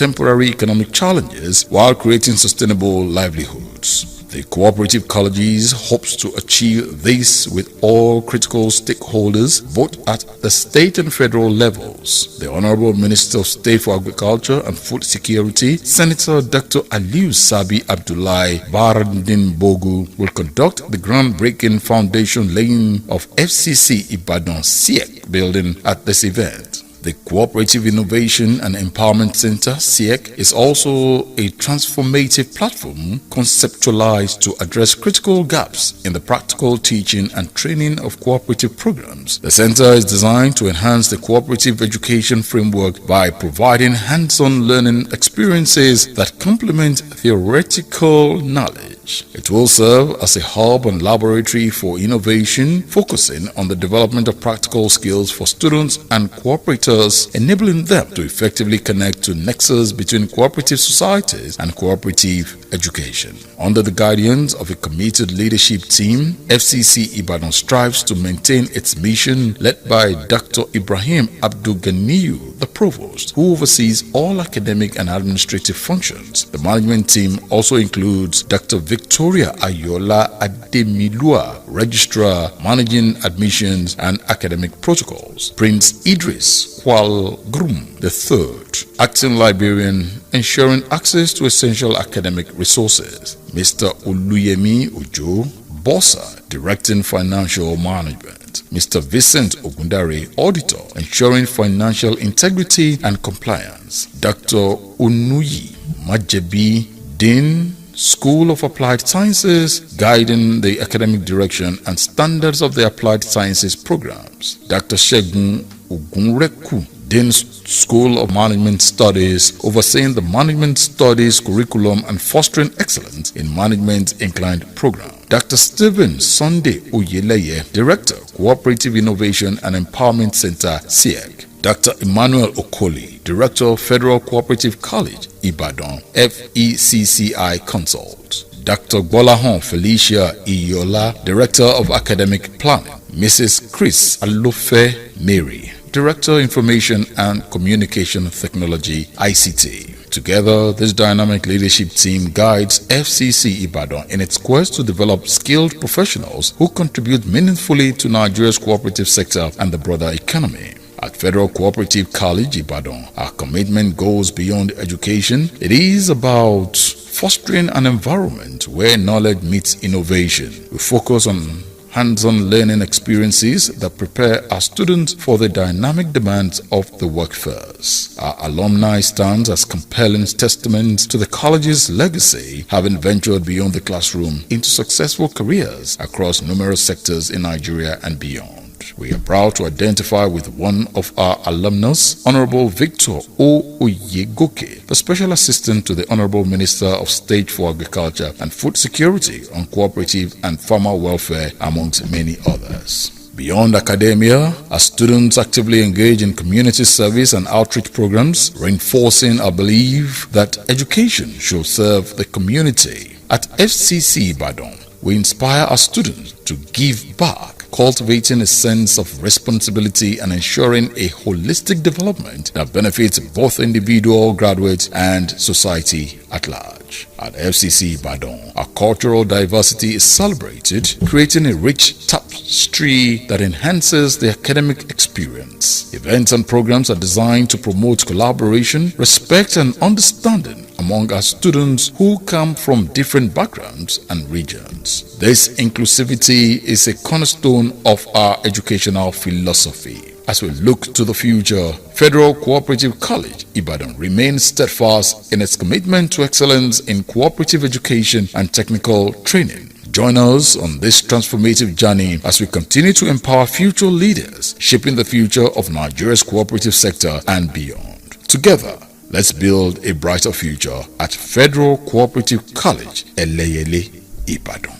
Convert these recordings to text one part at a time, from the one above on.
contemporary economic challenges while creating sustainable livelihoods. The cooperative colleges hopes to achieve this with all critical stakeholders, both at the state and federal levels. The Honorable Minister of State for Agriculture and Food Security, Senator Dr. Aliyu Sabi Abdullahi Barandin Bogu, will conduct the groundbreaking foundation laying of FCC IBADAN SIEC building at this event. The Cooperative Innovation and Empowerment Center, SIEC, is also a transformative platform conceptualized to address critical gaps in the practical teaching and training of cooperative programs. The center is designed to enhance the cooperative education framework by providing hands-on learning experiences that complement theoretical knowledge. It will serve as a hub and laboratory for innovation, focusing on the development of practical skills for students and cooperators, enabling them to effectively connect to nexus between cooperative societies and cooperative education. Under the guidance of a committed leadership team, FCC Ibadan strives to maintain its mission led by Dr. Ibrahim Abdul Ganiyu, the provost, who oversees all academic and administrative functions. The management team also includes Dr. Victoria Ayola Ademilua, Registrar, Managing Admissions and Academic Protocols, Prince Idris Kwal Grum III, Acting Librarian, ensuring access to essential academic resources, Mr. Oluyemi Ojo, Bossa, Directing Financial Management, Mr. Vincent Ogundare, Auditor, ensuring financial integrity and compliance, Dr. Onuyi Majebi, Dean, School of Applied Sciences, guiding the academic direction and standards of the Applied Sciences programs, Dr. Shegun Ogunreku, Dean, School of Management Studies, overseeing the Management Studies curriculum and fostering excellence in management-inclined program, Dr. Stephen Sunday Oyeleye, Director, Cooperative Innovation and Empowerment Center, SIEC, Dr. Emmanuel Okoli, Director, Federal Cooperative College, Ibadan, FECCI Consult, Dr. Gbolahan Felicia Iyola, Director of Academic Planning, Mrs. Chris Alofe Mary, Director, Information and Communication Technology, ICT. Together, this dynamic leadership team guides FCC Ibadan in its quest to develop skilled professionals who contribute meaningfully to Nigeria's cooperative sector and the broader economy. At Federal Cooperative College, Ibadan, our commitment goes beyond education. It is about fostering an environment where knowledge meets innovation. We focus on hands-on learning experiences that prepare our students for the dynamic demands of the workforce. Our alumni stands as compelling testaments to the college's legacy, having ventured beyond the classroom into successful careers across numerous sectors in Nigeria and beyond. We are proud to identify with one of our alumnus, Honorable Victor O. Oyegoke, the Special Assistant to the Honorable Minister of State for Agriculture and Food Security on Cooperative and Farmer Welfare, amongst many others. Beyond academia, our students actively engage in community service and outreach programs, reinforcing our belief that education should serve the community. At FCC Ibadan, we inspire our students to give back, cultivating a sense of responsibility and ensuring a holistic development that benefits both individual graduates and society at large. At FCC Ibadan, our cultural diversity is celebrated, creating a rich tapestry that enhances the academic experience. Events and programs are designed to promote collaboration, respect, and understanding among our students who come from different backgrounds and regions. This inclusivity is a cornerstone of our educational philosophy. As we look to the future, Federal Cooperative College, Ibadan remains steadfast in its commitment to excellence in cooperative education and technical training. Join us on this transformative journey as we continue to empower future leaders, shaping the future of Nigeria's cooperative sector and beyond. Together, let's build a brighter future at Federal Cooperative College, ELEYELE, Ibadan.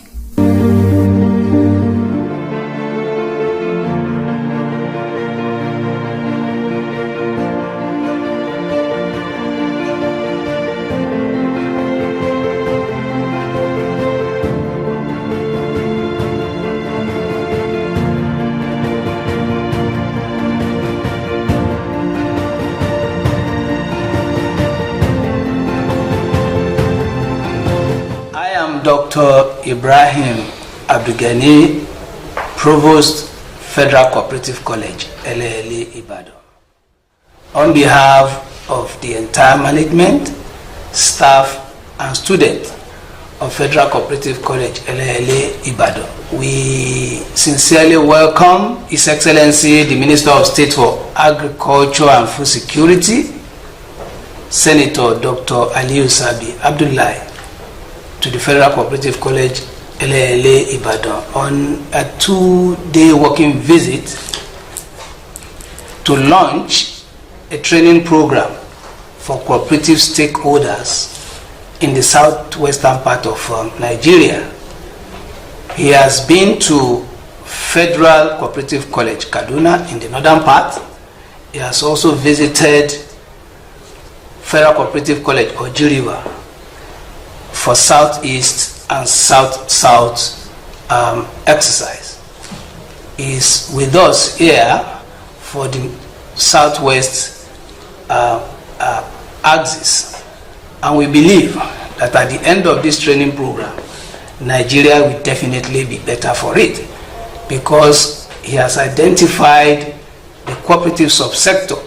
am Dr. Ibrahim Abdulgani, Provost, Federal Cooperative College, ELEYELE, IBADAN. On behalf of the entire management, staff, and students of Federal Cooperative College, ELEYELE, IBADAN, we sincerely welcome His Excellency, the Minister of State for Agriculture and Food Security, Senator Dr. Aliyu Sabi Abdullahi, to the Federal Cooperative College, ELEYELE, IBADAN, on a 2-day working visit to launch a training program for cooperative stakeholders in the southwestern part of Nigeria. He has been to Federal Cooperative College, Kaduna, in the northern part. He has also visited Federal Cooperative College, Ojiriwa, for southeast and south-south exercise. He is with us here for the southwest axis, and we believe that at the end of this training program, Nigeria will definitely be better for it, because he has identified the cooperative subsector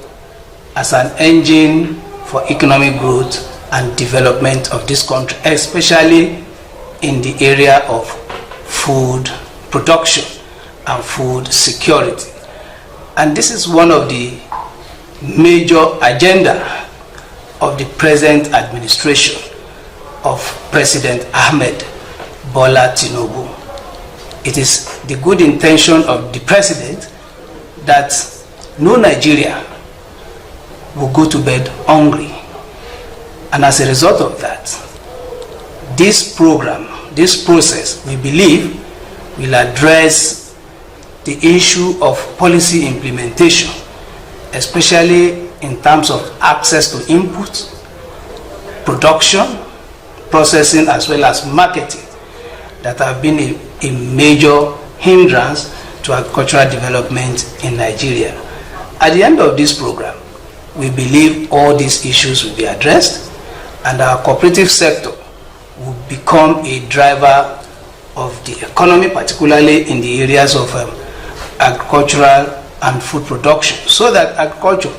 as an engine for economic growth and development of this country, especially in the area of food production and food security. And this is one of the major agenda of the present administration of President Ahmed Bola Tinubu. It is the good intention of the president that no Nigeria will go to bed hungry. And as a result of that, this program, this process, we believe will address the issue of policy implementation, especially in terms of access to inputs, production, processing, as well as marketing, that have been a major hindrance to agricultural development in Nigeria. At the end of this program, we believe all these issues will be addressed, and our cooperative sector will become a driver of the economy, particularly in the areas of agricultural and food production, so that agriculture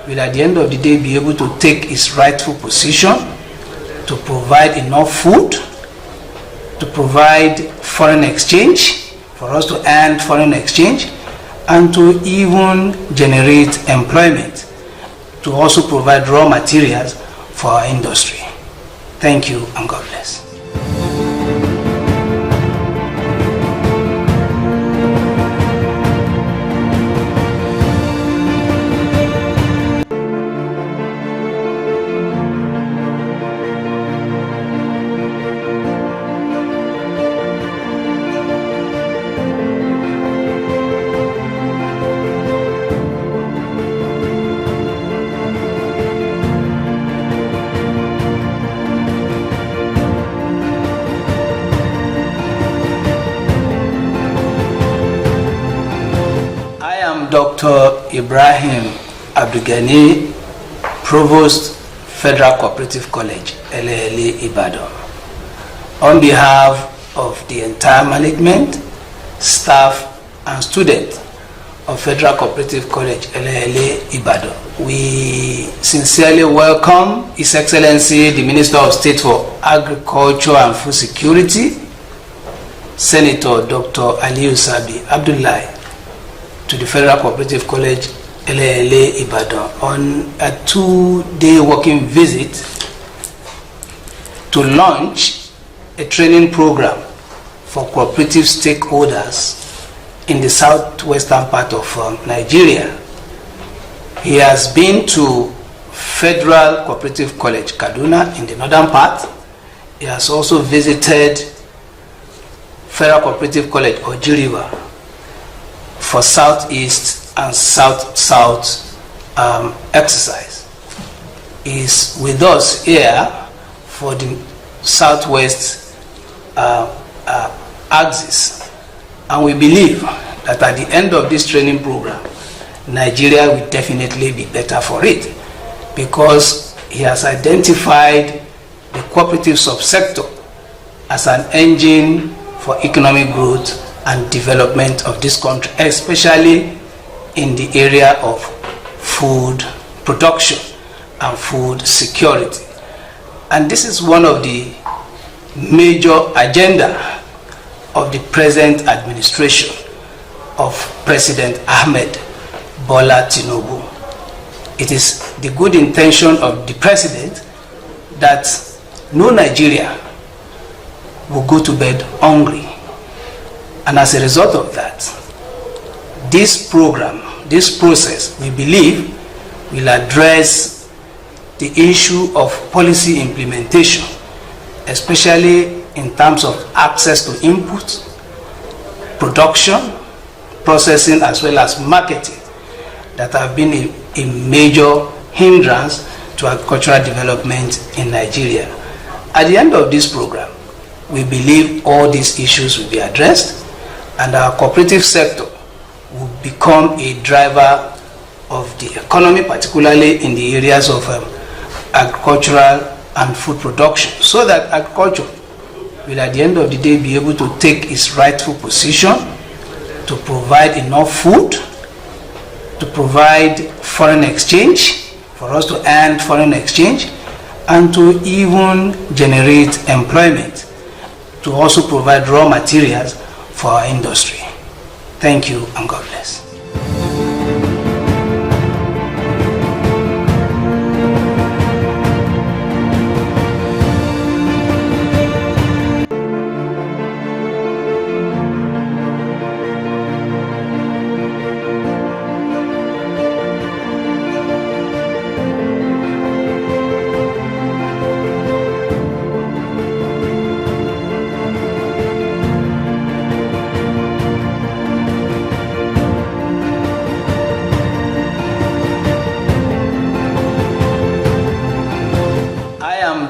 will at the end of the day be able to take its rightful position to provide enough food, to provide foreign exchange, for us to earn foreign exchange, and to even generate employment, to also provide raw materials for our industry. Thank you, and God bless. Dr. Ibrahim Abdulgani, Provost, Federal Cooperative College, ELEYELE, IBADAN. On behalf of the entire management, staff, and students of Federal Cooperative College, ELEYELE, IBADAN, we sincerely welcome His Excellency, the Minister of State for Agriculture and Food Security, Senator Dr. Aliyu Sabi Abdullahi, to the Federal Cooperative College, ELEYELE, IBADAN, on a 2-day working visit to launch a training program for cooperative stakeholders in the southwestern part of Nigeria. He has been to Federal Cooperative College, Kaduna, in the northern part. He has also visited Federal Cooperative College, Ojiriwa, for southeast and south-south exercise. He is with us here for the southwest axis, and we believe that at the end of this training program, Nigeria will definitely be better for it, because he has identified the cooperative subsector as an engine for economic growth and development of this country, especially in the area of food production and food security. And this is one of the major agenda of the present administration of President Ahmed Bola Tinubu. It is the good intention of the president that no Nigeria will go to bed hungry. And as a result of that, this program, this process, we believe will address the issue of policy implementation, especially in terms of access to inputs, production, processing, as well as marketing, that have been a major hindrance to agricultural development in Nigeria. At the end of this program, we believe all these issues will be addressed, and our cooperative sector will become a driver of the economy, particularly in the areas of agricultural and food production, so that agriculture will at the end of the day be able to take its rightful position to provide enough food, to provide foreign exchange, for us to earn foreign exchange, and to even generate employment, to also provide raw materials for our industry. Thank you and God bless.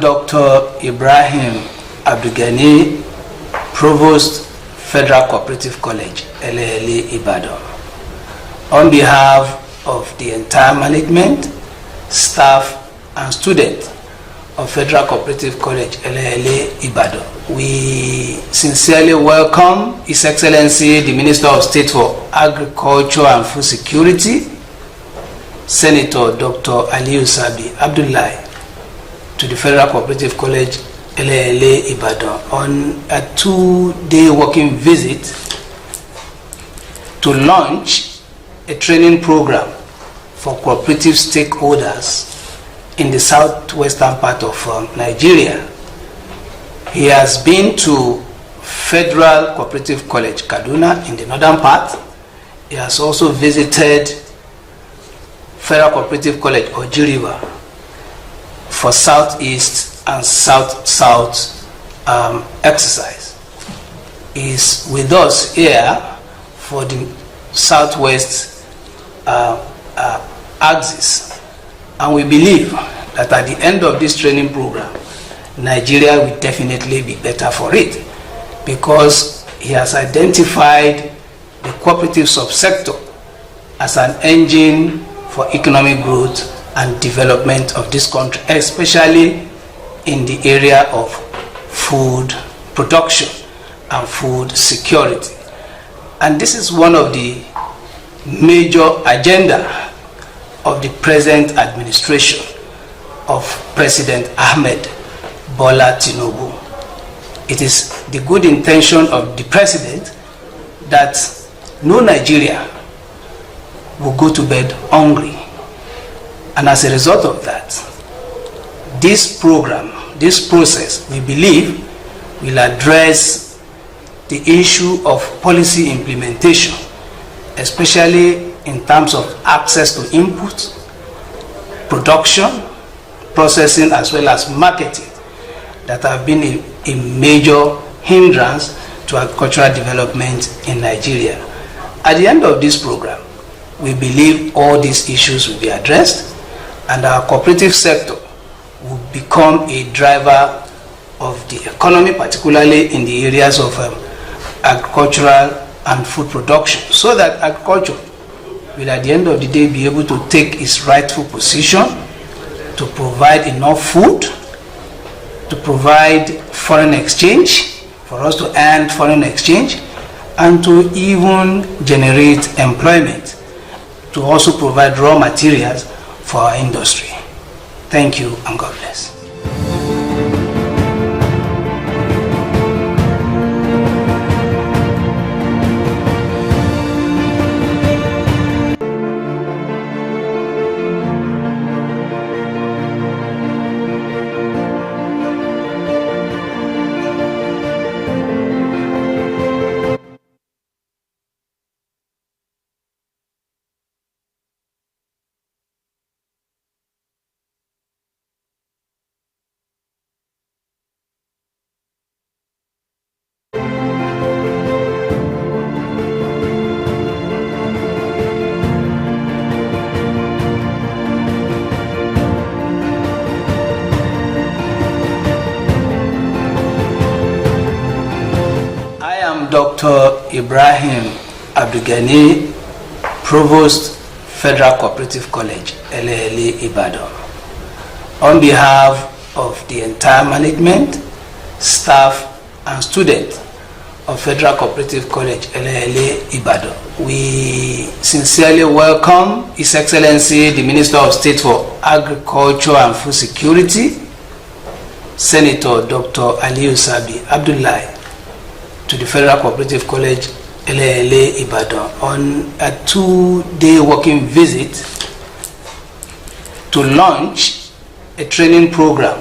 Dr. Ibrahim Abdulgani, Provost, Federal Cooperative College, ELEYELE, IBADAN. On behalf of the entire management, staff, and students of Federal Cooperative College, ELEYELE, IBADAN, we sincerely welcome His Excellency, the Minister of State for Agriculture and Food Security, Senator Dr. Aliyu Sabi Abdullahi, to the Federal Cooperative College, ELEYELE, IBADAN, on a 2-day working visit to launch a training program for cooperative stakeholders in the southwestern part of Nigeria. He has been to Federal Cooperative College, Kaduna, in the northern part. He has also visited Federal Cooperative College, Oji River, for southeast and south-south exercise. Is with us here for the southwest axis, and we believe that at the end of this training program, Nigeria will definitely be better for it, because he has identified the cooperative subsector as an engine for economic growth and development of this country, especially in the area of food production and food security. And this is one of the major agenda of the present administration of President Ahmed Bola Tinubu. It is the good intention of the president that no Nigeria will go to bed hungry. And as a result of that, this program, this process, we believe will address the issue of policy implementation, especially in terms of access to inputs, production, processing, as well as marketing, that have been a major hindrance to agricultural development in Nigeria. At the end of this program, we believe all these issues will be addressed, and our cooperative sector will become a driver of the economy, particularly in the areas of agricultural and food production, so that agriculture will at the end of the day be able to take its rightful position to provide enough food, to provide foreign exchange, for us to earn foreign exchange, and to even generate employment, to also provide raw materials for our industry. Thank you and God bless. Dr. Ibrahim Abdulgani, Provost, Federal Cooperative College, ELEYELE, IBADAN. On behalf of the entire management, staff, and students of Federal Cooperative College, ELEYELE, IBADAN, we sincerely welcome His Excellency, the Minister of State for Agriculture and Food Security, Senator Dr. Aliyu Sabi Abdullahi, to the Federal Cooperative College, ELEYELE, IBADAN, on a 2-day working visit to launch a training program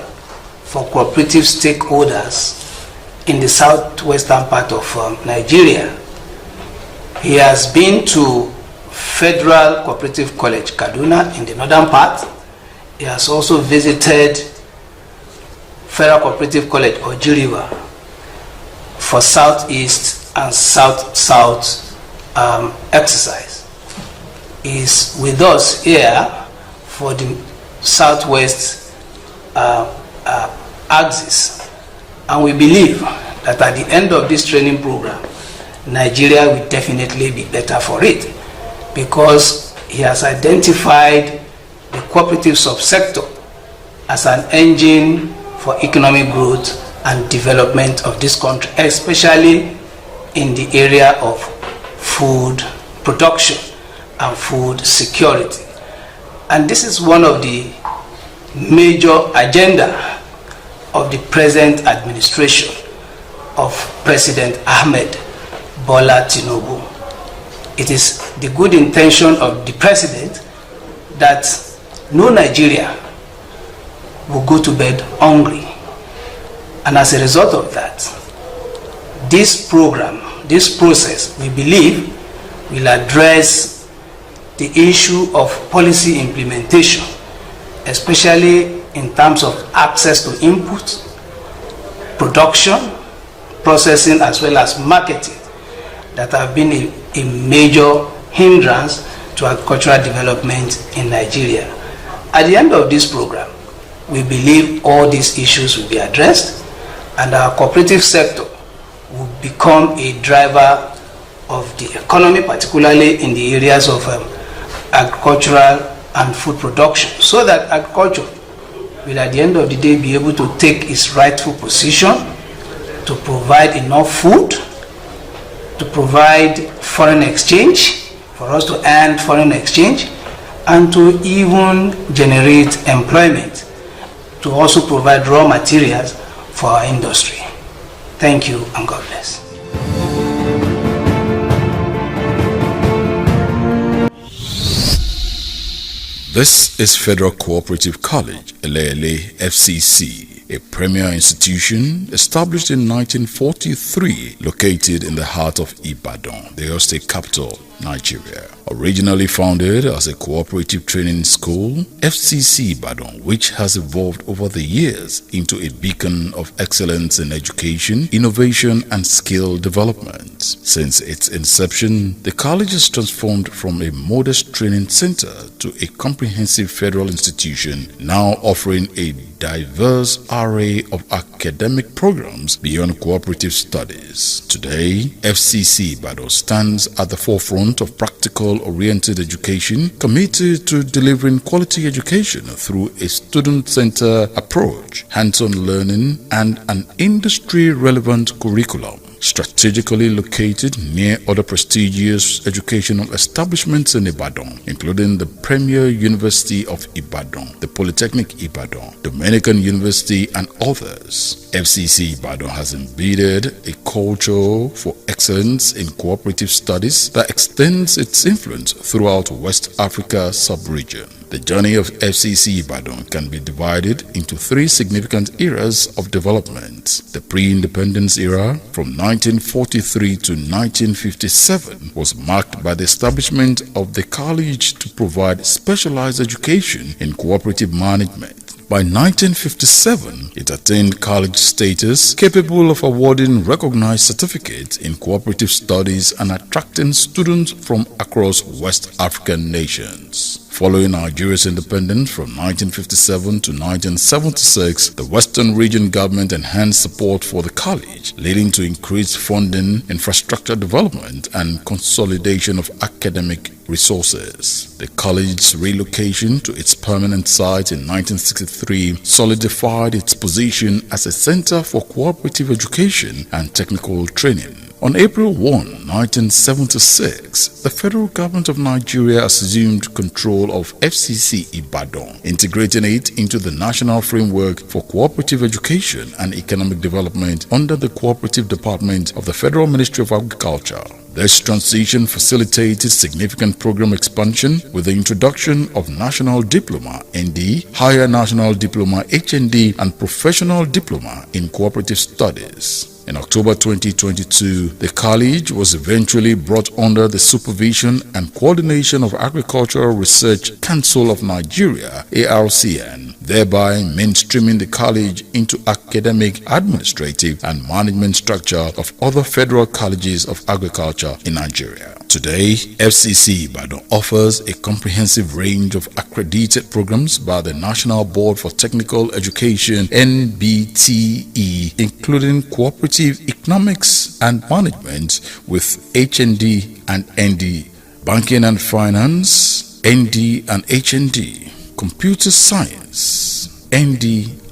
for cooperative stakeholders in the southwestern part of Nigeria. He has been to Federal Cooperative College, Kaduna, in the northern part. He has also visited Federal Cooperative College, Ojiriwa, for southeast and south-south exercise. Is with us here for the southwest axis, and we believe that at the end of this training program, Nigeria will definitely be better for it, because he has identified the cooperative subsector as an engine for economic growth and development of this country, especially in the area of food production and food security. And this is one of the major agenda of the present administration of President Ahmed Bola Tinubu. It is the good intention of the president that no Nigeria will go to bed hungry. And as a result of that, this program, this process, we believe will address the issue of policy implementation, especially in terms of access to input, production, processing, as well as marketing, that have been a major hindrance to agricultural development in Nigeria. At the end of this program, we believe all these issues will be addressed, and our cooperative sector will become a driver of the economy, particularly in the areas of agricultural and food production, so that agriculture will at the end of the day be able to take its rightful position to provide enough food, to provide foreign exchange, for us to earn foreign exchange, and to even generate employment, to also provide raw materials for our industry. Thank you and God bless. This is Federal Cooperative College, ELEYELE FCC, a premier institution established in 1943, located in the heart of Ibadan, the Oyo State capital, Nigeria. Originally founded as a cooperative training school, FCC Ibadan, which has evolved over the years into a beacon of excellence in education, innovation, and skill development. Since its inception, the college has transformed from a modest training center to a comprehensive federal institution, now offering a diverse array of academic programs beyond cooperative studies. Today, FCC Ibadan stands at the forefront forefront of practical-oriented education, committed to delivering quality education through a student-centered approach, hands-on learning, and an industry-relevant curriculum. Strategically located near other prestigious educational establishments in Ibadan, including the Premier University of Ibadan, the Polytechnic Ibadan, Dominican University, and others. FCC Ibadan has embedded a culture for excellence in cooperative studies that extends its influence throughout West Africa sub-region. The journey of FCC Ibadan can be divided into three significant eras of development. The pre-independence era, from 1943 to 1957, was marked by the establishment of the college to provide specialized education in cooperative management. By 1957, it attained college status capable of awarding recognized certificates in cooperative studies and attracting students from across West African nations. Following Nigeria's independence from 1957 to 1976, the Western Region government enhanced support for the college, leading to increased funding, infrastructure development, and consolidation of academic resources. The college's relocation to its permanent site in 1963 solidified its position as a center for cooperative education and technical training. On April 1, 1976, the federal government of Nigeria assumed control of FCC Ibadan, integrating it into the National Framework for Cooperative Education and Economic Development under the Cooperative Department of the Federal Ministry of Agriculture. This transition facilitated significant program expansion with the introduction of National Diploma (ND), Higher National Diploma (HND), and Professional Diploma in Cooperative Studies. In October 2022, the college was eventually brought under the supervision and coordination of Agricultural Research Council of Nigeria (ARCN), thereby mainstreaming the college into academic, administrative, and management structure of other federal colleges of agriculture in Nigeria. Today, FCC Ibadan offers a comprehensive range of accredited programs by the National Board for Technical Education (NBTE), including Cooperative Economics and Management with HND and ND, Banking and Finance, ND and HND, Computer Science, ND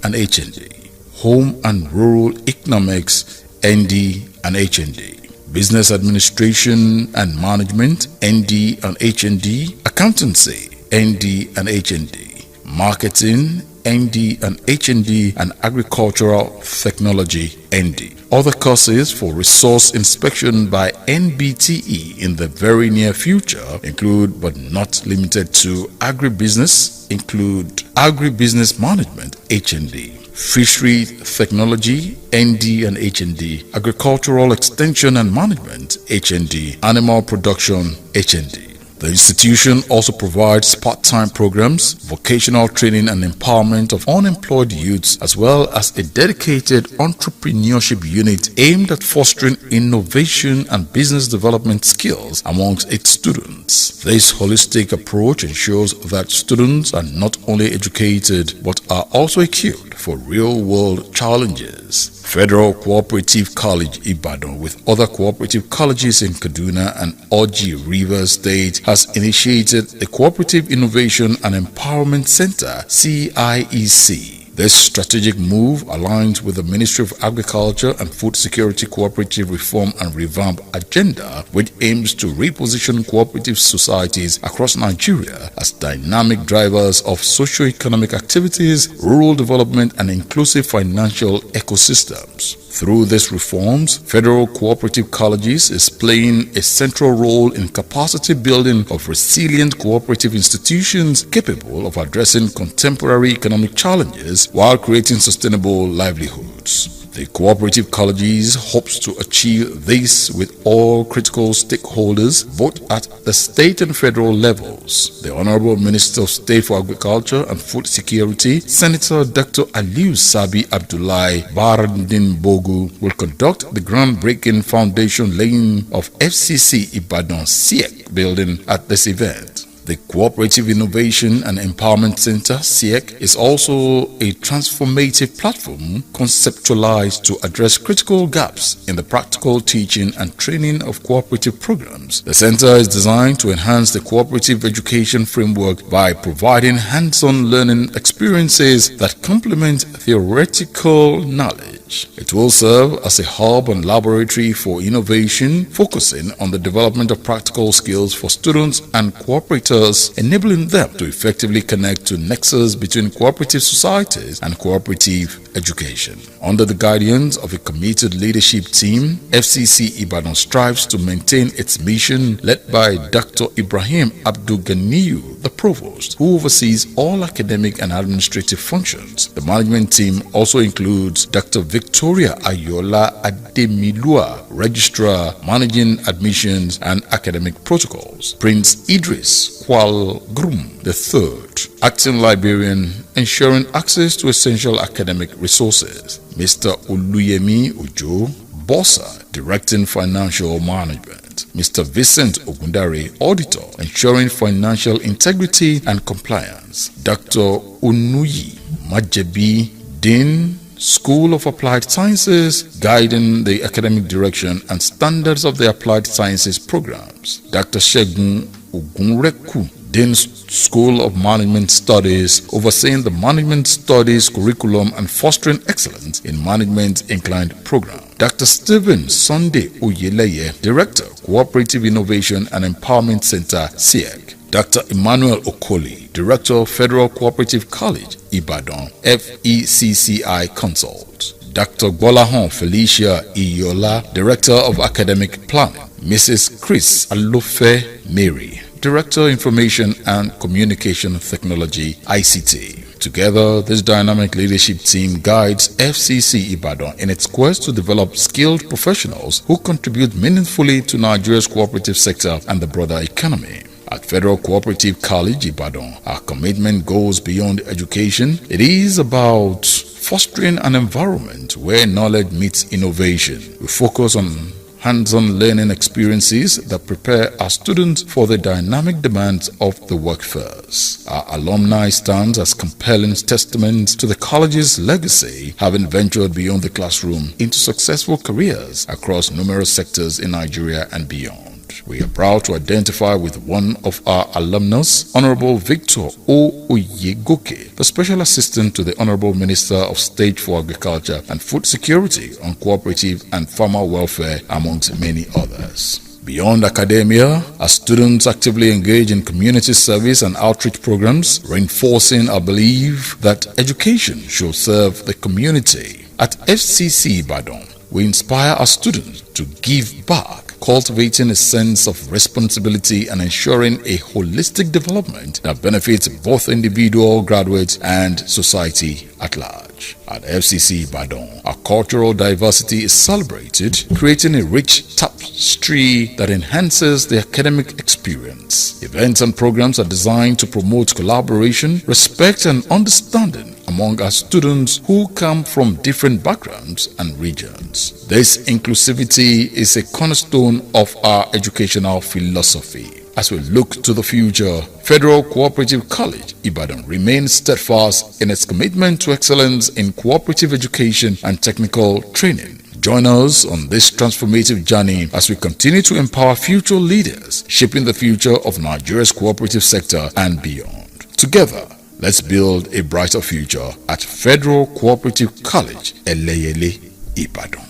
and HND, Home and Rural Economics, ND and HND, Business Administration and Management, ND and HND, Accountancy, ND and HND, Marketing, ND and HND, and Agricultural Technology, ND. Other courses for resource inspection by NBTE in the very near future include, but not limited to, Agribusiness, include Agribusiness Management, HND, Fishery Technology, ND and HND, Agricultural Extension and Management, HND, Animal Production, HND. The institution also provides part-time programs, vocational training and empowerment of unemployed youths, as well as a dedicated entrepreneurship unit aimed at fostering innovation and business development skills amongst its students. This holistic approach ensures that students are not only educated but are also equipped for real-world challenges. Federal Cooperative College Ibadan, with other cooperative colleges in Kaduna and Oji River State, has initiated a Cooperative Innovation and Empowerment Center (CIEC). This strategic move aligns with the Ministry of Agriculture and Food Security Cooperative Reform and Revamp agenda, which aims to reposition cooperative societies across Nigeria as dynamic drivers of socio-economic activities, rural development, and inclusive financial ecosystems. Through these reforms, federal cooperative colleges is playing a central role in capacity building of resilient cooperative institutions capable of addressing contemporary economic challenges while creating sustainable livelihoods. The cooperative colleges hopes to achieve this with all critical stakeholders, both at the state and federal levels. The Honorable Minister of State for Agriculture and Food Security, Senator Dr. Aliu Sabi Abdullahi Barandin Bogu, will conduct the groundbreaking foundation laying of FCC Ibadan SIEC building at this event. The Cooperative Innovation and Empowerment Center, CIEC, is also a transformative platform conceptualized to address critical gaps in the practical teaching and training of cooperative programs. The center is designed to enhance the cooperative education framework by providing hands-on learning experiences that complement theoretical knowledge. It will serve as a hub and laboratory for innovation, focusing on the development of practical skills for students and cooperators, enabling them to effectively connect to nexus between cooperative societies and cooperative education. Under the guidance of a committed leadership team, FCC Ibadan strives to maintain its mission, led by Dr. Ibrahim Abdul Ganiyu, the provost, who oversees all academic and administrative functions. The management team also includes Dr. Victoria Ayola Ademilua, registrar, managing admissions and academic protocols; Prince Idris Kwal Grum III, acting librarian, ensuring access to essential academic resources; Mr. Oluyemi Ojo Bossa, directing financial management; Mr. Vincent Ogundare, auditor, ensuring financial integrity and compliance; Dr. Onuyi Majebi, dean, School of Applied Sciences, guiding the academic direction and standards of the Applied Sciences programs; Dr. Shegun Ogunreku, Dean, School of Management Studies, overseeing the Management Studies curriculum and fostering excellence in management-inclined program; Dr. Stephen Sunday Oyeleye, Director, Cooperative Innovation and Empowerment Center, CIEC; Dr. Emmanuel Okoli, Director, Federal Cooperative College, Ibadan, FECCI Consult; Dr. Gbolahan Felicia Iyola, Director of Academic Planning; Mrs. Chris Alofe Mary, Director, Information and Communication Technology, ICT. Together, this dynamic leadership team guides FCC Ibadan in its quest to develop skilled professionals who contribute meaningfully to Nigeria's cooperative sector and the broader economy. At Federal Cooperative College, Ibadan, our commitment goes beyond education. It is about fostering an environment where knowledge meets innovation. We focus on hands-on learning experiences that prepare our students for the dynamic demands of the workforce. Our alumni stands as compelling testaments to the college's legacy, having ventured beyond the classroom into successful careers across numerous sectors in Nigeria and beyond. We are proud to identify with one of our alumnus, Honorable Victor O. Oyegoke, the Special Assistant to the Honorable Minister of State for Agriculture and Food Security on Cooperative and Farmer Welfare, amongst many others. Beyond academia, our students actively engage in community service and outreach programs, reinforcing our belief that education should serve the community. At FCC Ibadan, we inspire our students to give back, cultivating a sense of responsibility and ensuring a holistic development that benefits both individual graduates and society at large. At FCC Ibadan, our cultural diversity is celebrated, creating a rich tapestry that enhances the academic experience. Events and programs are designed to promote collaboration, respect, and understanding among our students who come from different backgrounds and regions. This inclusivity is a cornerstone of our educational philosophy. As we look to the future, Federal Cooperative College, Ibadan, remains steadfast in its commitment to excellence in cooperative education and technical training. Join us on this transformative journey as we continue to empower future leaders, shaping the future of Nigeria's cooperative sector and beyond. Together, let's build a brighter future at Federal Cooperative College, ELEYELE, Ibadan.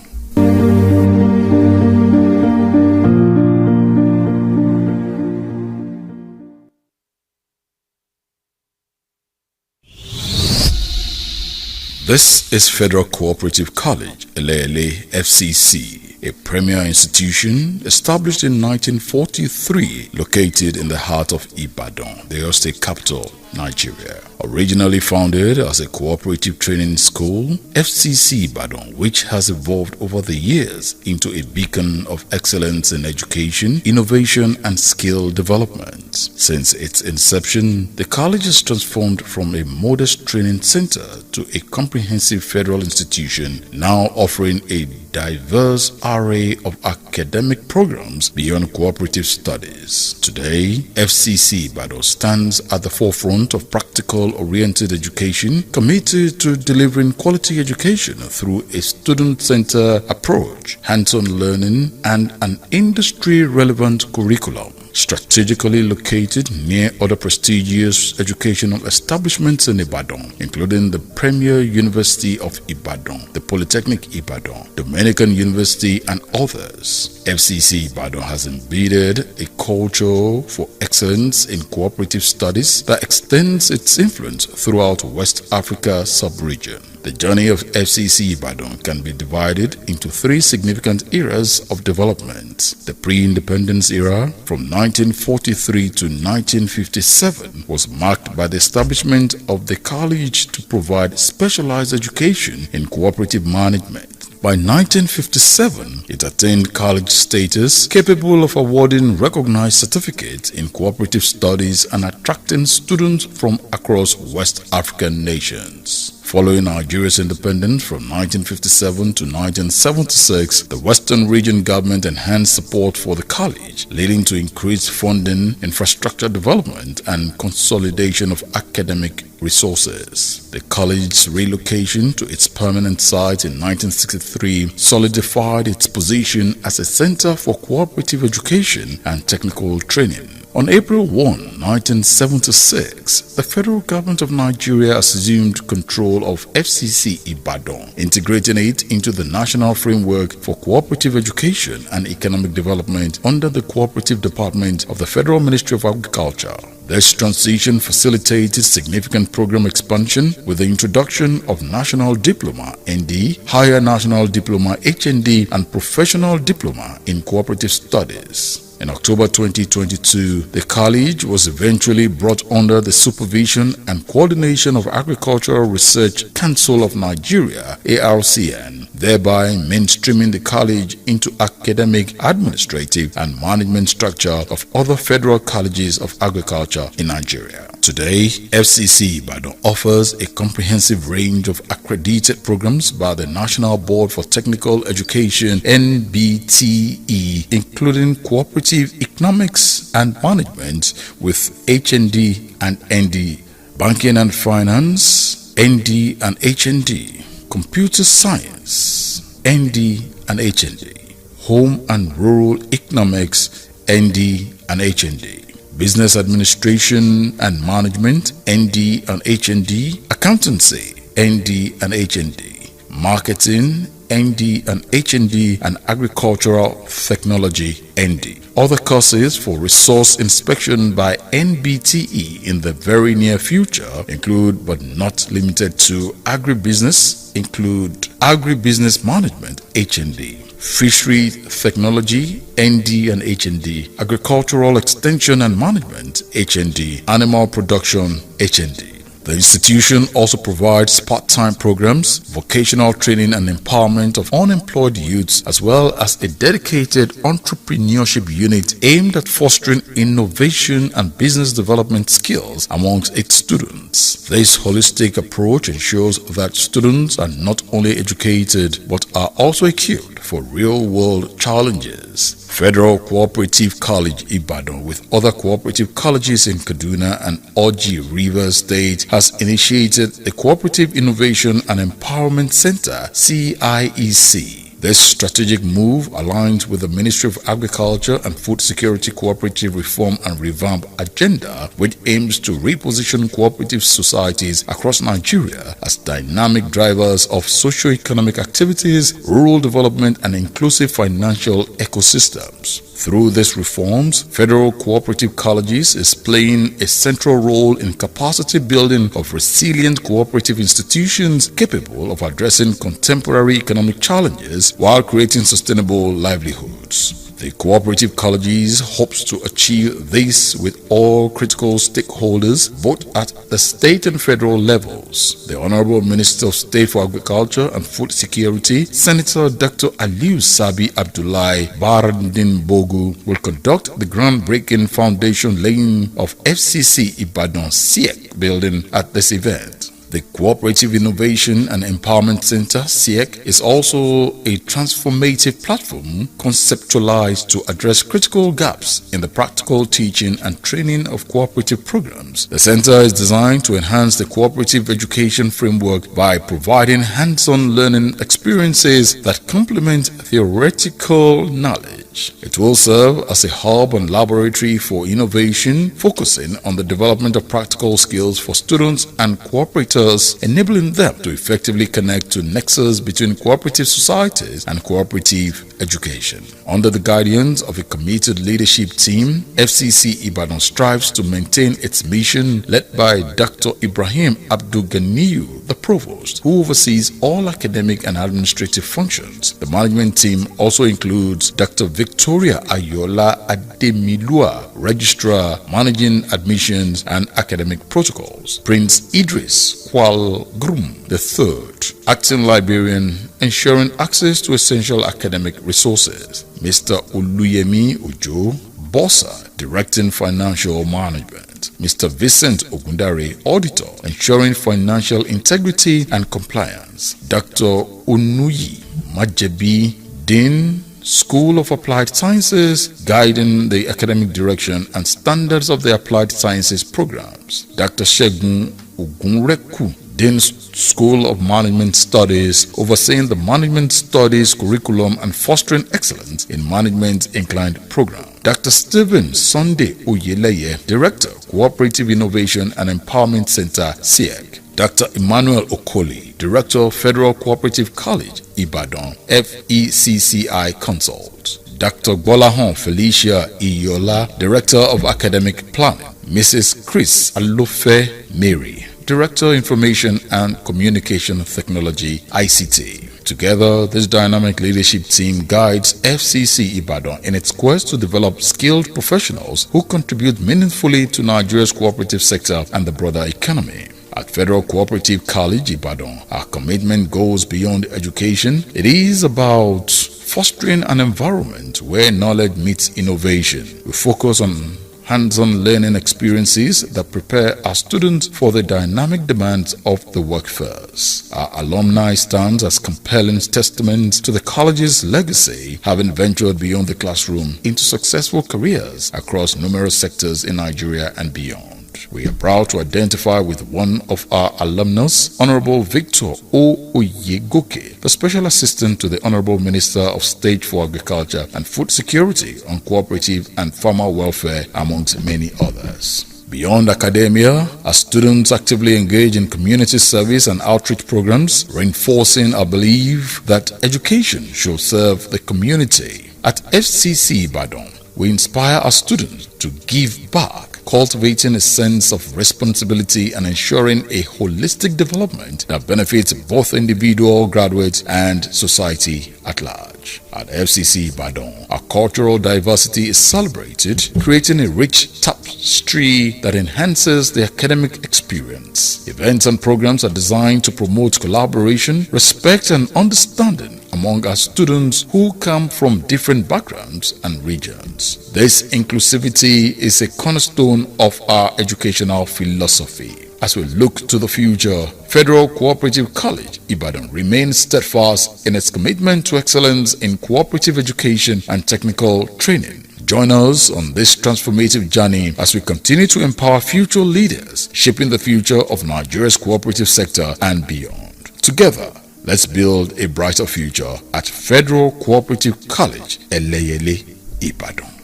This is Federal Cooperative College, ELEYELE FCC, a premier institution established in 1943, located in the heart of Ibadan, the Oyo State capital. Nigeria. Originally founded as a cooperative training school, FCC Ibadan, which has evolved over the years into a beacon of excellence in education, innovation, and skill development. Since its inception, the college has transformed from a modest training center to a comprehensive federal institution, now offering a diverse array of academic programs beyond cooperative studies. Today, FCC Ibadan stands at the forefront of practical-oriented education, committed to delivering quality education through a student-centered approach, hands-on learning, and an industry-relevant curriculum. Strategically located near other prestigious educational establishments in Ibadan, including the Premier University of Ibadan, the Polytechnic Ibadan, Dominican University, and others. FCC Ibadan has embedded a culture for excellence in cooperative studies that extends its influence throughout West Africa sub-region. The journey of FCC Ibadan can be divided into three significant eras of development. The pre-independence era, from 1943 to 1957, was marked by the establishment of the college to provide specialized education in cooperative management. By 1957, it attained college status capable of awarding recognized certificates in cooperative studies and attracting students from across West African nations. Following Nigeria's independence from 1957 to 1976, the Western Region government enhanced support for the college, leading to increased funding, infrastructure development, and consolidation of academic resources. The college's relocation to its permanent site in 1963 solidified its position as a center for cooperative education and technical training. On April 1, 1976, the federal government of Nigeria assumed control of FCC Ibadan, integrating it into the National Framework for Cooperative Education and Economic Development under the Cooperative Department of the Federal Ministry of Agriculture. This transition facilitated significant program expansion with the introduction of National Diploma (ND), Higher National Diploma (HND), and Professional Diploma in Cooperative Studies. In October 2022, the college was eventually brought under the supervision and coordination of Agricultural Research Council of Nigeria (ARCN), thereby mainstreaming the college into academic, administrative, and management structure of other federal colleges of agriculture in Nigeria. Today, FCC Ibadan offers a comprehensive range of accredited programs by the National Board for Technical Education (NBTE), including Cooperative Economics and Management with HND and ND, Banking and Finance, ND and HND, Computer Science, ND and HND, Home and Rural Economics, ND and HND, Business Administration and Management, ND and HND, Accountancy, ND and HND, Marketing, ND and HND, and Agricultural Technology, ND. Other courses for resource inspection by NBTE in the very near future include, but not limited to, Agribusiness, include Agribusiness Management, HND, Fishery Technology, ND and HND, Agricultural Extension and Management, HND, Animal Production, HND. The institution also provides part-time programs, vocational training and empowerment of unemployed youths, as well as a dedicated entrepreneurship unit aimed at fostering innovation and business development skills amongst its students. This holistic approach ensures that students are not only educated but are also equipped for real-world challenges. Federal Cooperative College Ibadan, with other cooperative colleges in Kaduna and Oji River State, has initiated a Cooperative Innovation and Empowerment Center (CIEC). This strategic move aligns with the Ministry of Agriculture and Food Security Cooperative Reform and Revamp agenda, which aims to reposition cooperative societies across Nigeria as dynamic drivers of socio-economic activities, rural development, and inclusive financial ecosystems. Through these reforms, Federal Cooperative Colleges is playing a central role in capacity building of resilient cooperative institutions capable of addressing contemporary economic challenges while creating sustainable livelihoods. The Cooperative Colleges hopes to achieve this with all critical stakeholders, both at the state and federal levels. The Honorable Minister of State for Agriculture and Food Security, Senator Dr. Aliu Sabi Abdullahi Barandin Bogu, will conduct the groundbreaking foundation laying of FCC IBADAN SIEC building at this event. The Cooperative Innovation and Empowerment Center, SIEC, is also a transformative platform conceptualized to address critical gaps in the practical teaching and training of cooperative programs. The center is designed to enhance the cooperative education framework by providing hands-on learning experiences that complement theoretical knowledge. It will serve as a hub and laboratory for innovation, focusing on the development of practical skills for students and cooperators, enabling them to effectively connect to nexus between cooperative societies and cooperative education. Under the guidance of a committed leadership team, FCC Ibadan strives to maintain its mission, led by Dr. Ibrahim Abdul Ganiyu, the provost, who oversees all academic and administrative functions. The management team also includes Dr. Victoria Ayola Ademilua, Registrar, Managing Admissions and Academic Protocols, Prince Idris Kwal Grum III, Acting Librarian, ensuring access to essential academic resources, Mr. Oluyemi Ojo, Bossa, Directing Financial Management, Mr. Vincent Ogundare, Auditor, ensuring financial integrity and compliance, Dr. Onuyi Majebi, Dean, School of Applied Sciences, guiding the academic direction and standards of the Applied Sciences programs, Dr. Shegun Ogunreku, Dean, School of Management Studies, overseeing the Management Studies curriculum and fostering excellence in management-inclined program, Dr. Stephen Sunday Oyeleye, Director, Cooperative Innovation and Empowerment Center, SIEC, Dr. Emmanuel Okoli, Director, Federal Cooperative College, Ibadan, FECCI Consult, Dr. Bolahon Felicia Iyola, Director of Academic Planning, Mrs. Chris Alofe Mary, Director, Information and Communication Technology, ICT. Together, this dynamic leadership team guides FCC Ibadan in its quest to develop skilled professionals who contribute meaningfully to Nigeria's cooperative sector and the broader economy. At Federal Cooperative College Ibadan, our commitment goes beyond education. It is about fostering an environment where knowledge meets innovation. We focus on hands-on learning experiences that prepare our students for the dynamic demands of the workforce. Our alumni stands as compelling testaments to the college's legacy, having ventured beyond the classroom into successful careers across numerous sectors in Nigeria and beyond. We are proud to identify with one of our alumnus, Honorable Victor O. Oyegoke, the Special Assistant to the Honorable Minister of State for Agriculture and Food Security on Cooperative and Farmer Welfare, amongst many others. Beyond academia, our students actively engage in community service and outreach programs, reinforcing our belief that education should serve the community. At FCC Ibadan, we inspire our students to give back, cultivating a sense of responsibility and ensuring a holistic development that benefits both individual graduates and society at large. At FCC Ibadan, our cultural diversity is celebrated, creating a rich tapestry that enhances the academic experience. Events and programs are designed to promote collaboration, respect, and understanding among our students who come from different backgrounds and regions. This inclusivity is a cornerstone of our educational philosophy. As we look to the future, Federal Cooperative College Ibadan remains steadfast in its commitment to excellence in cooperative education and technical training. Join us on this transformative journey as we continue to empower future leaders, shaping the future of Nigeria's cooperative sector and beyond. Together, let's build a brighter future at Federal Cooperative College, ELEYELE, Ibadan.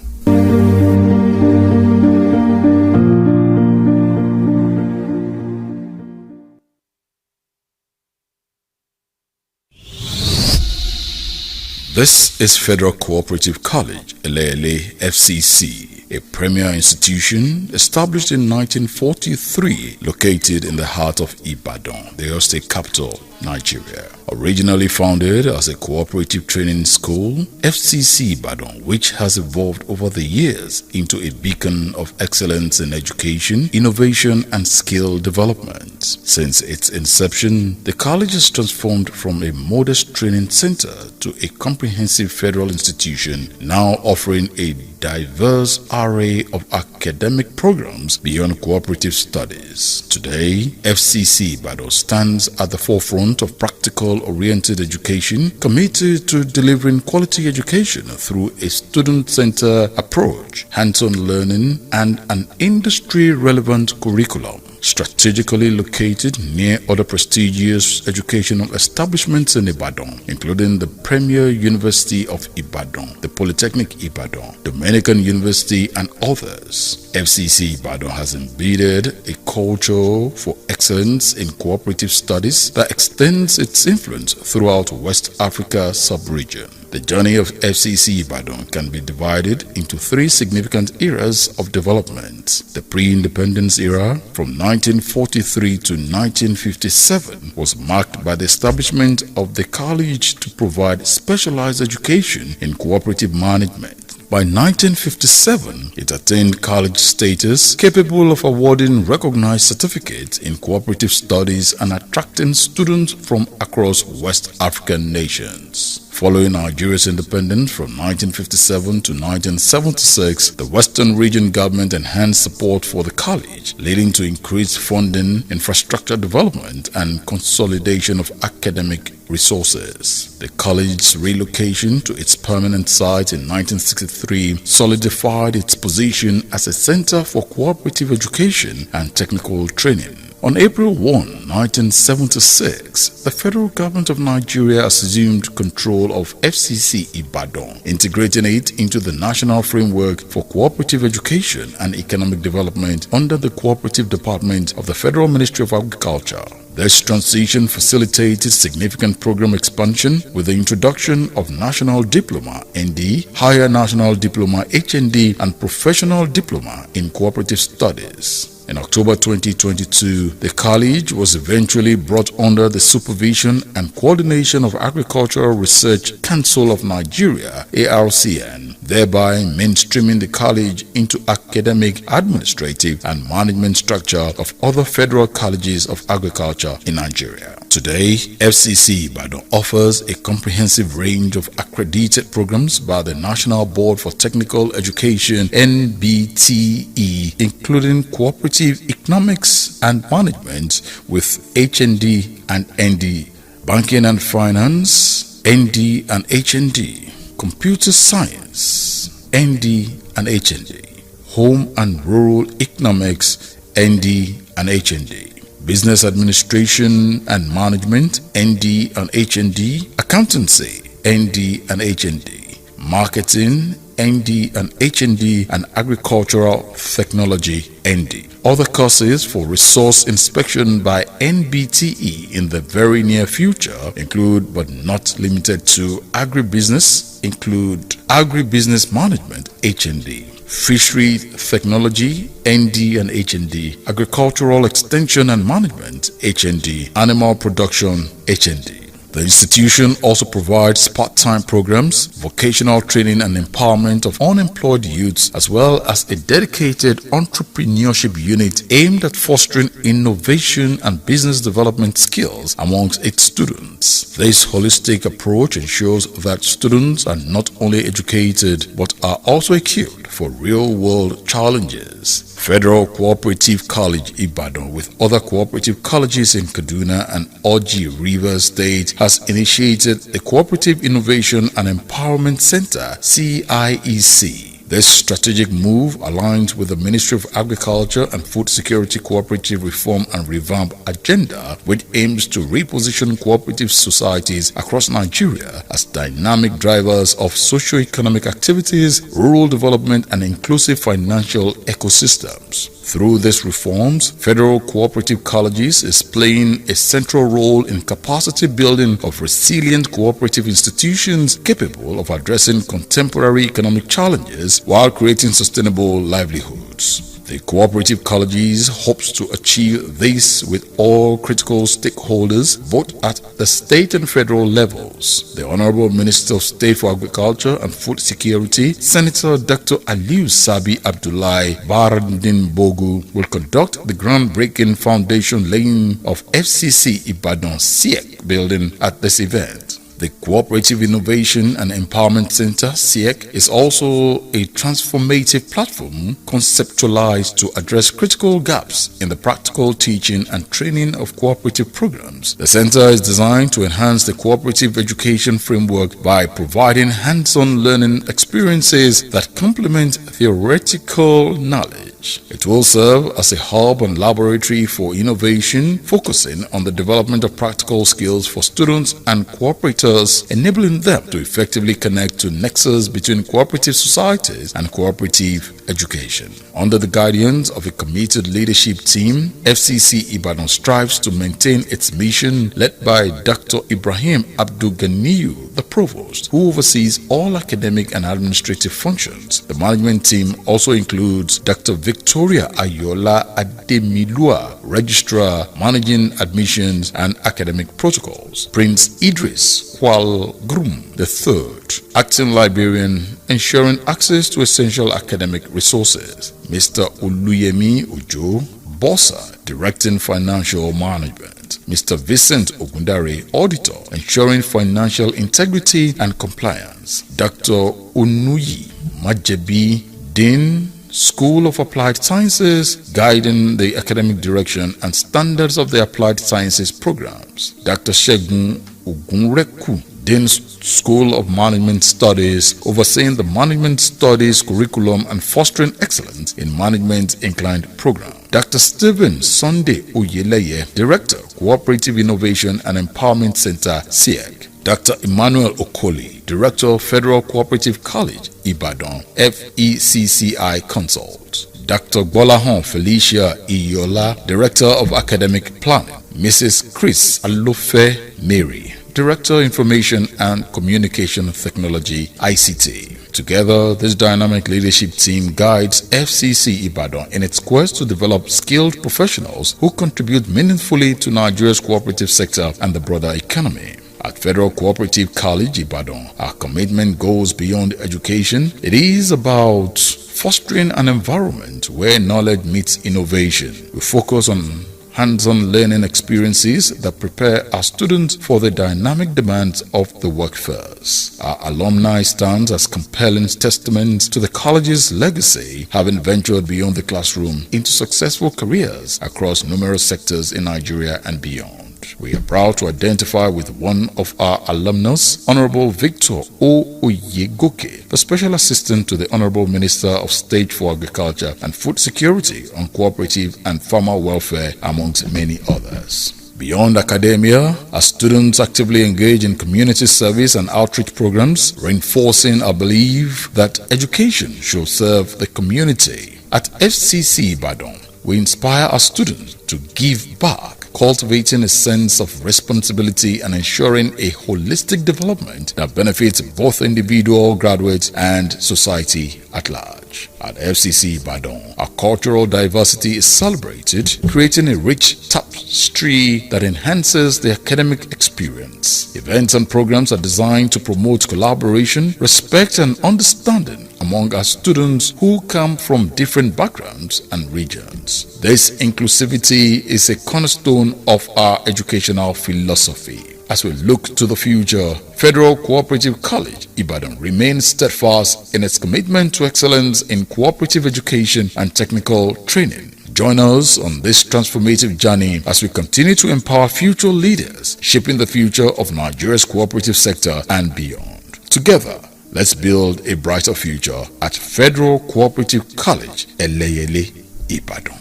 This is Federal Cooperative College, ELEYELE FCC, a premier institution established in 1943, located in the heart of Ibadan, the Oyo State capital, Nigeria. Originally founded as a cooperative training school, FCC Ibadan, which has evolved over the years into a beacon of excellence in education, innovation, and skill development. Since its inception, the college has transformed from a modest training center to a comprehensive federal institution, now offering a diverse array of academic programs beyond cooperative studies. Today, FCC Ibadan stands at the forefront of practical-oriented education, committed to delivering quality education through a student-centered approach, hands-on learning, and an industry-relevant curriculum. Strategically located near other prestigious educational establishments in Ibadan, including the Premier University of Ibadan, the Polytechnic Ibadan, Dominican University, and others. FCC Ibadan has embedded a culture for excellence in cooperative studies that extends its influence throughout West Africa sub-region. The journey of FCC Ibadan can be divided into three significant eras of development. The pre-independence era, from 1943 to 1957, was marked by the establishment of the college to provide specialized education in cooperative management. By 1957, it attained college status capable of awarding recognized certificates in cooperative studies and attracting students from across West African nations. Following Nigeria's independence from 1957 to 1976, the Western Region government enhanced support for the college, leading to increased funding, infrastructure development, and consolidation of academic resources. The college's relocation to its permanent site in 1963 solidified its position as a center for cooperative education and technical training. On April 1, 1976, the federal government of Nigeria assumed control of FCC Ibadan, integrating it into the National Framework for Cooperative Education and Economic Development under the Cooperative Department of the Federal Ministry of Agriculture. This transition facilitated significant program expansion with the introduction of National Diploma (ND), Higher National Diploma (HND), and Professional Diploma in Cooperative Studies. In October 2022, the college was eventually brought under the supervision and coordination of Agricultural Research Council of Nigeria (ARCN), thereby mainstreaming the college into academic, administrative, and management structure of other federal colleges of agriculture in Nigeria. Today, FCC Ibadan offers a comprehensive range of accredited programs by the National Board for Technical Education (NBTE), including Cooperative Economics and Management with HND and ND, Banking and Finance, ND and HND, Computer Science, ND and HND, Home and Rural Economics, ND and HND, Business Administration and Management, ND and HND, Accountancy, ND and HND, Marketing, ND and HND, and Agricultural Technology, ND. Other courses for resource inspection by NBTE in the very near future include, but not limited to, Agribusiness, include Agribusiness Management, HND, Fishery Technology, ND and HND, Agricultural Extension and Management, HND, Animal Production, HND. The institution also provides part-time programs, vocational training and empowerment of unemployed youths, as well as a dedicated entrepreneurship unit aimed at fostering innovation and business development skills amongst its students. This holistic approach ensures that students are not only educated but are also equipped for real-world challenges. Federal Cooperative College Ibadan, with other cooperative colleges in Kaduna and Oji Rivers State, has initiated a Cooperative Innovation and Empowerment Center (CIEC). This strategic move aligns with the Ministry of Agriculture and Food Security Cooperative Reform and Revamp agenda, which aims to reposition cooperative societies across Nigeria as dynamic drivers of socio-economic activities, rural development, and inclusive financial ecosystems. Through these reforms, federal cooperative colleges is playing a central role in capacity building of resilient cooperative institutions capable of addressing contemporary economic challenges while creating sustainable livelihoods. The Cooperative Colleges hopes to achieve this with all critical stakeholders, both at the state and federal levels. The Honorable Minister of State for Agriculture and Food Security, Senator Dr. Aliu Sabi Abdullahi Barandin Bogu, will conduct the groundbreaking foundation laying of FCC IBADAN SIEC building at this event. The Cooperative Innovation and Empowerment Center, SIEC, is also a transformative platform conceptualized to address critical gaps in the practical teaching and training of cooperative programs. The center is designed to enhance the cooperative education framework by providing hands-on learning experiences that complement theoretical knowledge. It will serve as a hub and laboratory for innovation, focusing on the development of practical skills for students and cooperators, enabling them to effectively connect to nexus between cooperative societies and cooperative education. Under the guidance of a committed leadership team, FCC Ibadan strives to maintain its mission, led by Dr. Ibrahim Abdul Ganiyu, the provost, who oversees all academic and administrative functions. The management team also includes Dr. Victoria Ayola Ademilua, Registrar, Managing Admissions and Academic Protocols, Prince Idris Kwal Grum III, Acting Librarian, ensuring access to essential academic resources, Mr. Oluyemi Ojo, Bossa, Directing Financial Management, Mr. Vincent Ogundare, Auditor, ensuring financial integrity and compliance, Dr. Onuyi Majebi, Dean, School of Applied Sciences, guiding the academic direction and standards of the Applied Sciences programs, Dr. Shegun Ogunreku, Dean, School of Management Studies, overseeing the Management Studies curriculum and fostering excellence in management-inclined program, Dr. Stephen Sunday Oyeleye, Director, Cooperative Innovation and Empowerment Center, SIEC, Dr. Emmanuel Okoli, Director, Federal Cooperative College, Ibadan, FECCI Consult, Dr. Gbolahan Felicia Iyola, Director of Academic Planning, Mrs. Chris Alofe Mary, Director, Information and Communication Technology, ICT. Together, this dynamic leadership team guides FCC Ibadan in its quest to develop skilled professionals who contribute meaningfully to Nigeria's cooperative sector and the broader economy. At Federal Cooperative College, Ibadan, our commitment goes beyond education. It is about fostering an environment where knowledge meets innovation. We focus on hands-on learning experiences that prepare our students for the dynamic demands of the workforce. Our alumni stands as compelling testaments to the college's legacy, having ventured beyond the classroom into successful careers across numerous sectors in Nigeria and beyond. We are proud to identify with one of our alumnus, Honorable Victor O. Oyegoke, the Special Assistant to the Honorable Minister of State for Agriculture and Food Security on Cooperative and Farmer Welfare, amongst many others. Beyond academia, our students actively engage in community service and outreach programs, reinforcing our belief that education should serve the community. At FCC Ibadan, we inspire our students to give back, cultivating a sense of responsibility and ensuring a holistic development that benefits both individual graduates and society at large. At FCC Ibadan, our cultural diversity is celebrated, creating a rich tapestry that enhances the academic experience. Events and programs are designed to promote collaboration, respect, and understanding among our students who come from different backgrounds and regions. This inclusivity is a cornerstone of our educational philosophy. As we look to the future, Federal Cooperative College, Ibadan remains steadfast in its commitment to excellence in cooperative education and technical training. Join us on this transformative journey as we continue to empower future leaders, shaping the future of Nigeria's cooperative sector and beyond. Together, let's build a brighter future at Federal Cooperative College, ELEYELE, Ibadan.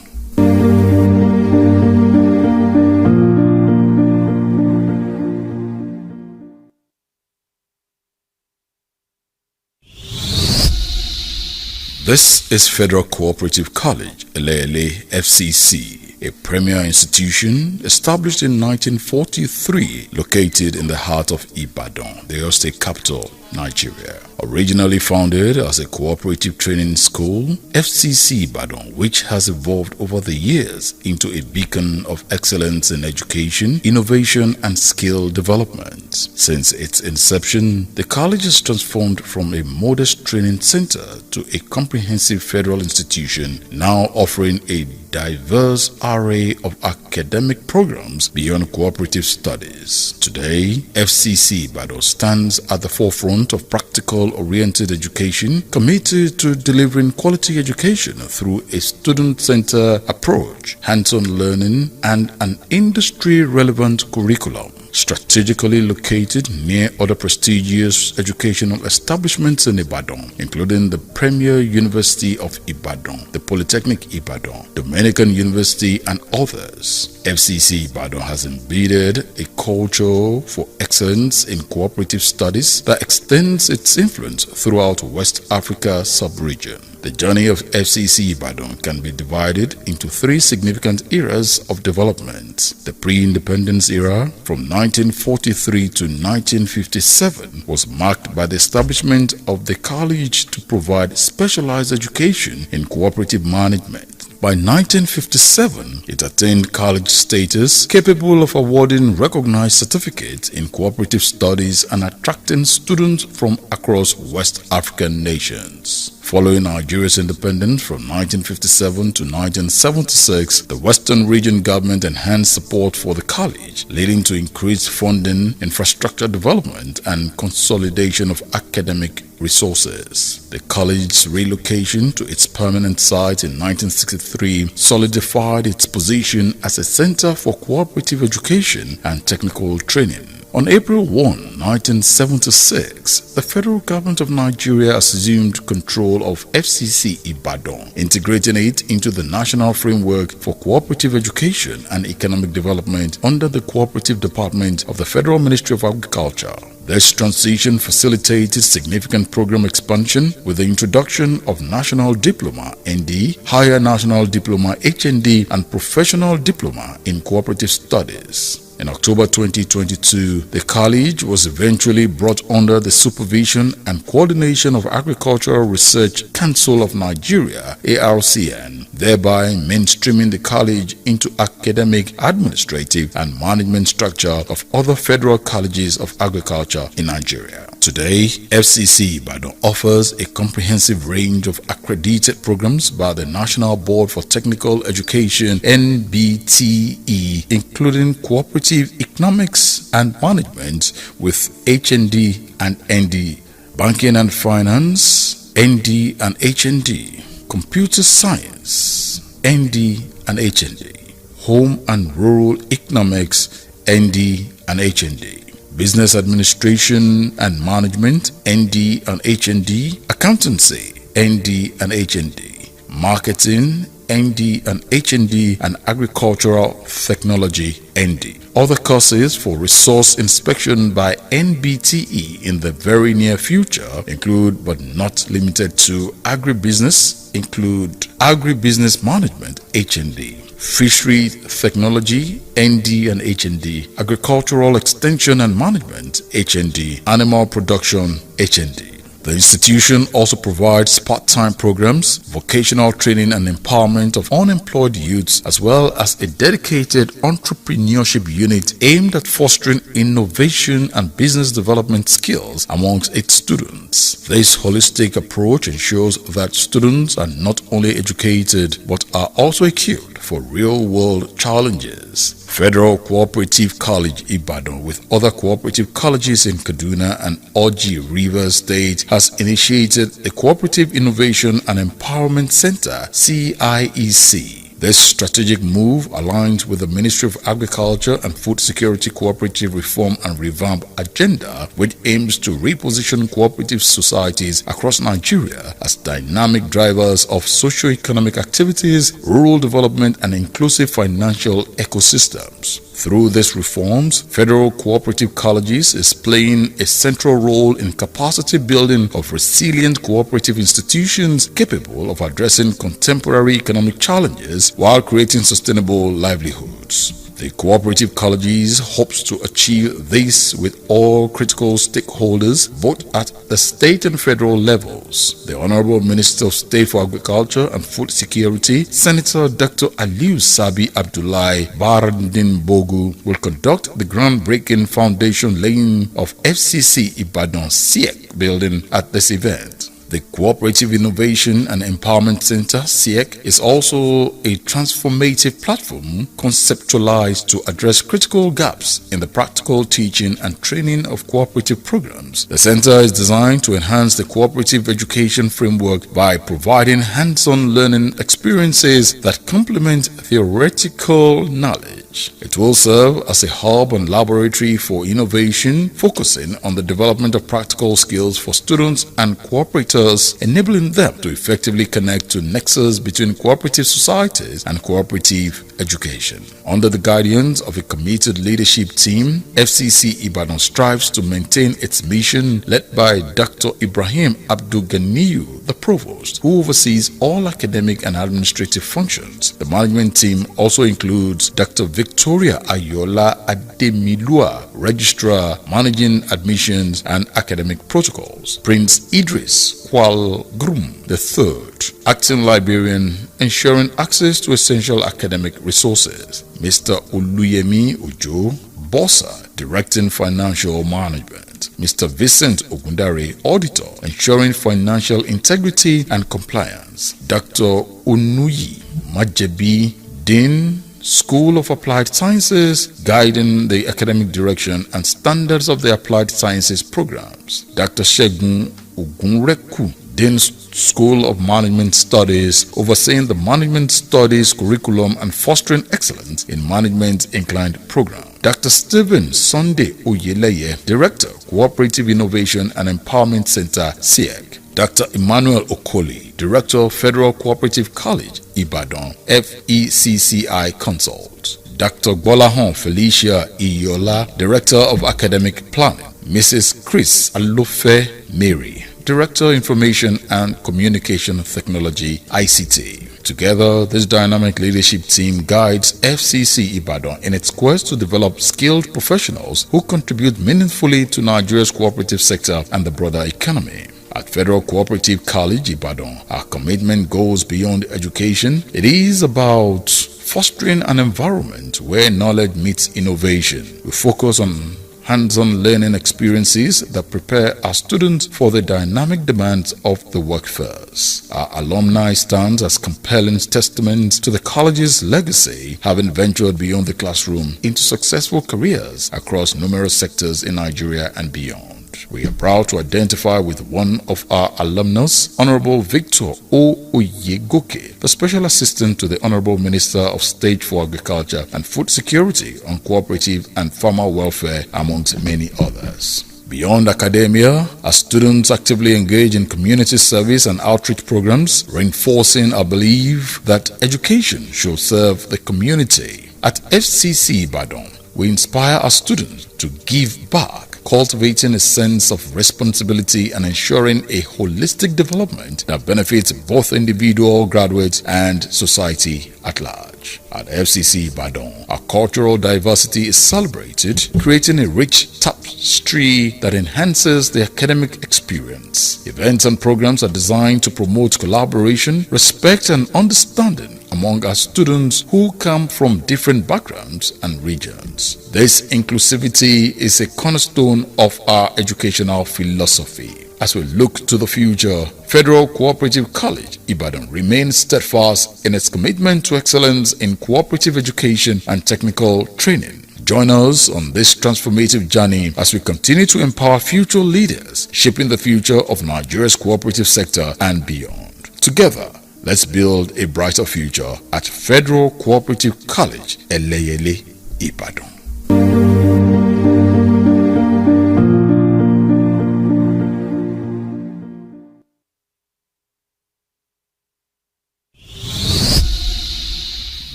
This is Federal Cooperative College, ELEYELE FCC, a premier institution established in 1943, located in the heart of Ibadan, the Oyo State capital, Nigeria. Originally founded as a cooperative training school, FCC Ibadan, which has evolved over the years into a beacon of excellence in education, innovation, and skill development. Since its inception, the college has transformed from a modest training center to a comprehensive federal institution, now offering a diverse array of academic programs beyond cooperative studies. Today, FCC Ibadan stands at the forefront of practical-oriented education, committed to delivering quality education through a student-centered approach, hands-on learning, and an industry-relevant curriculum. Strategically located near other prestigious educational establishments in Ibadan, including the Premier University of Ibadan, the Polytechnic Ibadan, Dominican University, and others. FCC Ibadan has embedded a culture for excellence in cooperative studies that extends its influence throughout West Africa sub-region. The journey of FCC Ibadan can be divided into three significant eras of development. The pre-independence era, from 1943 to 1957, was marked by the establishment of the college to provide specialized education in cooperative management. By 1957, it attained college status capable of awarding recognized certificates in cooperative studies and attracting students from across West African nations. Following Nigeria's independence from 1957 to 1976, the Western Region government enhanced support for the college, leading to increased funding, infrastructure development, and consolidation of academic resources. The college's relocation to its permanent site in 1963 solidified its position as a center for cooperative education and technical training. On April 1, 1976, the federal government of Nigeria assumed control of FCC Ibadan, integrating it into the National Framework for Cooperative Education and Economic Development under the Cooperative Department of the Federal Ministry of Agriculture. This transition facilitated significant program expansion with the introduction of National Diploma (ND), Higher National Diploma (HND), and Professional Diploma in Cooperative Studies. In October 2022, the college was eventually brought under the supervision and coordination of Agricultural Research Council of Nigeria (ARCN), thereby mainstreaming the college into academic, administrative, and management structure of other federal colleges of agriculture in Nigeria. Today, FCC Ibadan offers a comprehensive range of accredited programs by the National Board for Technical Education (NBTE), including Cooperative Economics and Management with HND and ND, Banking and Finance, ND and HND, Computer Science, ND and HND, Home and Rural Economics, ND and HND, Business Administration and Management, ND and HND, Accountancy, ND and HND, Marketing, ND and HND, and Agricultural Technology, ND. Other courses for resource inspection by NBTE in the very near future include, but not limited to, Agribusiness, include Agribusiness Management, HND, Fishery Technology, ND and HND, Agricultural Extension and Management, HND, Animal Production, HND. The institution also provides part-time programs, vocational training and empowerment of unemployed youths, as well as a dedicated entrepreneurship unit aimed at fostering innovation and business development skills amongst its students. This holistic approach ensures that students are not only educated but are also equipped for real-world challenges. Federal Cooperative College Ibadan, with other cooperative colleges in Kaduna and Oji Rivers State, has initiated a Cooperative Innovation and Empowerment Center (CIEC). This strategic move aligns with the Ministry of Agriculture and Food Security Cooperative Reform and Revamp agenda, which aims to reposition cooperative societies across Nigeria as dynamic drivers of socio-economic activities, rural development, and inclusive financial ecosystems. Through these reforms, federal cooperative colleges is playing a central role in capacity building of resilient cooperative institutions capable of addressing contemporary economic challenges while creating sustainable livelihoods. The cooperative colleges hopes to achieve this with all critical stakeholders, both at the state and federal levels. The Honorable Minister of State for Agriculture and Food Security, Senator Dr. Aliu Sabi Abdullahi Barandin Bogu, will conduct the groundbreaking foundation laying of FCC IBADAN SIEC building at this event. The Cooperative Innovation and Empowerment Center, SIEC, is also a transformative platform conceptualized to address critical gaps in the practical teaching and training of cooperative programs. The center is designed to enhance the cooperative education framework by providing hands-on learning experiences that complement theoretical knowledge. It will serve as a hub and laboratory for innovation, focusing on the development of practical skills for students and cooperators, enabling them to effectively connect to nexus between cooperative societies and cooperative education. Under the guidance of a committed leadership team, FCC Ibadan strives to maintain its mission, led by Dr. Ibrahim Abdul Ganiyu, the provost, who oversees all academic and administrative functions. The management team also includes Dr. Victoria Ayola Ademilua, registrar, managing admissions and academic protocols; Prince Idris Kwal Grum III, acting librarian, ensuring access to essential academic resources; Mr. Oluyemi Ojo, Bossa, directing financial management; Mr. Vincent Ogundare, auditor, ensuring financial integrity and compliance; Dr. Onuyi Majebi, dean, School of Applied Sciences, guiding the academic direction and standards of the Applied Sciences programs; Dr. Shegun Ogunreku, Dean, School of Management Studies, overseeing the Management Studies curriculum and fostering excellence in management-inclined program; Dr. Stephen Sunday Oyeleye, Director, Cooperative Innovation and Empowerment Center, SIEC; Dr. Emmanuel Okoli, Director, Federal Cooperative College, Ibadan, FECCI Consult; Dr. Gbolahan Felicia Iyola, Director of Academic Planning; Mrs. Chris Alofe Mary, Director, Information and Communication Technology, ICT. Together, this dynamic leadership team guides FCC Ibadan in its quest to develop skilled professionals who contribute meaningfully to Nigeria's cooperative sector and the broader economy. At Federal Cooperative College Ibadan, our commitment goes beyond education. It is about fostering an environment where knowledge meets innovation. We focus on hands-on learning experiences that prepare our students for the dynamic demands of the workforce. Our alumni stands as compelling testaments to the college's legacy, having ventured beyond the classroom into successful careers across numerous sectors in Nigeria and beyond. We are proud to identify with one of our alumnus, Honorable Victor O. Oyegoke, the Special Assistant to the Honorable Minister of State for Agriculture and Food Security on Cooperative and Farmer Welfare, amongst many others. Beyond academia, our students actively engage in community service and outreach programs, reinforcing our belief that education should serve the community. At FCC Ibadan, we inspire our students to give back, cultivating a sense of responsibility and ensuring a holistic development that benefits both individual graduates and society at large. At FCC Ibadan, our cultural diversity is celebrated, creating a rich tapestry that enhances the academic experience. Events and programs are designed to promote collaboration, respect, and understanding among our students who come from different backgrounds and regions. This inclusivity is a cornerstone of our educational philosophy. As we look to the future, Federal Cooperative College Ibadan remains steadfast in its commitment to excellence in cooperative education and technical training. Join us on this transformative journey as we continue to empower future leaders, shaping the future of Nigeria's cooperative sector and beyond. Together, let's build a brighter future at Federal Cooperative College, ELEYELE, Ibadan.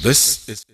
This is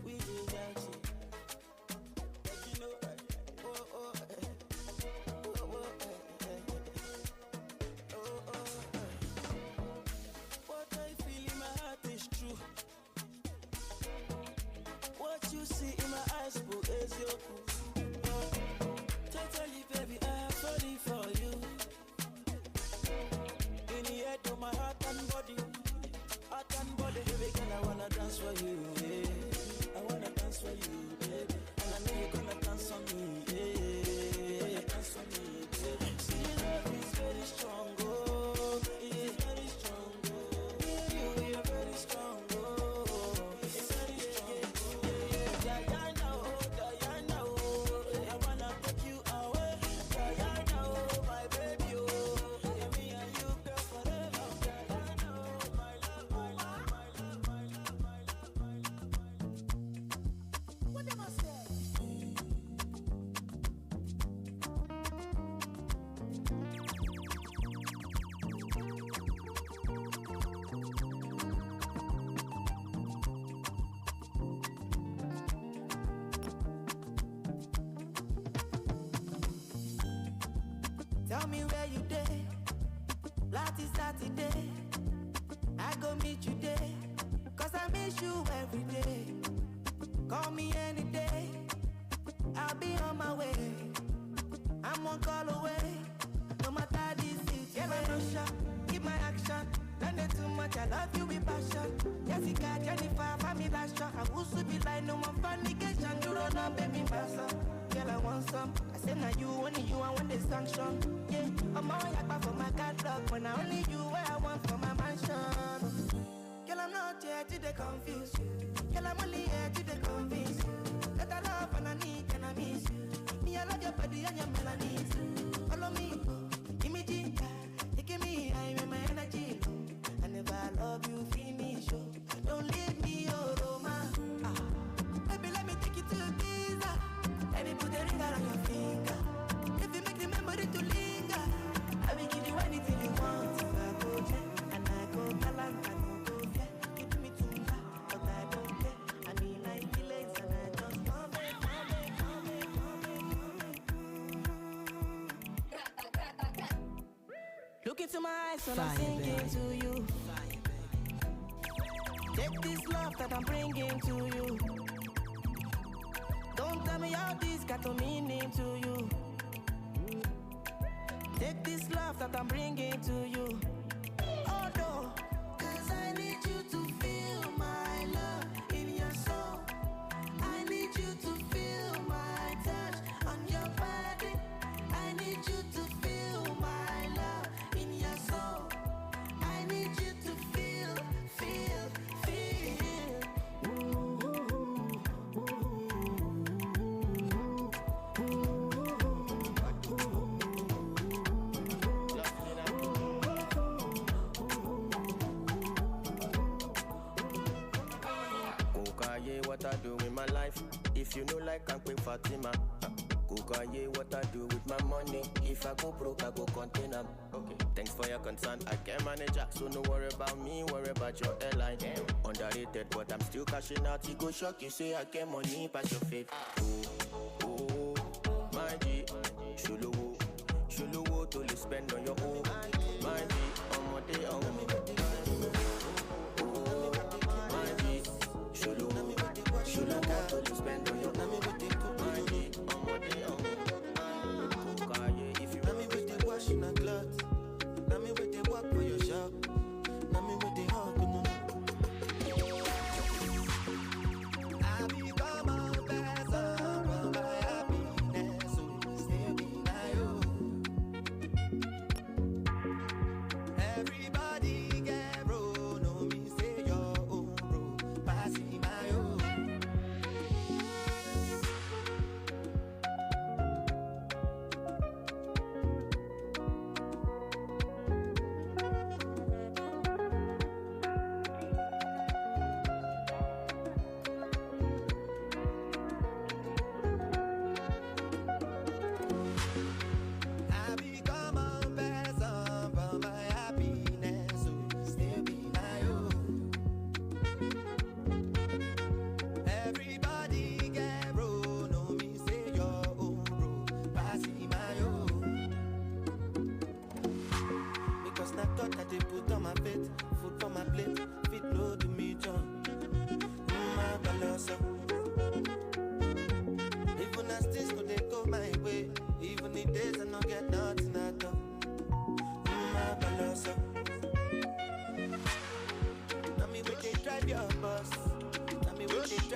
We do that shit. But you know, what I feel in my heart is true. What you see in my eyes, boo, is your proof. Totally, baby, I'm falling for you. In the head of my heart and body, baby girl, I wanna dance for you, yeah. I wanna dance for you, baby. And I know you're gonna dance on me, yeah. Dance on me, baby. See, love is very strong, oh, it's very strong, oh. We are very strong, oh, it's very strong, oh. Diana, oh, Diana, oh, I wanna take you away. Diana, oh, my baby, oh, and me and you, girl, forever. Diana, oh, my love, my love, my love, my love, my love, my love, my love. What am I saying? Tell me where you day. Last is Saturday. I go meet you there. Cause I miss you every day. Call me any day. I'll be on my way. I'm one call away. No matter the situation. Yeah, I no shot. Keep my action. Don't it too much. I love you with passion. Jessica, Jennifer, family last shot. I used to be like no more fornication. You don't know, baby, master. Girl, I want some. I say now you, only you, I want the sanction. Yeah, I'm all yakba for my catalog. But now only you, where I want for my mansion. Girl, I'm not here to the confuse you. Girl, I'm only here to the convince you that I love and I need and I miss you. Me, I love your body and your melody too. Follow me, give me ginger. You give me high with my energy low. I never love you, finish, oh. Don't leave me, oh, Roma. Baby, let me take you to Ibiza. Let me put a ring around your finger. If you make the memory to linger, I will give you anything you want. If I go jet and I go galant, I no go fair. You do me too much, but I don't care. I mean, my feelings and I just come back, come back, come back, come back. Look into my eyes when I'm singing to you. Take this love that I'm bringing to you. Don't tell me how this got a meaning to you. Take this love that I'm bringing to you. Oh no, cause I need you to feel my love in your soul. I need you to feel my touch on your body. I need you to feel my love in your soul. I need you to feel, feel, feel. Ooh, ooh, ooh, what I do with my life. If you know like I'm quick Fatima. Kukaye, what I do with my money. If I go broke, I go contain them. Okay. Thanks for your concern, I can manage it. So no worry about me, worry about your airline. Underrated, but I'm still cashing out. You go shock, you say I get money past your faith. Oh, oh, my G, Shuluwo, Shuluwo to spend on your own. My G, on my day, on my G, Shuluwo, Shuluwo to spend on your own. My G, on my day, on my if you want me with the wash in a cloth, now me with the walk for your shop, now me with the hug, no. I become a vessel for my happiness, so stay behind you.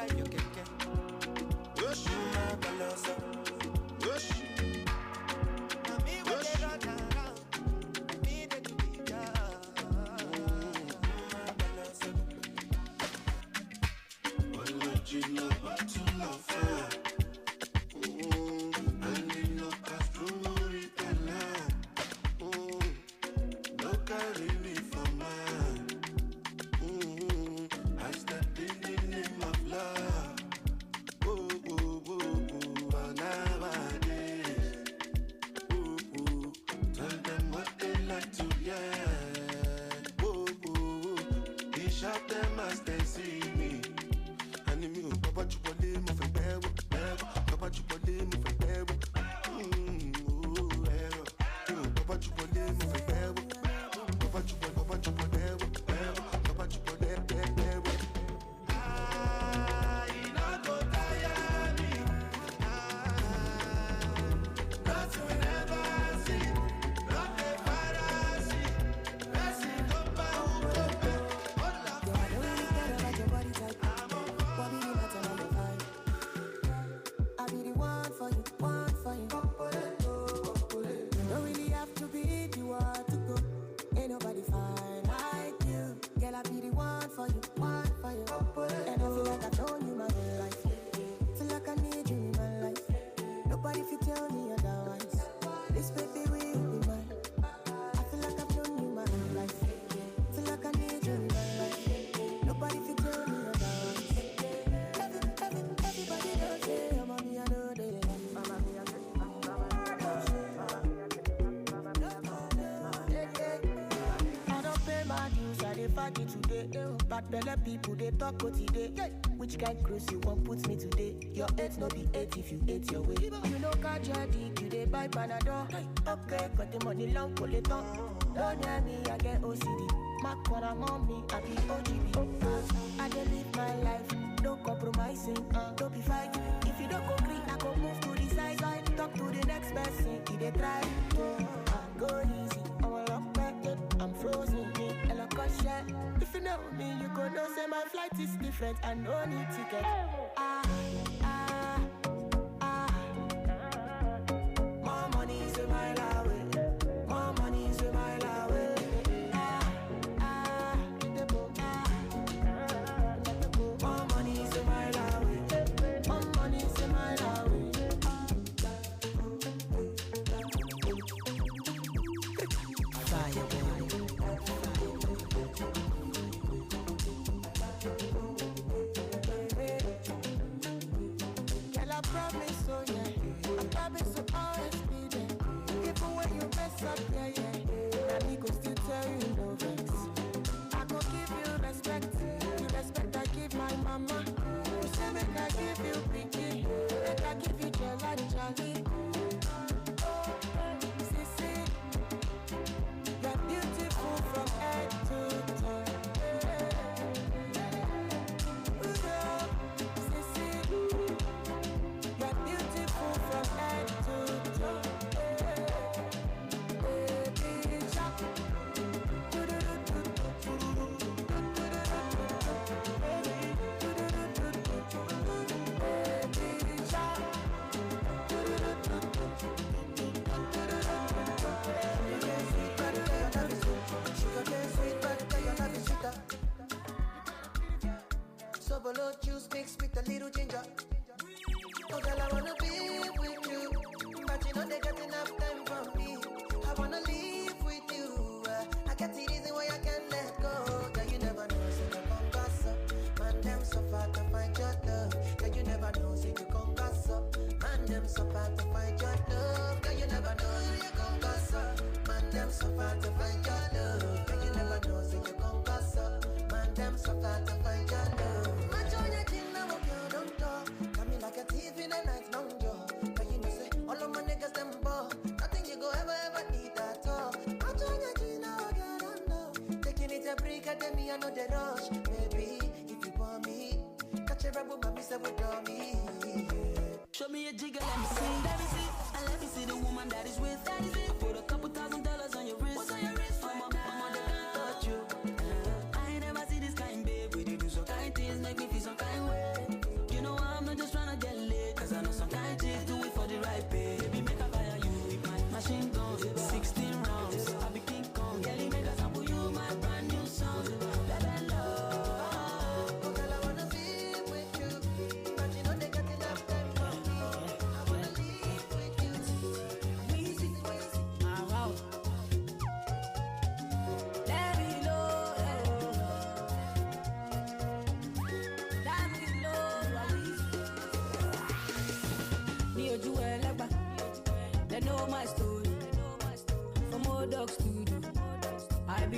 drive your keke. Yosh, my balosa. Yosh, now me when they run around, me they do the job. My balosa. Original bottle of fire. And in no cast rumor it alive. No carry me for mine. I stepped in the name of love. Nowadays. Tell them what they like to hear. They shout them as they see me. And me, Papa Chupole, move a bear. Papa Chupole, move a bear. Papa Chupole, move a bear. Papa Chupole, Papa Chupole, Papa Chupole, bear. People they talk what today. Which kind cruise you want put me today? Your 8 no be 8 if you 8 your way. You know catch your dick, you they buy Panadol. Okay, got the money long pull it on. Don't near me, I get OCD. My corner mommy, I be OGB. I dey live my life, no compromising, don't be fighting. If you don't go green, I go move to the side. Talk to the next person, if they try. Go easy, I'm a lock back, I'm frozen, and I got shit. If you know me, you go know say my flight is different, I no need ticket. More money is a mile away. More money is a mile away. More money is a mile away. More money is a mile away. Fire, girl, I promise, oh yeah, I promise to always be there. Even when you mess up, yeah. And me go still tell you no vex. I go give you respect, the respect I give my mama. You say make I give you pinky, make I give you jelly, jolly. Sissy, you're beautiful from head to toe. Sissy, you're beautiful from head to toe. Baby, shark. Sobolo juice mixed with a little ginger. Oh girl, I wanna be with you, but you know they got enough time for me. I wanna live with you. I got the reason why I can't let go. Girl, you never know, say you come gossip. Man, them so far to find your love. Girl, you never know, say you come gossip. Man, them so far to find your love. Girl, you never know, say you come gossip. Man, them so far to find your love. Girl, you never know, say you come gossip. Man, them so far to find your love. Match on your chin, now girl, don't talk. Come in like a thief in the night, no joy. But you know, say all of my niggas them ball. Nothing you go ever need at all. Match on your chin, now girl, don't know. Taking it a break, at me, I know the rush. Baby, if you want me, catch a rebel, mommy, say we do me. Show me a jigger, let me see. And let me see the woman that is with. Put a couple $1,000 on your wrist. What's on your wrist? Mama, they can't touch you. I ain't never see this kind, babe. We do some kind things, make me feel some kind way.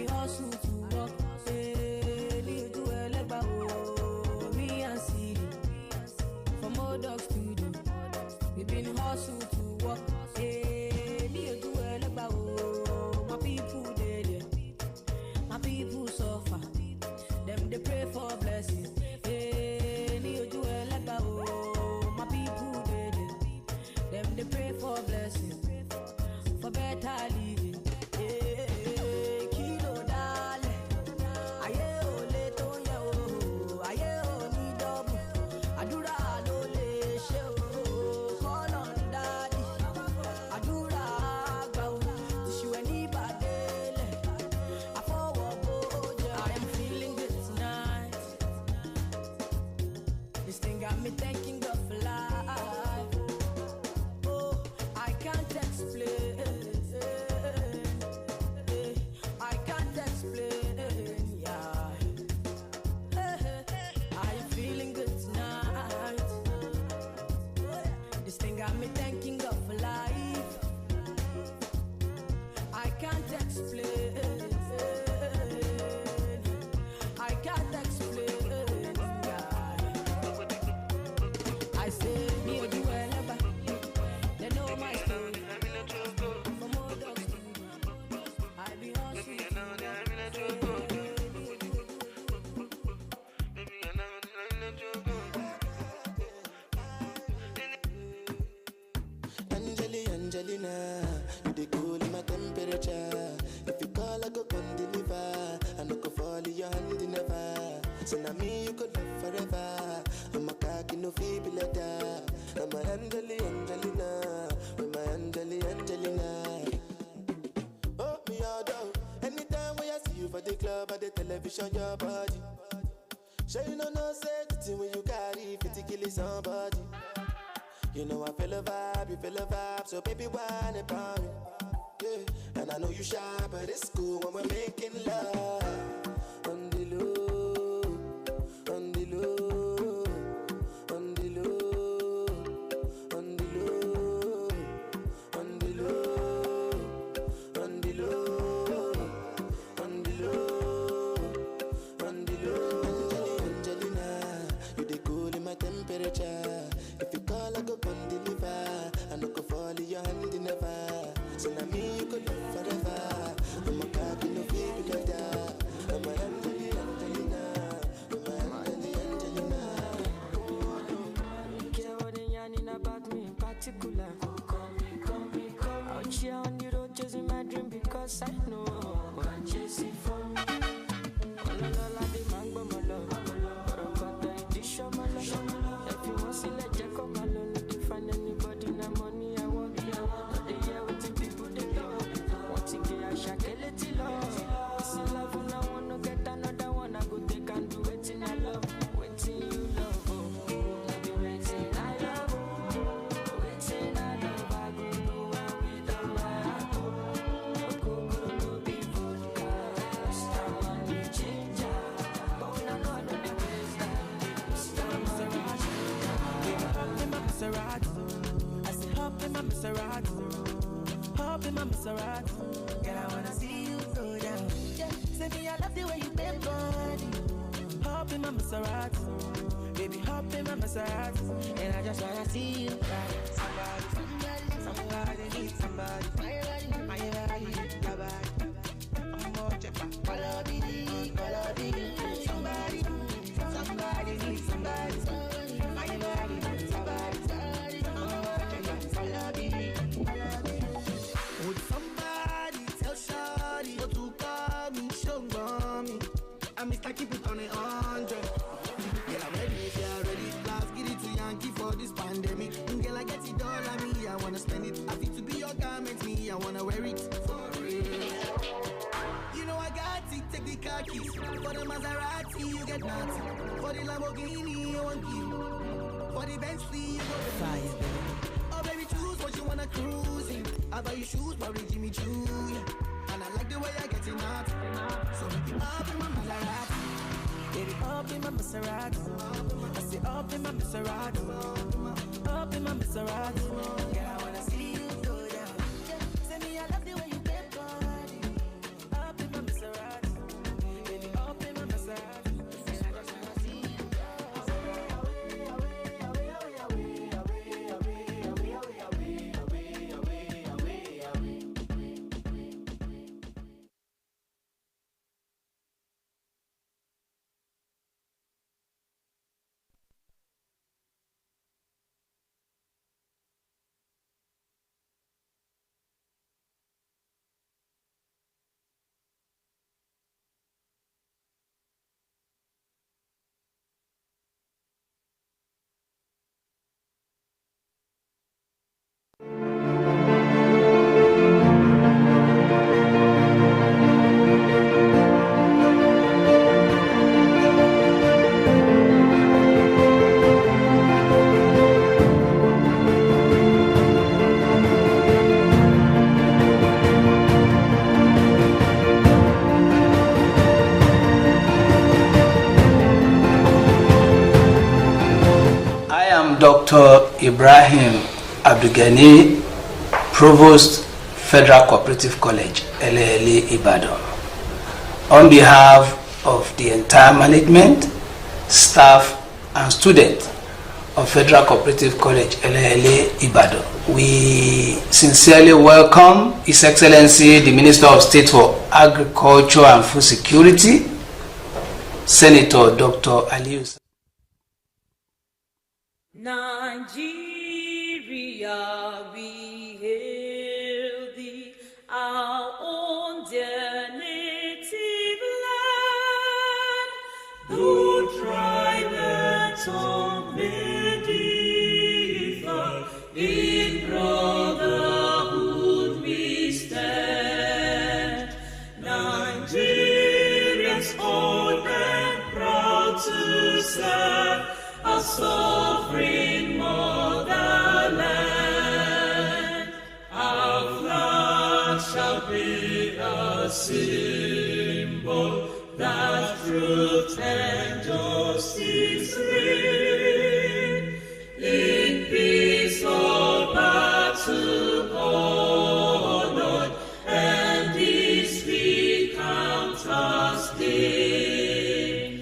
be hustle to work. Hey, do a legba, oh, me and see. From old dogs to do. We been hustle to work. Hey, do a legba, oh, my people dead. My people suffer. Them they pray for blessings. Hey, do a legba, oh, my people dead. Them they pray for blessings. For better living. Hey, kilo dale. Aye o le to ye o. Aye o ni double. Adura lo le she o. Call on daddy. Adura agba o. Tishu eni badele. Afowo boja. I am feeling good tonight. This thing got me thanking God for life. Oh, I can't explain. I can't explain, yeah. I am feeling good tonight. This thing got me thanking God for life. I can't explain. I can't explain, yeah. I say, me or you ever. They know my story. From old dogs to I be hustling. Angelina, you dey cool in my temperature. If you call, I go come deliver. I no go fall in your hand never. So now me you could love forever. I'm a cocky no feeble letter. I'm a Angelina, with my Angelina. Oh me all down. Anytime when I see you for the club or the television, your body. Sure you know say the thing when you carry 50 kill somebody. You know I feel a vibe, you feel a vibe, so baby whine about me. Yeah, and I know you shy, but it's cool when we're making love. On the low, on the low, on the low, on the low, on the low, on the low, on the low, on the low. Angelina, you dey cool in my temperature. If you call, I go come deliver. I no go fall in your hand never. So now me you could live forever. I'm a cocky no baby like that. I'm a Angelina. I'm a Angelina. Care what they yarning about me in particular. Come me. Out here on the road chasing my dream because I know I'm chasing for me. All I be mango my love. But I got the edition my love. If you want to let you come alone, if you find anybody na money I want. Not the year with the people they love. Want to get a shakeleti love. It's in love and I wanna get another one. I go take and do it in I love. Waiting you love. I be waiting I love. Waiting I love. I go do and without my heart. Go no be vodka. Star on the ginger. But when I know the ways that Star Maserati. Hop in my Maserati. I say hop in my Maserati. Hop in my Maserati. Girl, I wanna see you go down. Yeah, say me I love the way you bend body. Hop in my Maserati. Baby, hop in my Maserati. And I just wanna see you ride. Somebody needs somebody. My body, your body. I'm more checker. Follow me. Somebody needs somebody. My body, somebody. I'm more checker. Follow me. Would somebody tell Shawty what to call me? Show me. I miss like keep it on 100. Girl, I'm ready if you're ready. Last get it to Yankee for this pandemic. Girl, I get it all on me. I wanna spend it. I fit to be your garment, me. I wanna wear it for real. You know I got it. Take the car keys. For the Maserati, you get nothing. For the Lamborghini, you want you. For the Bentley, you go the fire, baby. Oh baby, choose what you wanna cruise in. I buy you shoes, probably Jimmy Choo, yeah. And I like the way I get it out. So make it up in my Maserati. Baby, up in my Maserati. I say up in my Maserati. Up in my Maserati. Girl, I wanna see you go down. Say me I love the way you bend body. Up in my Maserati. I am Dr. Ibrahim Abdugani, Provost, Federal Cooperative College, ELEYELE, IBADAN. On behalf of the entire management, staff, and students of Federal Cooperative College, ELEYELE, IBADAN, we sincerely welcome His Excellency, the Minister of State for Agriculture and Food Security, Senator Dr. Aliyu. Nigeria, we hail thee, our own dear native land. Though tribes of medieval, in brotherhood we stand. Nigerians old and proud to serve our sovereign motherland. Our flag shall be a symbol that truth and justice reign. In peace all battle honored, and this we count as gain.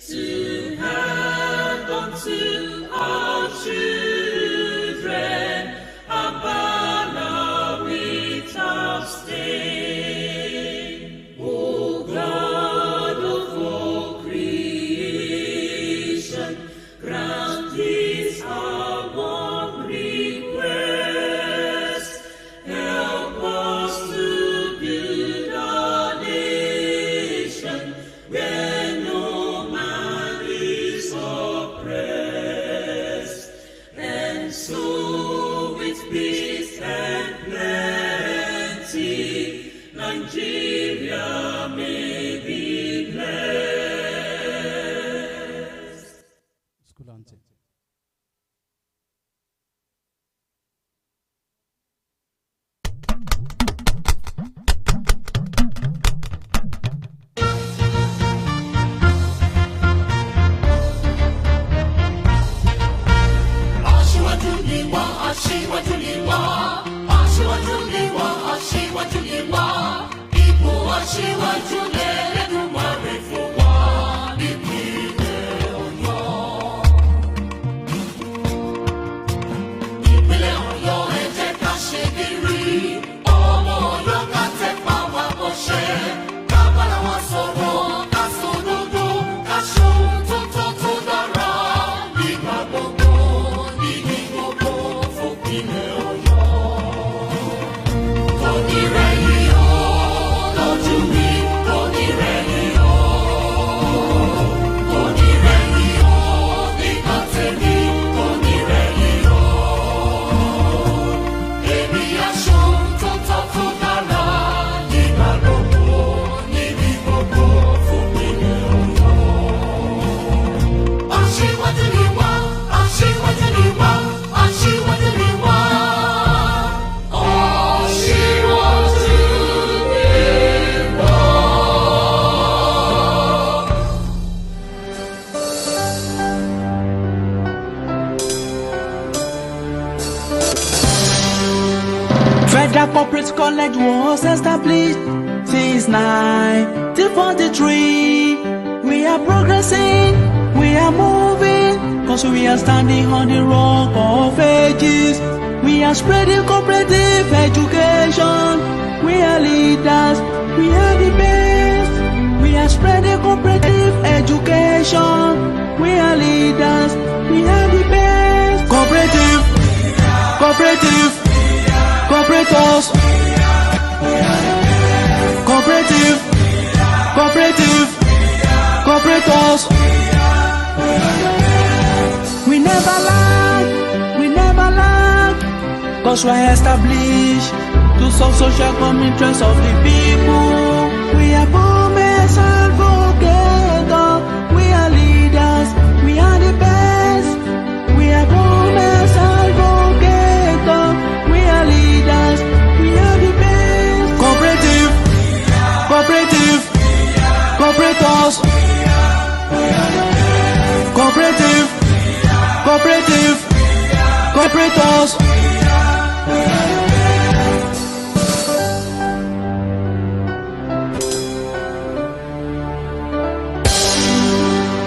To hand unto our children a banner without stain. O God of all creation, grant this our one request. Help us to build our nation where no man is oppressed, and so with peace and plenty, Nigeria may be blessed. School anthem. Aṣíwájú ni wá, aṣíwájú ni wá, aṣíwájú ni wá, aṣíwájú ni wá. Ipò aṣíwájú l'Ẹlẹ́dùmarè fún wa nípínlẹ̀ Ọ̀yọ́. Ìpínlẹ̀ Ọ̀yọ́ ẹ jẹ́ ká ṣe gírí, ọmọ Ọ̀yọ́ ká tẹpá wa mọ́ṣẹ́. Ká bára wa sọ̀rọ̀, ká sòdodo, ká ṣohun tó tọ́ tó dára. Nígbà gbogbo, níbi gbogbo, fòpinlẹ̀ Ọ̀yọ́. Kò ní rẹ̀yìn o, lójú mi, kò ní rẹ̀yìn o. Kò ní rẹ̀yìn o, nígbà tèmi, kò ní rẹ̀yìn o. Èmi aṣohun tó tọ́ tó dára. Nígbà gbogbo, níbi gbogbo, fòpinlẹ̀ Ọ̀yọ́. Aṣíwájú ni wá, aṣíwájú ni wá, aṣíwájú ni wá. Aṣíwájú ni wá. Federal Cooperative College was established since 1943. We are progressing, we are moving, cause we are standing on the rock of ages. We are spreading cooperative education. We are leaders, we are the best. We are spreading cooperative education. We are leaders, we are the best. Cooperative, cooperative, cooperators. Cooperative, cooperative, cooperators. We never lag, cause we're established to solve social common interests of the people. We are boomers advocates, we are leaders, we are the best. We are boomers advocates, we are leaders, we are the best. Cooperative, cooperative, cooperators. Cooperative, cooperative. cooperative, cooperators.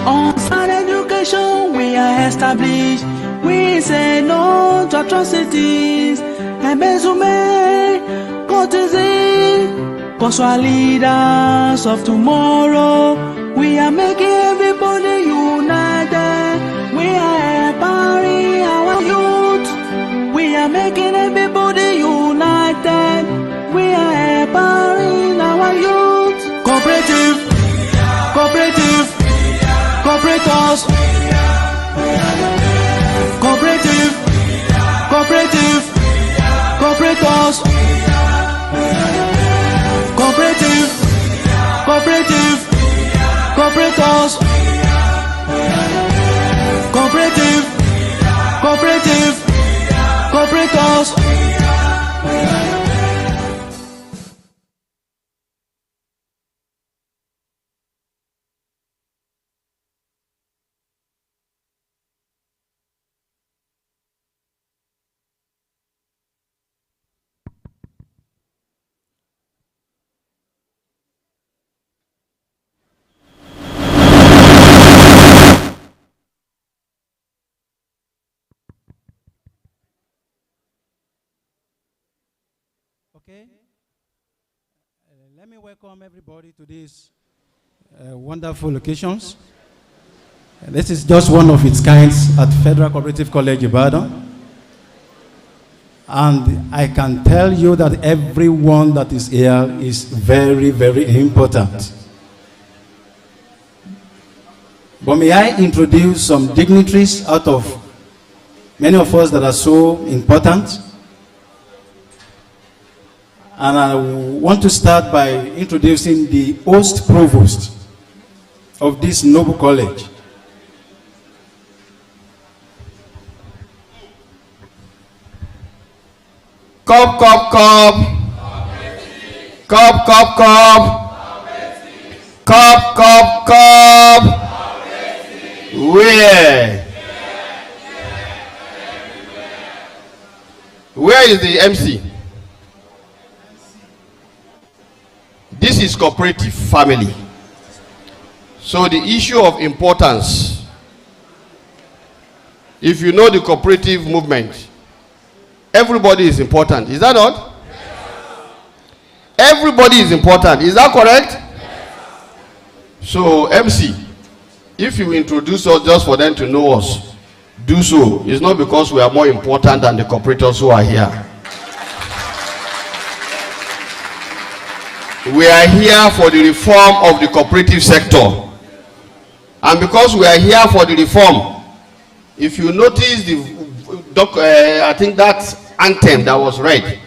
On sound education, we are established. We say no to atrocities. Ebezume, courtesan, cause we are leaders of tomorrow. We are making everybody united. We are empowering our youth. We are making everybody united. We are empowering our youth. Cooperative, cooperative, cooperators. Cooperative, cooperative, cooperators. Cooperative, cooperative, cooperators. Cooperative, cooperative, cooperators. Okay. Let me welcome everybody to these wonderful locations. This is just one of its kinds at Federal Cooperative College, IBADAN. And I can tell you that everyone that is here is very, very important. But may I introduce some dignitaries out of many of us that are so important? And I want to start by introducing the host provost of this noble college. Cop, cop, cop. Cop, cop, cop. Cop, cop, cop. Where is the MC? This is cooperative family. So the issue of importance, if you know the cooperative movement, everybody is important. Is that not? Yes. Everybody is important. Is that correct? Yes. So MC, if you introduce us just for them to know us, do so. It's not because we are more important than the cooperators who are here. We are here for the reform of the cooperative sector. And because we are here for the reform, if you notice I think that anthem that was read,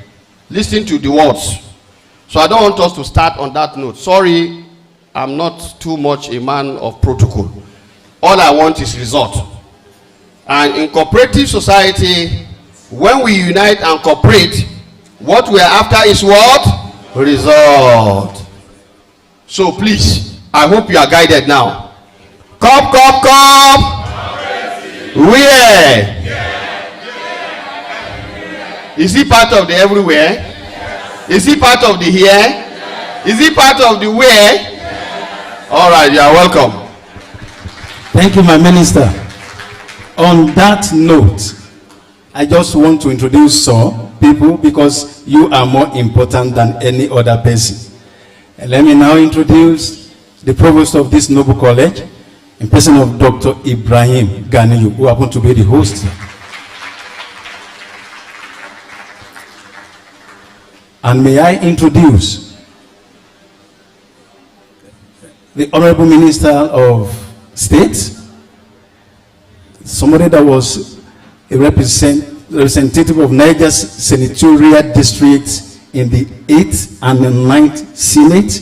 listen to the words. So I don't want us to start on that note. Sorry, I'm not too much a man of protocol. All I want is result. And in cooperative society, when we unite and cooperate, what we are after is what? Result. So please, I hope you are guided now. Cop, cop, cop. Where? Is he part of the everywhere? Is he part of the here? Is he part of the where? All right, you are welcome. Thank you, my minister. On that note, I just want to introduce some people because you are more important than any other person. And let me now introduce the provost of this noble college, in person of Dr. Ibrahim Ganiyu, who happens to be the host. And may I introduce the Honorable Minister of State, somebody that was a representative of Niger's senatorial district in the 8th and the 9th Senate,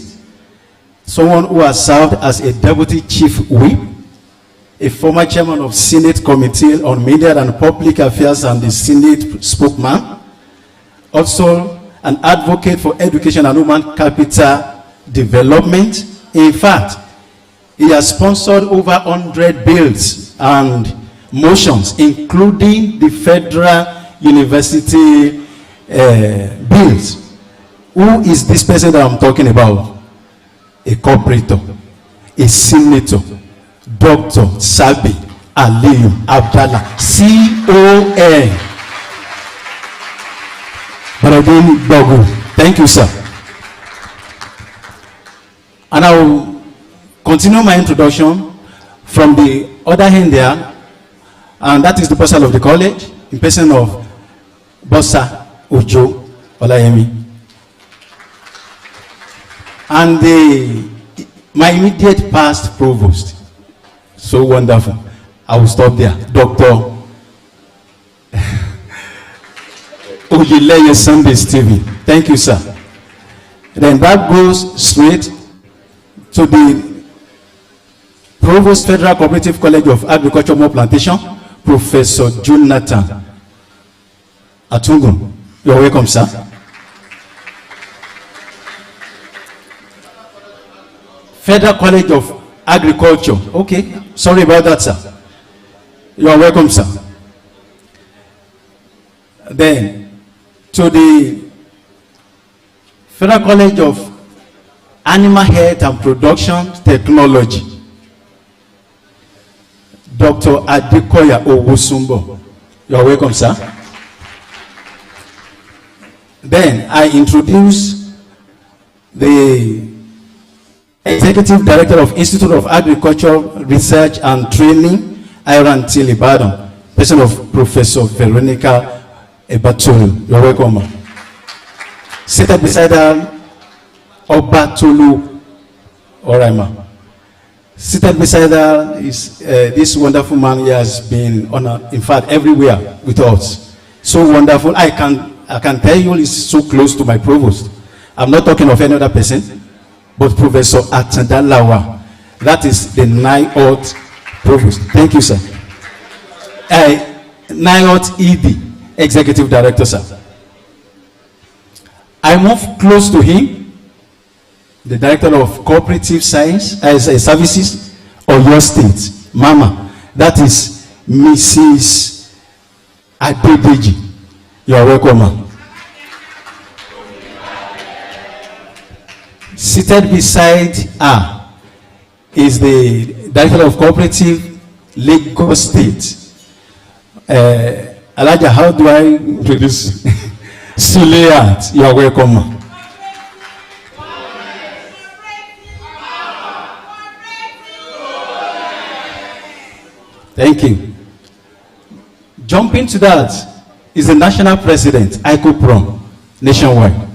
someone who has served as a deputy chief whip, a former chairman of Senate Committee on Media and Public Affairs and the Senate spokesman, also an advocate for education and human capital development. In fact, he has sponsored over 100 bills and motions, including the federal university bills. Who is this person that I'm talking about? A cooperator, a senator, Dr. Sabi Aliyu Abdallah, CON. Baradini Bogu. Thank you, sir. And I will continue my introduction from the other hand there, and that is the person of the college, in person of Bossa Ojo Olayemi. And my immediate past provost, so wonderful. I will stop there. Dr. ELEYELE Sunday Stephen. Thank you, sir. Then that goes straight to the Provost Federal Cooperative College of Agriculture More Plantation, Professor Jonathan Atungun. You're welcome, sir. Federal College of Agriculture. Okay, sorry about that, sir. You are welcome, sir. Then, to the Federal College of Animal Health and Production Technology, Dr. Adekoya Owosumbo. You are welcome, sir. Then, I introduce the Executive Director of Institute of Agriculture Research and Training, Iran Till Ibadan, person of Professor Veronica Ebatolu. You're welcome. Seated beside her, Obatolu Oraima. Seated beside her is this wonderful man. He has been honored, in fact, everywhere with us. So wonderful. I can tell you he's so close to my provost. I'm not talking of any other person, but Professor Atandalawa. That is the NIOT provost. Thank you, sir. NIOT ED, Executive Director, sir. I move close to him, the Director of Cooperative Science Services of your state, Mama. That is Mrs. Adedeji. You are welcome, ma'am. Seated beside her is the Director of Cooperative, Lagos State. Elijah, how do I introduce? Suliat, you are welcome. Thank you. Jumping to that is the National President, ICOPROM, nationwide.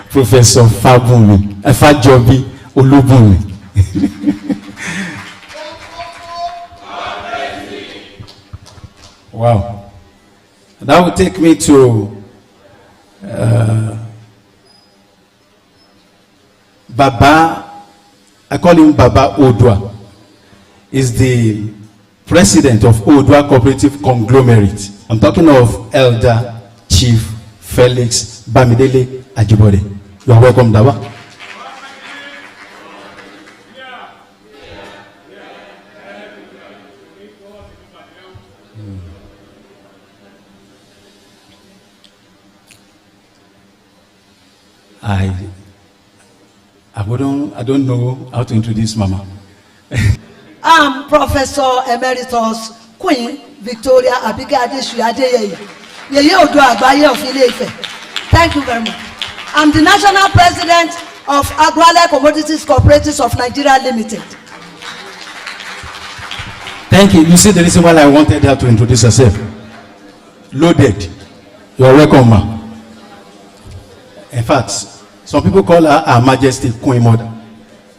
Professor Fabumi, Fajobi Olubumi. Wow. That will take me to Baba, I call him Baba Odwa, is the president of Odwa Cooperative Conglomerate. I'm talking of Elder Chief Felix Bamidele Ajibode. You are welcome, Dawa. I don't know how to introduce Mama. I'm Professor Emeritus Queen Victoria Abigail Adeyeye, Yeye Odo Agbaye of Ile-Ife. Thank you very much. I'm the National President of AgriCultural Commodities Cooperatives of Nigeria Limited. Thank you. You see the reason why I wanted her to introduce herself. Loaded. You are welcome, ma. In fact, some people call her Her Majesty Queen Mother.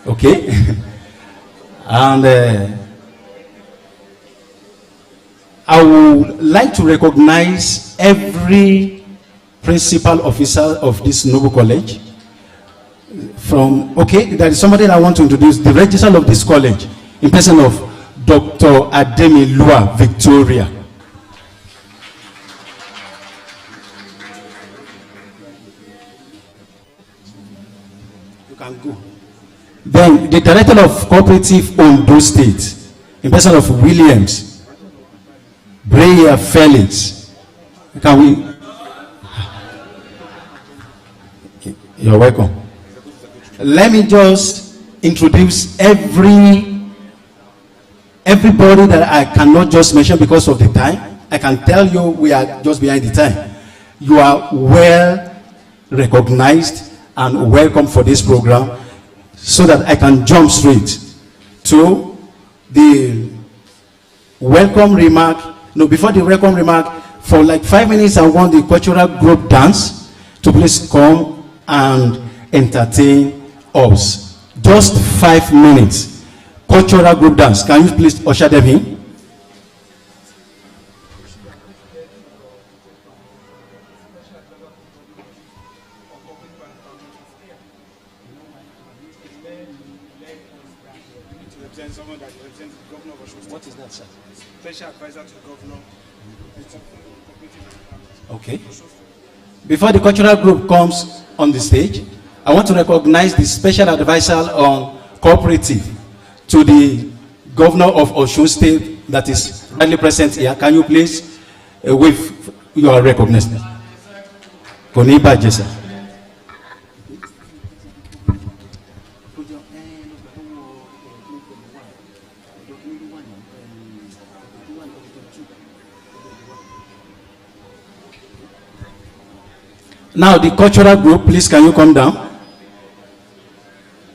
Okay? And I would like to recognize every principal officer of this noble college. There is somebody that I want to introduce, the registrar of this college, in person of Dr. Ademi Lua Victoria. You can go. Then the director of Cooperative Ondo State, in person of Williams Adeya Felix. Can we? You're welcome. Let me just introduce everybody that I cannot just mention because of the time. I can tell you we are just behind the time. You are well recognized and welcome for this program, so that I can jump straight to the welcome remark. No, before the welcome remark, for like 5 minutes, I want the cultural group dance to please come and entertain us. Just 5 minutes. Cultural group dance. Can you please usher them in? What is that, sir? Special advisor to the governor. Okay. Before the cultural group comes on the stage, I want to recognize the special advisor on cooperative to the governor of Osun State that is rightly present here. Can you please wave your recognition? Koniba Jesa. Now the cultural group, please can you come down?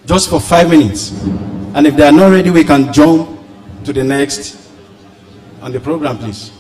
Just for 5 minutes. And if they are not ready, we can jump to the next on the program, please.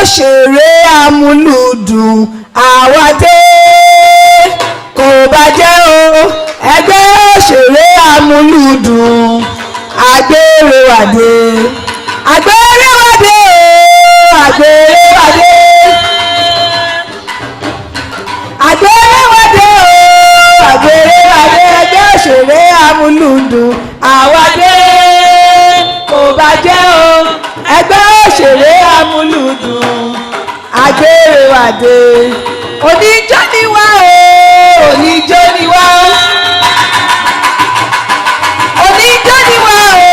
òṣèré amúlùdùn àwàdé kò bàjẹ́ o ẹgbẹ́ òṣèré amúlùdùn àgbèrèwàdé àgbèrèwàdé o àgbèrèwàdé àgbèrèwàdé o àgbèrèwàdé ẹgbẹ́ òṣèré amúlùdùn àwàdé kò bàjẹ́ o ẹgbẹ́ òṣèré amúlùdùn àgbèrèwàdé oníjó ni wá o oníjó ni wá oníjó ni wá o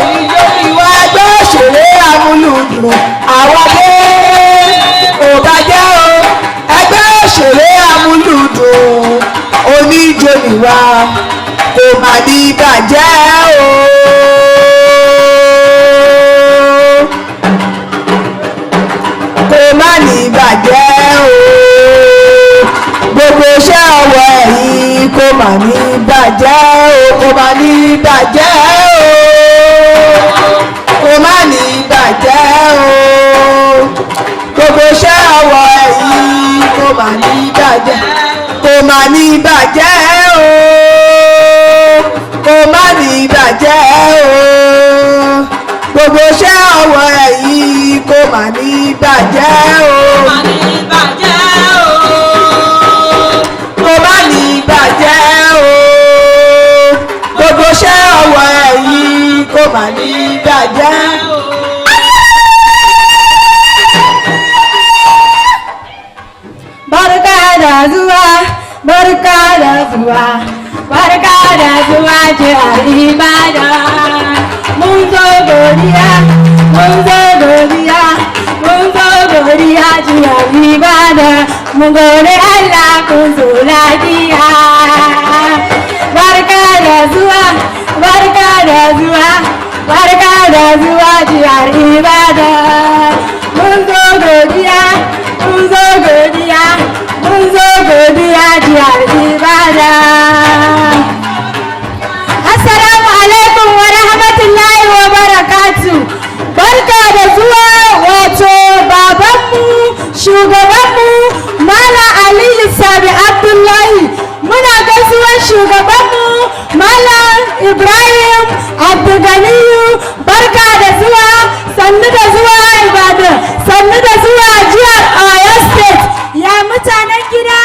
oníjó ni wá ẹgbẹ́ òṣèré amúlùdùn àwàdé kò bàjẹ́ o ẹgbẹ́ òṣèré amúlùdùn oníjó ni wá kò má ní bàjẹ́ o. Kò má ní bàjẹ́ o gbogbo iṣẹ́ ọwọ́ ẹ̀yìn kò má ní bàjẹ́ o kò má ní bàjẹ́ o kò má ní bàjẹ́ o gbogbo iṣẹ́ ọwọ́ ẹ̀yìn má ní bàjẹ́ o kò má ní bàjẹ́ o gbogbo iṣẹ́ ọwọ́ ẹ̀ yìí kò má ní bàjẹ́ o má ní bàjẹ́ o kò má ní bàjẹ́ o gbogbo iṣẹ́ ọwọ́ ẹ̀ yìí kò má ní bàjẹ́ o. Barka da zuwa, barka da zuwa, barka da zuwa jihar Ibadan. Mun zo godiya, mun zo godiya, mun zo godiya jihar Ibadan. Mun gode Allah kun zo lafiya. Barka da zuwa, barka da zuwa, barka da zuwa jihar Ibadan. Mun zo godiya, mun zo godiya, mun zo godiya jihar Ibadan. Assalamu alaikum wa rahmatullahi wa barakatu. Barka da zuwa wato babanmu, shugabanmu, Malam Aliyu Sabi Abdullahi. Muna gaisuwar shugabanmu, Malam Ibrahim Abdulganiyu. Barka da zuwa, sannu da zuwa Ibadan, sannu da zuwa jihar Oyo State. Ya mutanen gida,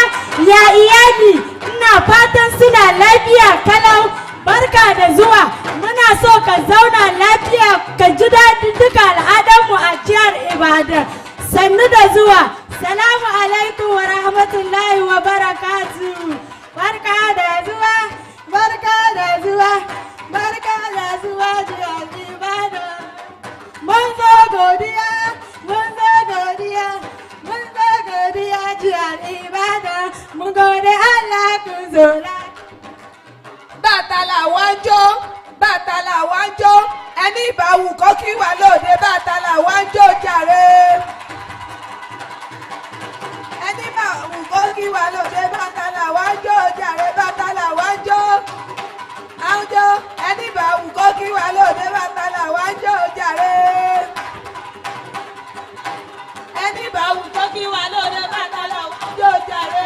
ya iyali, ina fatan suna lafiya kalau. Barka da zuwa, muna so ka zauna lafiya ka ji daɗin duka al'adarmu a jihar Ibadan. Sannu da zuwa, salamu alaikum wa rahmatullahi wa barakatu. Barka da zuwa, barka da zuwa, barka da zuwa jihar Ibadan. Mun zo godiya, mun zo godiya, mun zo godiya jihar Ibadan. Mun gode Allah kun zo lafiya. Bàtà làwọn ń jó, bàtà làwọn ń jó, ẹni ìbáwù kó kí wà lóde bàtà làwọn ń jó jàre. Ẹni ìbáwù kó kí wà lóde bàtà làwọn ń jó jàre, bàtà làwọn ń jó. À ń jó, ẹni ìbáwù kó kí wà lóde bàtà làwọn ń jó jàre. Ẹni ìbáwù kó kí wà lóde bàtà làwọn ń jó jàre.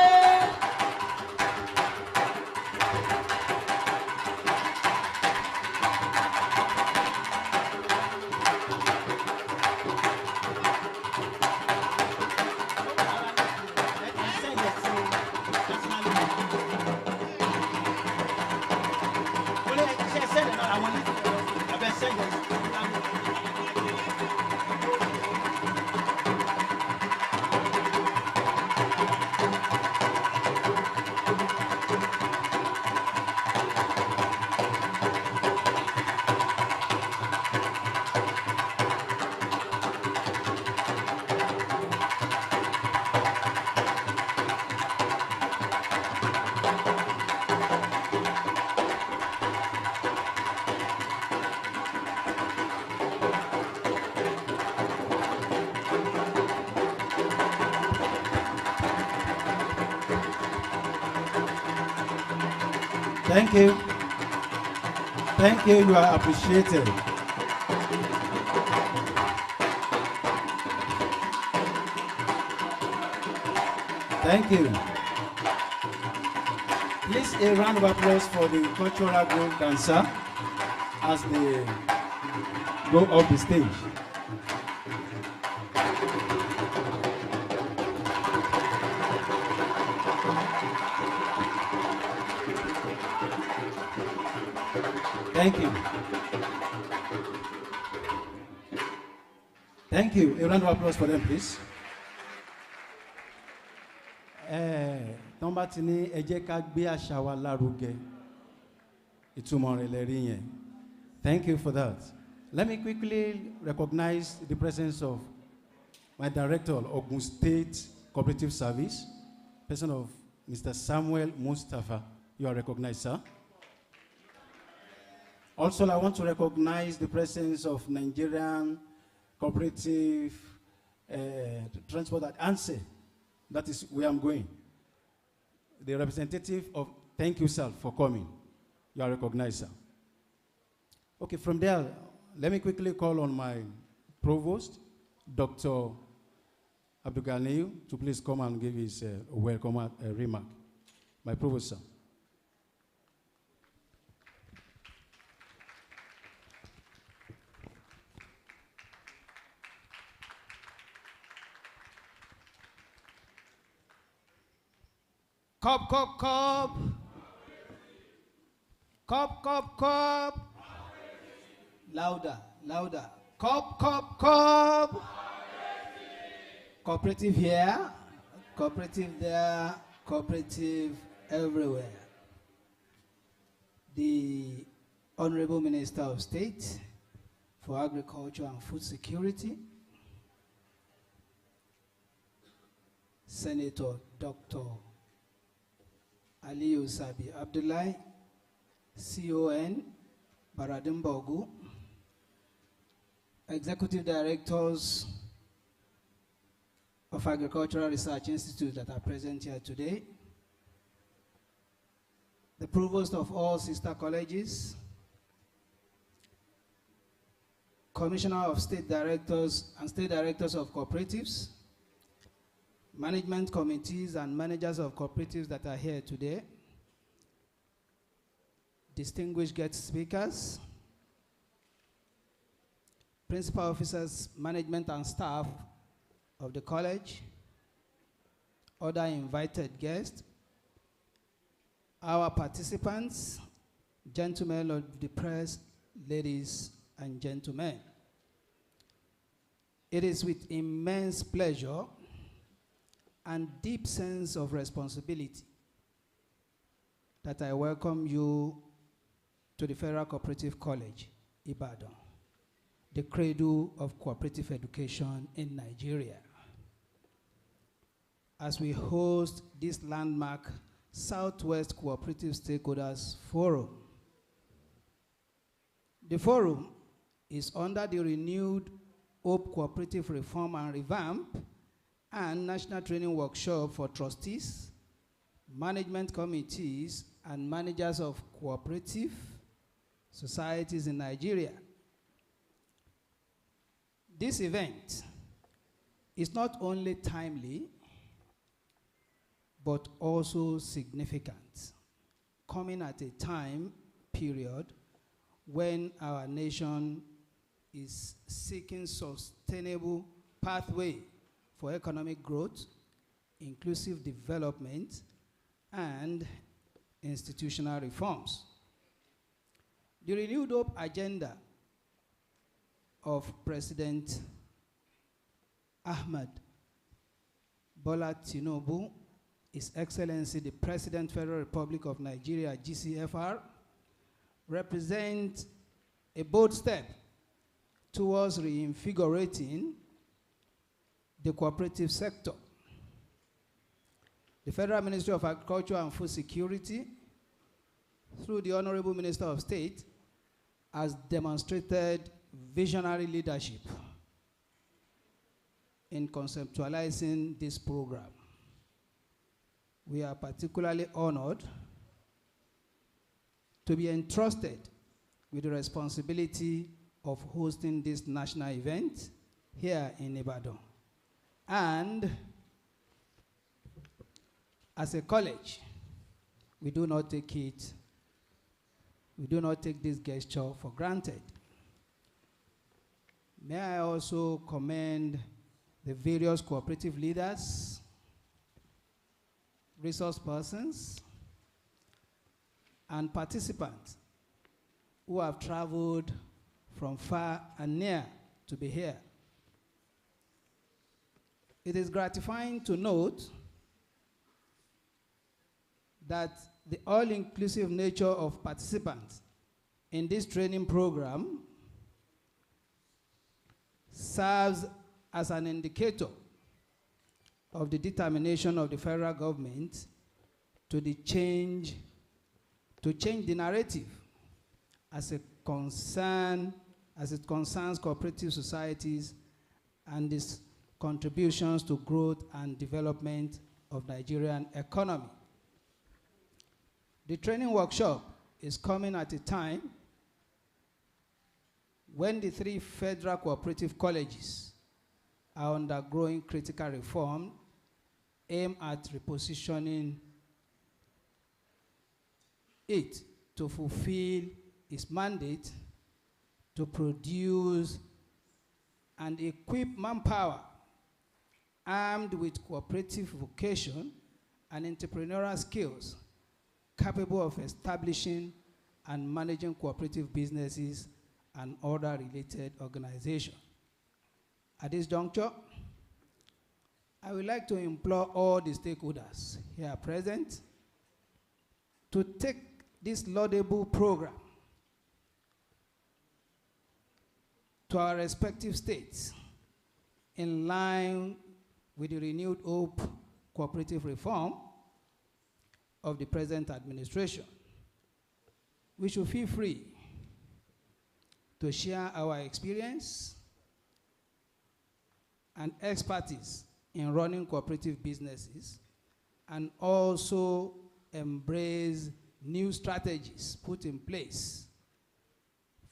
Thank you. Thank you. You are appreciated. Thank you. Please, a round of applause for the cultural group dancer as they go off the stage. Thank you. Thank you. A round of applause for them, please. Tọ́nba ti ní ẹ jẹ́ ká gbé àṣà wa lárugẹ. Ìtumọ̀ rẹ̀ lẹ rí yẹn. Thank you for that. Let me quickly recognize the presence of my director, Ogun State Cooperative Service, person of Mr. Samuel Mustafa. You are recognized, sir. Also, I want to recognize the presence of Nigerian Cooperative Transport at ANSE. That is where I'm going. The representative of, thank you, sir, for coming. You are recognized, sir. Okay, from there, let me quickly call on my provost, Dr. Abdulganiyu, to please come and give his welcome remark. My proposal. Cop, cop, cop. Cop, cop, cop. Louder, louder. Cop, cop, cop. Cooperative here, cooperative there, cooperative everywhere. The Honorable Minister of State for Agriculture and Food Security, Senator Dr. Aliyu Sabi Abdullahi, CON, Baradin Bogu, Executive Directors of Agricultural Research Institute that are present here today, the provost of all sister colleges, commissioner of state directors and state directors of cooperatives, management committees and managers of cooperatives that are here today, distinguished guest speakers, principal officers, management and staff of the college, other invited guests, our participants, gentlemen of the press, ladies and gentlemen. It is with immense pleasure and deep sense of responsibility that I welcome you to the Federal Cooperative College, IBADAN, the cradle of cooperative education in Nigeria, as we host this landmark Southwest Cooperative Stakeholders Forum. The forum is under the renewed Hope Cooperative Reform and Revamp and National Training Workshop for trustees, management committees, and managers of cooperative societies in Nigeria. This event is not only timely, but also significant, coming at a time period when our nation is seeking sustainable pathway for economic growth, inclusive development, and institutional reforms. The renewed hope agenda of President Ahmed Bola Tinubu, His Excellency the President, Federal Republic of Nigeria, GCFR, represent a bold step towards reinvigorating the cooperative sector. The Federal Ministry of Agriculture and Food Security, through the Honorable Minister of State, has demonstrated visionary leadership in conceptualizing this program. We are particularly honored to be entrusted with the responsibility of hosting this national event here in Ibadan. And as a college, we do not take this gesture for granted. May I also commend the various cooperative leaders, resource persons, and participants who have traveled from far and near to be here. It is gratifying to note that the all-inclusive nature of participants in this training program serves as an indicator of the determination of the federal government to change the narrative as it concerns cooperative societies and its contributions to growth and development of Nigerian economy. The training workshop is coming at a time when the 3 federal cooperative colleges are undergoing critical reform aimed at repositioning it to fulfill its mandate to produce and equip manpower armed with cooperative vocation and entrepreneurial skills capable of establishing and managing cooperative businesses and other related organizations. At this juncture, I would like to implore all the stakeholders here present to take this laudable program to our respective states in line with the renewed hope cooperative reform of the present administration. We should feel free to share our experience and expertise in running cooperative businesses and also embrace new strategies put in place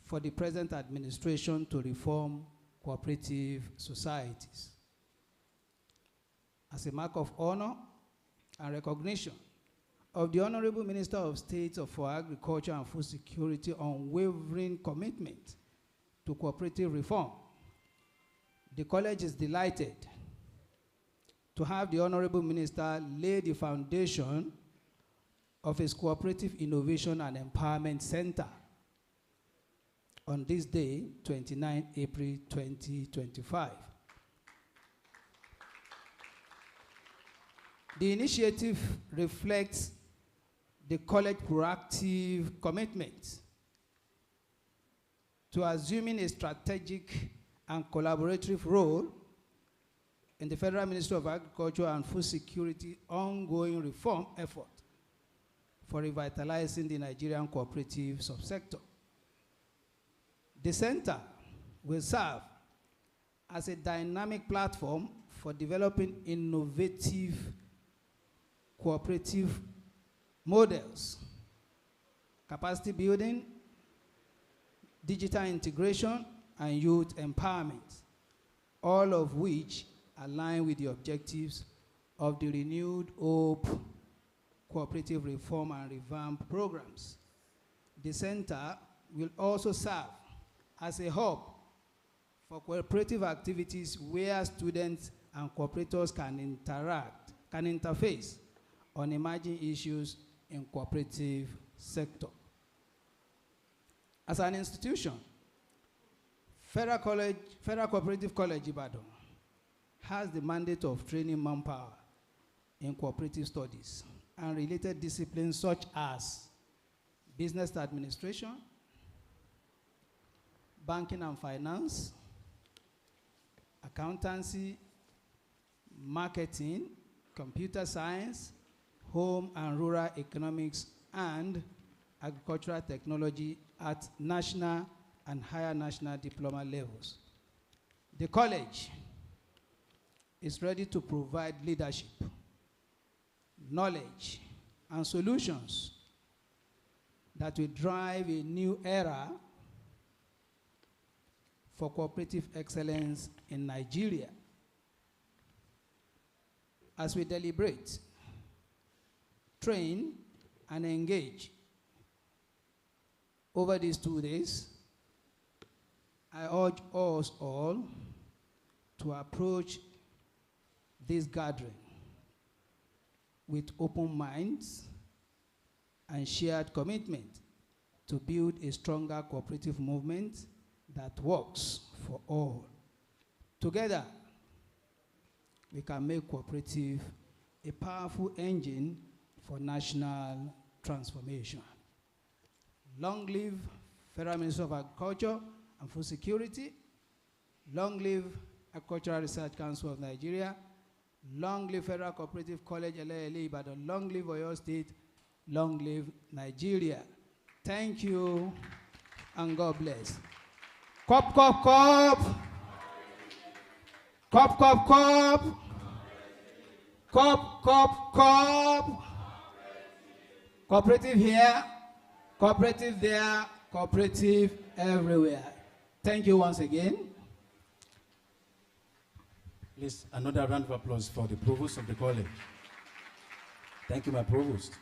for the present administration to reform cooperative societies. As a mark of honor and recognition of the Honorable Minister of State for Agriculture and Food Security unwavering commitment to cooperative reform, the college is delighted to have the Honorable Minister lay the foundation of its Cooperative Innovation and Empowerment Center on this day, 29 April 2025. The initiative reflects the college's proactive commitment to assuming a strategic and collaborative role in the Federal Ministry of Agriculture and Food Security ongoing reform effort for revitalizing the Nigerian cooperative subsector. The center will serve as a dynamic platform for developing innovative cooperative models, capacity building, digital integration, and youth empowerment, all of which align with the objectives of the renewed hope cooperative reform and revamp programs. The center will also serve as a hub for cooperative activities where students and cooperators can interface on emerging issues in cooperative sector. As an institution, Federal Cooperative College Ibadan has the mandate of training manpower in cooperative studies and related disciplines such as business administration, banking and finance, accountancy, marketing, computer science, home and rural economics, and agricultural technology at national and higher national diploma levels. The college is ready to provide leadership, knowledge, and solutions that will drive a new era for cooperative excellence in Nigeria. As we deliberate, train, and engage over these 2 days, I urge us all to approach this gathering with open minds and shared commitment to build a stronger cooperative movement that works for all. Together, we can make cooperative a powerful engine for national transformation. Long live Federal Ministry of Agriculture and Food Security. Long live Agricultural Research Council of Nigeria. Long live Federal Cooperative College, ELEYELE, Ibadan. Long live Oyo State. Long live Nigeria. Thank you, and God bless. Cop, cop, cop. Cop, cop, cop. Cop, cop, cop. Cooperative here, cooperative there, cooperative everywhere. Thank you once again. Please, another round of applause for the provost of the college. Thank you, my provost.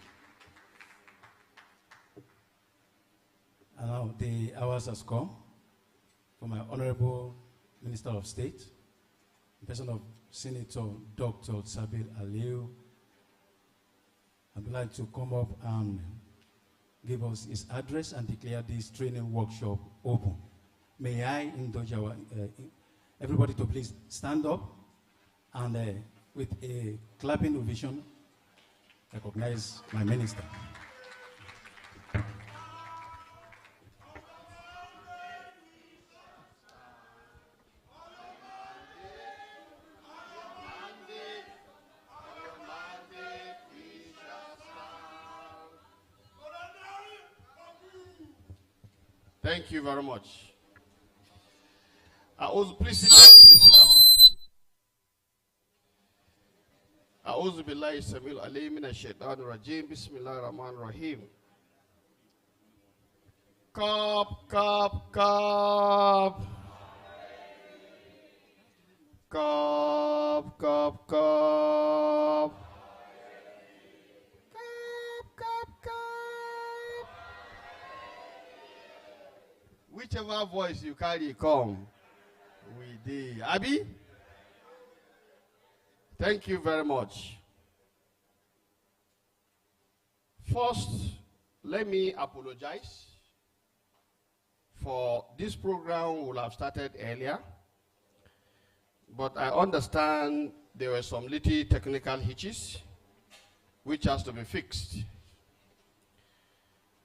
And now the hours has come for my Honorable Minister of State, in person of Senator Dr. Sabil Aliu. I'd like to come up and give us his address and declare this training workshop open. May I indulge everybody to please stand up and with a clapping ovation, recognize my minister. Thank you very much. Please sit down. Please sit down. أعوذ بالله السميع العليم من الشيطان الرجيم بسم الله الرحمن الرحيم. Cup, cup, cup. Cup, cup, cup. Whichever voice you carry, come. We did. Abby? Thank you very much. First, let me apologize for this program would have started earlier, but I understand there were some little technical hitches which has to be fixed.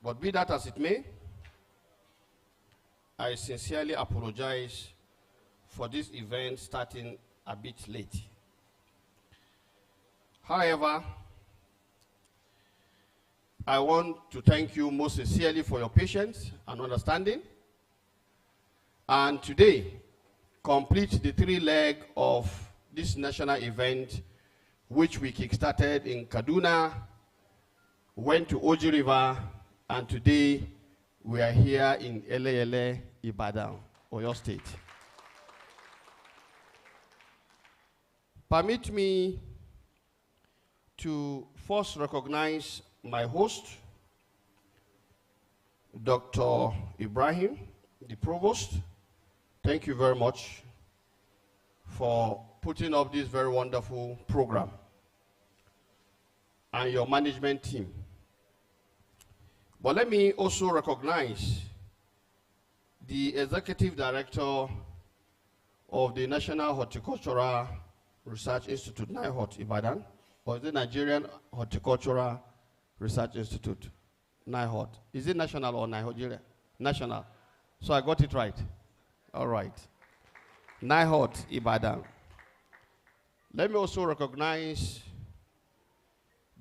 But be that as it may, I sincerely apologize for this event starting a bit late. However, I want to thank you most sincerely for your patience and understanding. And today, complete the 3 leg of this national event, which we kickstarted in Kaduna, went to Oji River, and today we are here in ELEYELE, IBADAN, Oyo State. Permit me to first recognize my host, Dr. Ibrahim, the Provost. Thank you very much for putting up this very wonderful program, and your management team. But let me also recognize the Executive Director of the National Horticultural Research Institute, NIHORT, Ibadan, or is it Nigerian Horticultural Research Institute, NIHORT? Is it national or Nigeria? National. So I got it right. All right. NIHORT, Ibadan. Let me also recognize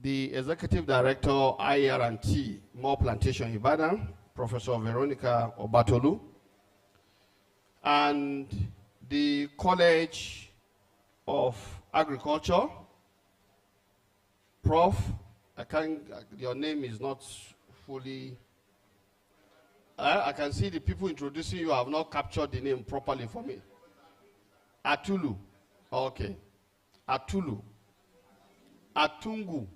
the Executive Director, IR&T, More Plantation, Ibadan, Professor Veronica Obatolu, and the College of Agriculture, Prof. Your name is not fully, I can see the people introducing you have not captured the name properly for me. Atulu, okay. Atulu, Atungu.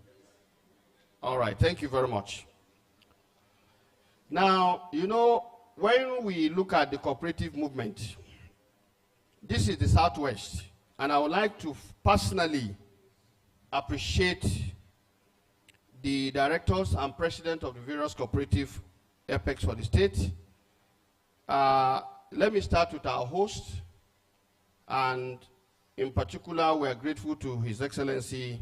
All right, thank you very much. Now, you know, when we look at the cooperative movement, this is the Southwest, and I would like to personally appreciate the directors and president of the various cooperative apex for the state. Let me start with our host, and in particular, we are grateful to His Excellency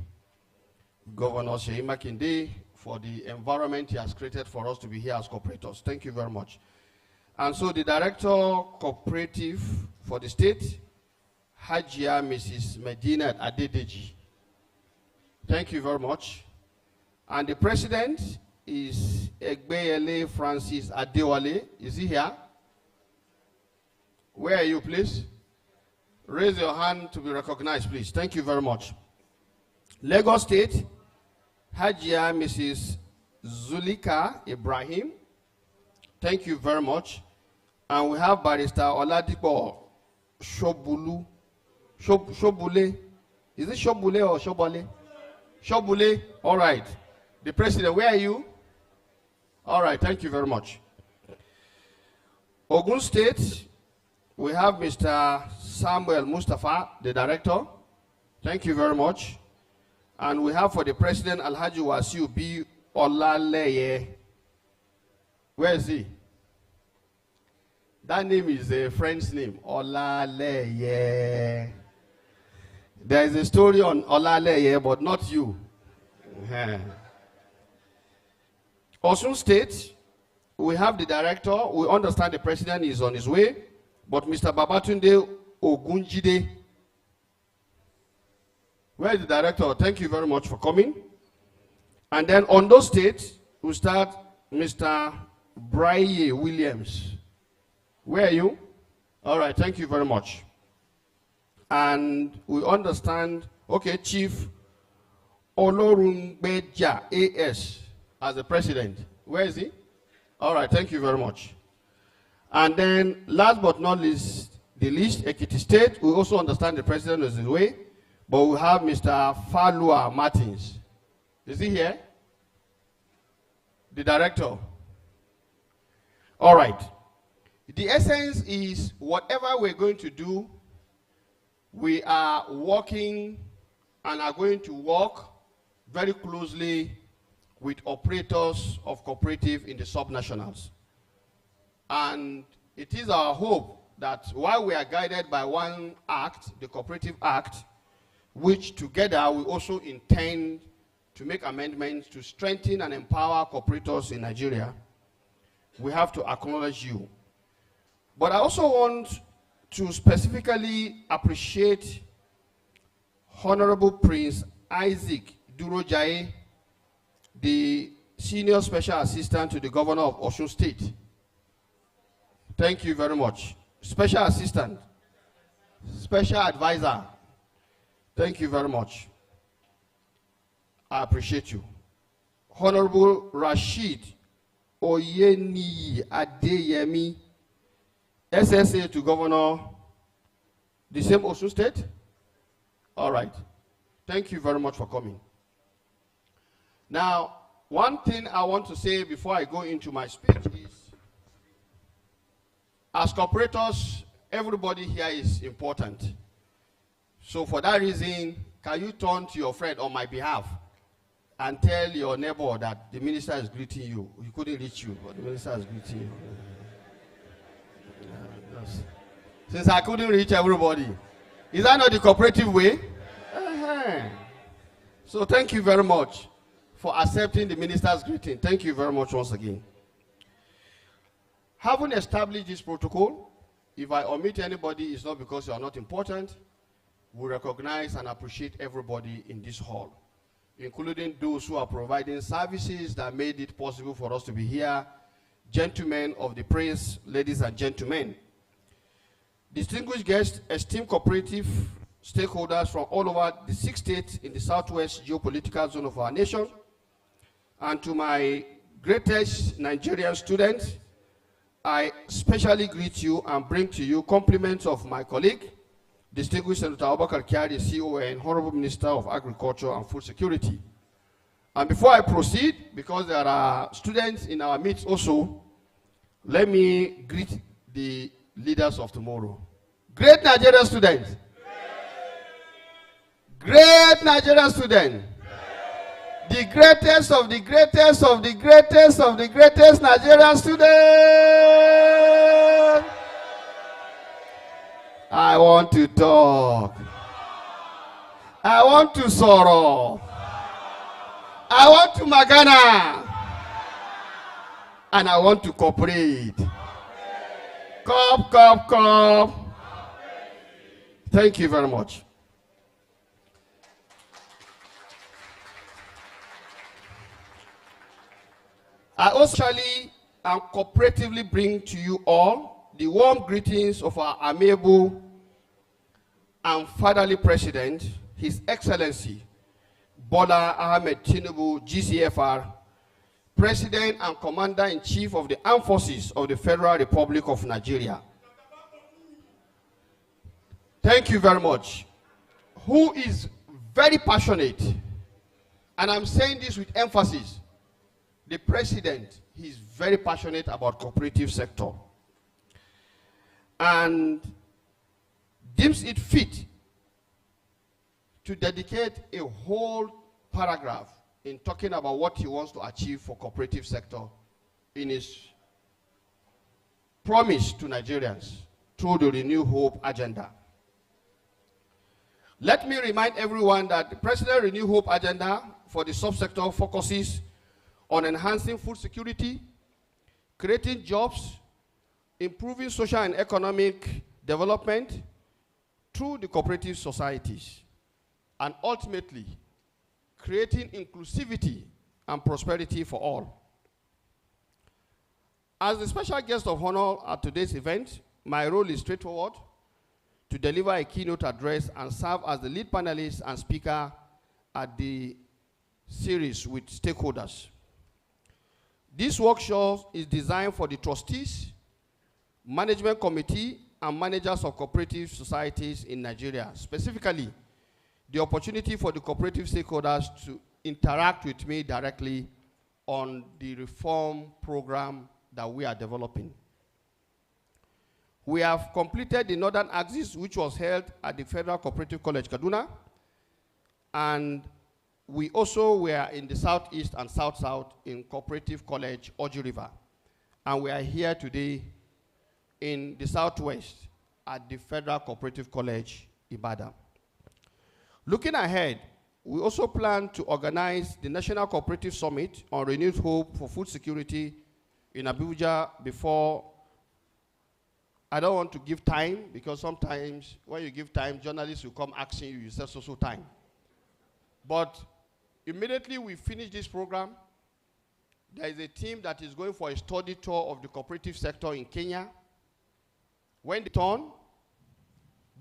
Governor Seyi Makinde for the environment he has created for us to be here as cooperators. Thank you very much. And so the Director Cooperative for the state, Hajia Mrs. Medina Adedeji. Thank you very much. And the President is ELEYELE Francis Adewale. Is he here? Where are you, please? Raise your hand to be recognized, please. Thank you very much. Lagos State, Hajia Mrs. Zulika Ibrahim. Thank you very much. And we have Barrister Oladipo Shobulu. Shobule. Is it Shobule or Shobale? Shobule. All right. The President, where are you? All right. Thank you very much. Ogun State, we have Mr. Samuel Mustafa, the director. Thank you very much. And we have for the president, Alhaji Wasiu B. Olaleye. Where is he? That name is a French name, Olaleye. There is a story on Olaleye, but not you. Osun State, we have the director. We understand the president is on his way, but Mr. Babatunde Ogunjide. Where is the director? Thank you very much for coming. And then Ondo State, we start Mr. Braye Williams. Where are you? All right, thank you very much. And we understand, okay, Chief Olorunbeja AS as the president. Where is he? All right, thank you very much. And then last but not least, the least, Ekiti State, we also understand the president is his way, but we have Mr. Falua Martins. Is he here? The director. All right. The essence is whatever we're going to do, we are working and are going to work very closely with operators of cooperative in the subnationals. And it is our hope that while we are guided by one act, the Cooperative Act, which together we also intend to make amendments to strengthen and empower cooperators in Nigeria, we have to acknowledge you. But I also want to specifically appreciate Honorable Prince Isaac Durojaye, the Senior Special Assistant to the Governor of Osun State. Thank you very much. Special Assistant, Special Advisor. Thank you very much. I appreciate you. Honorable Rashid Oyeni Adeyemi, SSA to Governor, the same Osun State? All right. Thank you very much for coming. Now, one thing I want to say before I go into my speech is, as cooperators, everybody here is important. So for that reason, can you turn to your friend on my behalf and tell your neighbor that the minister is greeting you? He couldn't reach you, but the minister is greeting you. Since I couldn't reach everybody. Is that not the cooperative way? So thank you very much for accepting the minister's greeting. Thank you very much once again. Having established this protocol, if I omit anybody, it's not because you are not important. We recognize and appreciate everybody in this hall, including those who are providing services that made it possible for us to be here, gentlemen of the press, ladies and gentlemen. Distinguished guests, esteemed cooperative stakeholders from all over the 6 states in the southwest geopolitical zone of our nation, and to my greatest Nigerian students, I specially greet you and bring to you compliments of my colleague, distinguished Senator Abubakar Kyari, CON, Honorable Minister of Agriculture and Food Security. And before I proceed, because there are students in our midst also, let me greet the leaders of tomorrow. Great Nigerian students. Great Nigerian students. The greatest of the greatest of the greatest of the greatest Nigerian students. I want to talk. I want to sorrow. I want to magana. And I want to cooperate. Cop. Thank you very much. I also and cooperatively bring to you all the warm greetings of our amiable and fatherly President, His Excellency Bola Ahmed Tinubu, GCFR, President and Commander-in-Chief of the Armed Forces of the Federal Republic of Nigeria. Thank you very much. Who is very passionate, and I'm saying this with emphasis. The President, he's very passionate about cooperative sector. and deems it fit to dedicate a whole paragraph in talking about what he wants to achieve for cooperative sector in his promise to Nigerians through the Renew Hope agenda. Let me remind everyone that the President Renew Hope agenda for the subsector focuses on enhancing food security, creating jobs, improving social and economic development through the cooperative societies, and ultimately creating inclusivity and prosperity for all. As the special guest of honor at today's event, my role is straightforward: to deliver a keynote address and serve as the lead panelist and speaker at the series with stakeholders. This workshop is designed for the trustees, management committee, and managers of cooperative societies in Nigeria. Specifically, the opportunity for the cooperative stakeholders to interact with me directly on the reform program that we are developing. We have completed the Northern Axis, which was held at the Federal Cooperative College, Kaduna, and we also were in the Southeast and South-South in Cooperative College, Oji River. And we are here today in the Southwest at the Federal Cooperative College, IBADAN. Looking ahead, we also plan to organize the National Cooperative Summit on Renewed Hope for Food Security in Abuja before. I don't want to give time, because sometimes when you give time, journalists will come asking you, you said so time. But immediately we finish this program, there is a team that is going for a study tour of the cooperative sector in Kenya. When they turn,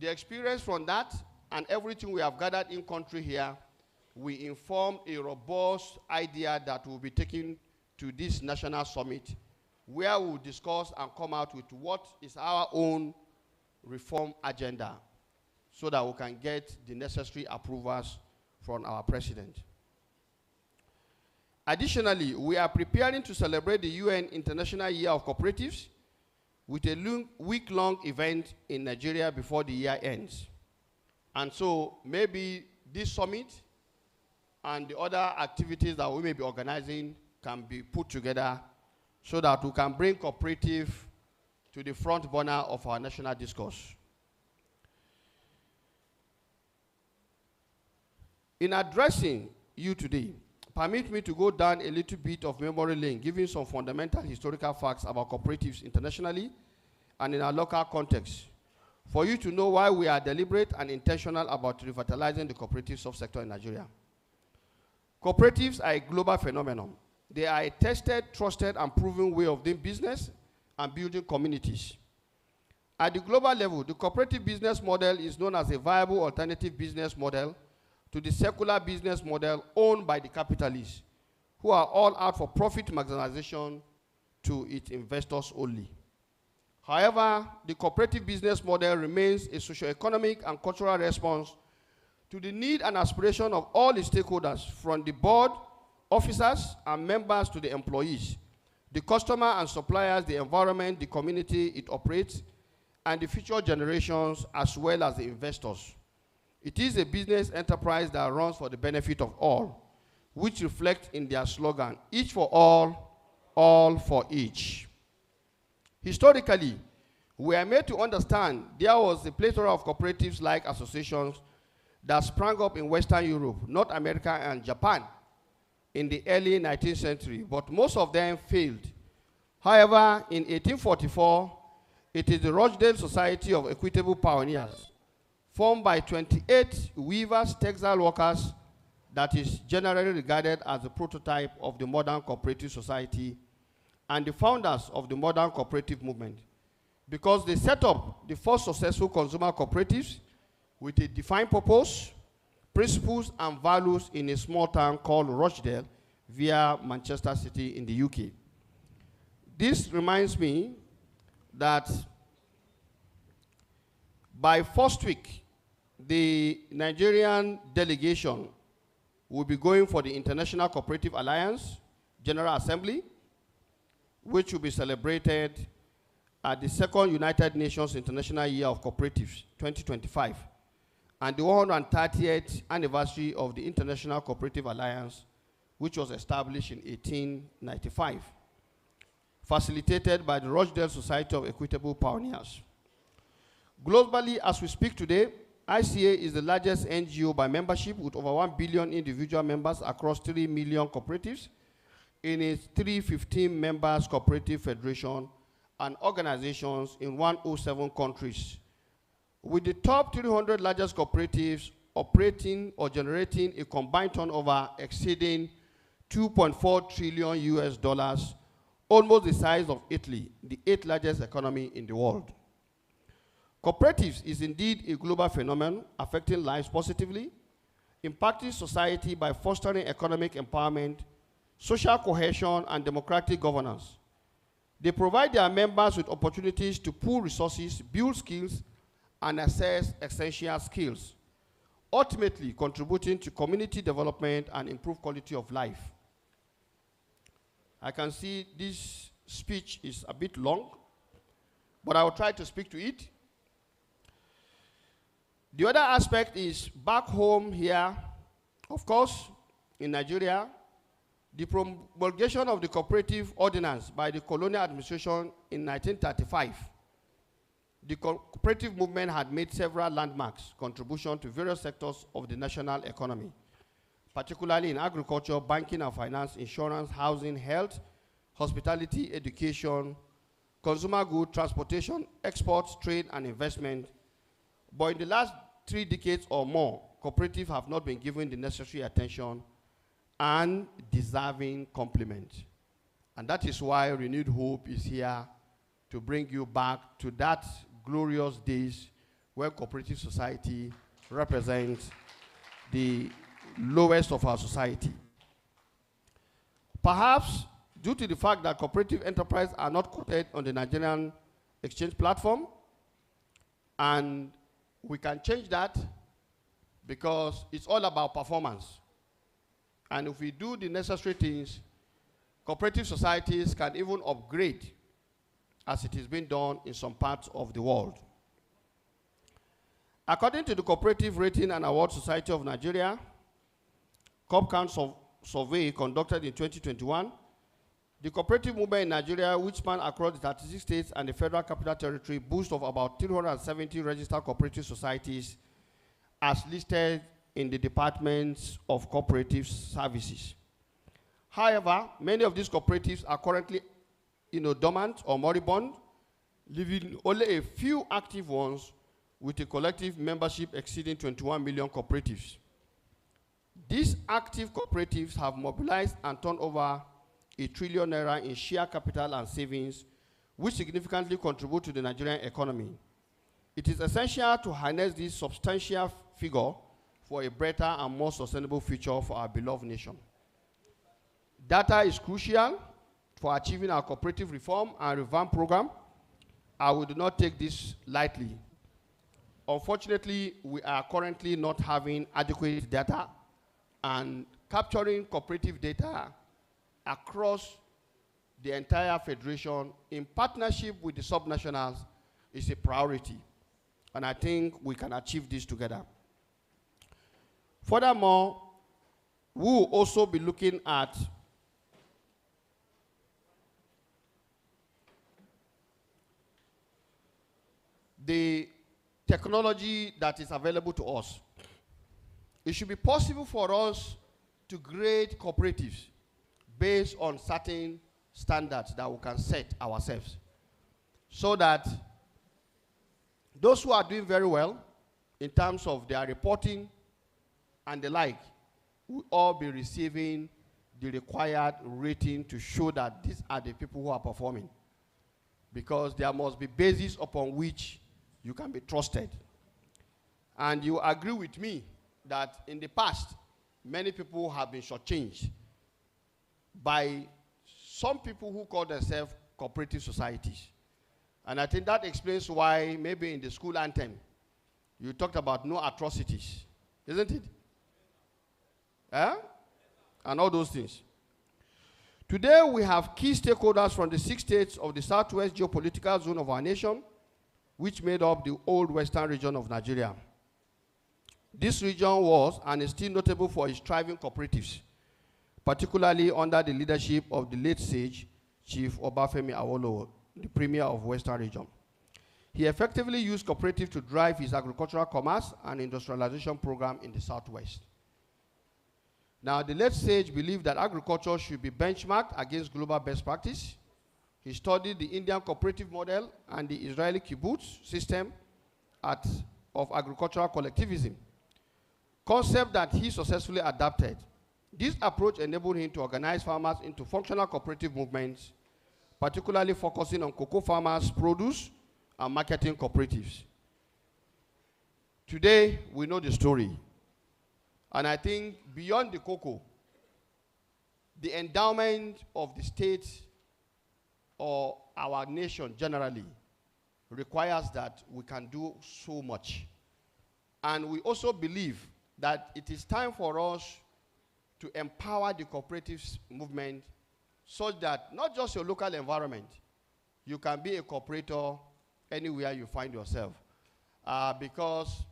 the experience from that and everything we have gathered in country here, we inform a robust idea that will be taken to this national summit, where we will discuss and come out with what is our own reform agenda, so that we can get the necessary approvals from our president. Additionally, we are preparing to celebrate the UN International Year of Cooperatives with a week-long event in Nigeria before the year ends. And so maybe this summit and the other activities that we may be organizing can be put together so that we can bring cooperative to the front burner of our national discourse. In addressing you today, permit me to go down a little bit of memory lane, giving some fundamental historical facts about cooperatives internationally and in our local context, for you to know why we are deliberate and intentional about revitalizing the cooperative subsector in Nigeria. Cooperatives are a global phenomenon. They are a tested, trusted, and proven way of doing business and building communities. At the global level, the cooperative business model is known as a viable alternative business model to the secular business model owned by the capitalists, who are all out for profit maximization to its investors only. However, the cooperative business model remains a socio-economic and cultural response to the need and aspiration of all the stakeholders, from the board, officers, and members to the employees, the customer and suppliers, the environment, the community it operates, and the future generations, as well as the investors. It is a business enterprise that runs for the benefit of all, which reflects in their slogan, each for all for each. Historically, we are made to understand there was a plethora of cooperatives-like associations that sprang up in Western Europe, North America, and Japan in the early 19th century, but most of them failed. However, in 1844, it is the Rochdale Society of Equitable Pioneers, formed by 28 weavers, textile workers, that is generally regarded as the prototype of the modern cooperative society and the founders of the modern cooperative movement, because they set up the first successful consumer cooperatives with a defined purpose, principles, and values in a small town called Rochdale via Manchester City in the UK. This reminds me that by first week, the Nigerian delegation will be going for the International Cooperative Alliance General Assembly, which will be celebrated at the second United Nations International Year of Cooperatives, 2025, and the 130th anniversary of the International Cooperative Alliance, which was established in 1895, facilitated by the Rochdale Society of Equitable Pioneers. Globally, as we speak today, ICA is the largest NGO by membership with over 1 billion individual members across 3 million cooperatives in its 315 members cooperative federation and organizations in 107 countries, with the top 300 largest cooperatives operating or generating a combined turnover exceeding $2.4 trillion US, almost the size of Italy, the 8th largest economy in the world. Cooperatives is indeed a global phenomenon affecting lives positively, impacting society by fostering economic empowerment, social cohesion, and democratic governance. They provide their members with opportunities to pool resources, build skills, and assess essential skills, ultimately contributing to community development and improved quality of life. I can see this speech is a bit long, but I will try to speak to it. The other aspect is back home here, of course, in Nigeria, the promulgation of the Cooperative Ordinance by the colonial administration in 1935. The cooperative movement had made several landmarks contributions to various sectors of the national economy, particularly in agriculture, banking and finance, insurance, housing, health, hospitality, education, consumer goods, transportation, exports, trade, and investment. But in the last 3 decades or more, cooperatives have not been given the necessary attention and deserving compliment. And that is why Renewed Hope is here to bring you back to that glorious days where cooperative society represents the lowest of our society. Perhaps due to the fact that cooperative enterprises are not quoted on the Nigerian exchange platform, and we can change that because it's all about performance. And if we do the necessary things, cooperative societies can even upgrade as it is being done in some parts of the world. According to the Cooperative Rating and Award Society of Nigeria, CoopCount survey conducted in 2021, the cooperative movement in Nigeria, which span across the 36 states and the Federal Capital Territory, boasts of about 370 registered cooperative societies as listed in the Departments of Cooperative Services. However, many of these cooperatives are currently dormant or moribund, leaving only a few active ones with a collective membership exceeding 21 million cooperatives. These active cooperatives have mobilized and turned over ₦1 trillion in share capital and savings, which significantly contribute to the Nigerian economy. It is essential to harness this substantial figure for a better and more sustainable future for our beloved nation. Data is crucial for achieving our cooperative reform and revamp program. We do not take this lightly. Unfortunately, we are currently not having adequate data, and capturing cooperative data across the entire federation in partnership with the subnationals is a priority. And I think we can achieve this together. Furthermore, we will also be looking at the technology that is available to us. It should be possible for us to grade cooperatives based on certain standards that we can set ourselves, so that those who are doing very well in terms of their reporting and the like will all be receiving the required rating to show that these are the people who are performing, because there must be basis upon which you can be trusted. And you agree with me that in the past, many people have been shortchanged by some people who call themselves cooperative societies. And I think that explains why maybe in the school anthem, you talked about no atrocities, isn't it? And all those things. Today, we have key stakeholders from the 6 states of the southwest geopolitical zone of our nation, which made up the old western region of Nigeria. This region was and is still notable for its thriving cooperatives, particularly under the leadership of the late sage, Chief Obafemi Awolowo, the premier of Western region. He effectively used cooperative to drive his agricultural commerce and industrialization program in the southwest. Now, the late sage believed that agriculture should be benchmarked against global best practice. He studied the Indian cooperative model and the Israeli kibbutz system of agricultural collectivism, concept that he successfully adapted. This approach enabled him to organize farmers into functional cooperative movements, particularly focusing on cocoa farmers, produce, and marketing cooperatives. Today, we know the story. And I think beyond the cocoa, the endowment of the state or our nation generally requires that we can do so much. And we also believe that it is time for us to empower the cooperative movement such that not just your local environment, you can be a cooperator anywhere you find yourself. Because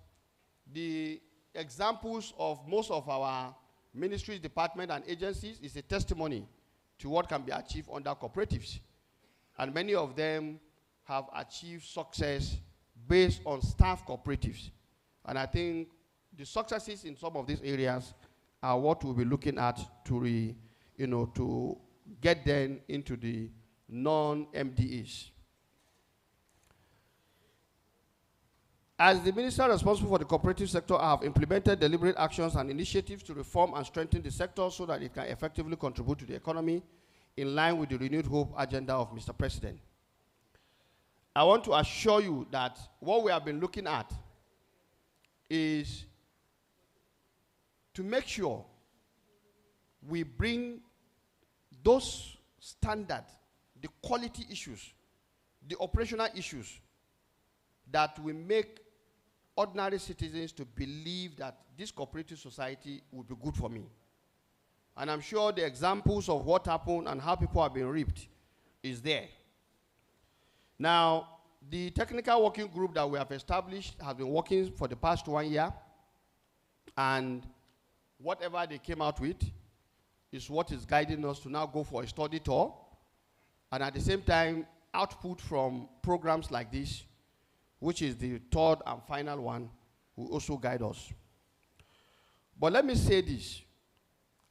the examples of most of our ministries, departments, and agencies is a testimony to what can be achieved under cooperatives. And many of them have achieved success based on staff cooperatives. And I think the successes in some of these areas are what we'll be looking at to, to get them into the non-MDAs. As the minister responsible for the cooperative sector, I have implemented deliberate actions and initiatives to reform and strengthen the sector so that it can effectively contribute to the economy in line with the renewed hope agenda of Mr. President. I want to assure you that what we have been looking at is to make sure we bring those standards, the quality issues, the operational issues that will make ordinary citizens to believe that this cooperative society will be good for me. And I'm sure the examples of what happened and how people have been reaped is there. Now, the technical working group that we have established has been working for the past 1 year, and whatever they came out with is what is guiding us to now go for a study tour, and at the same time, output from programs like this, which is the third and final one, will also guide us. But let me say this.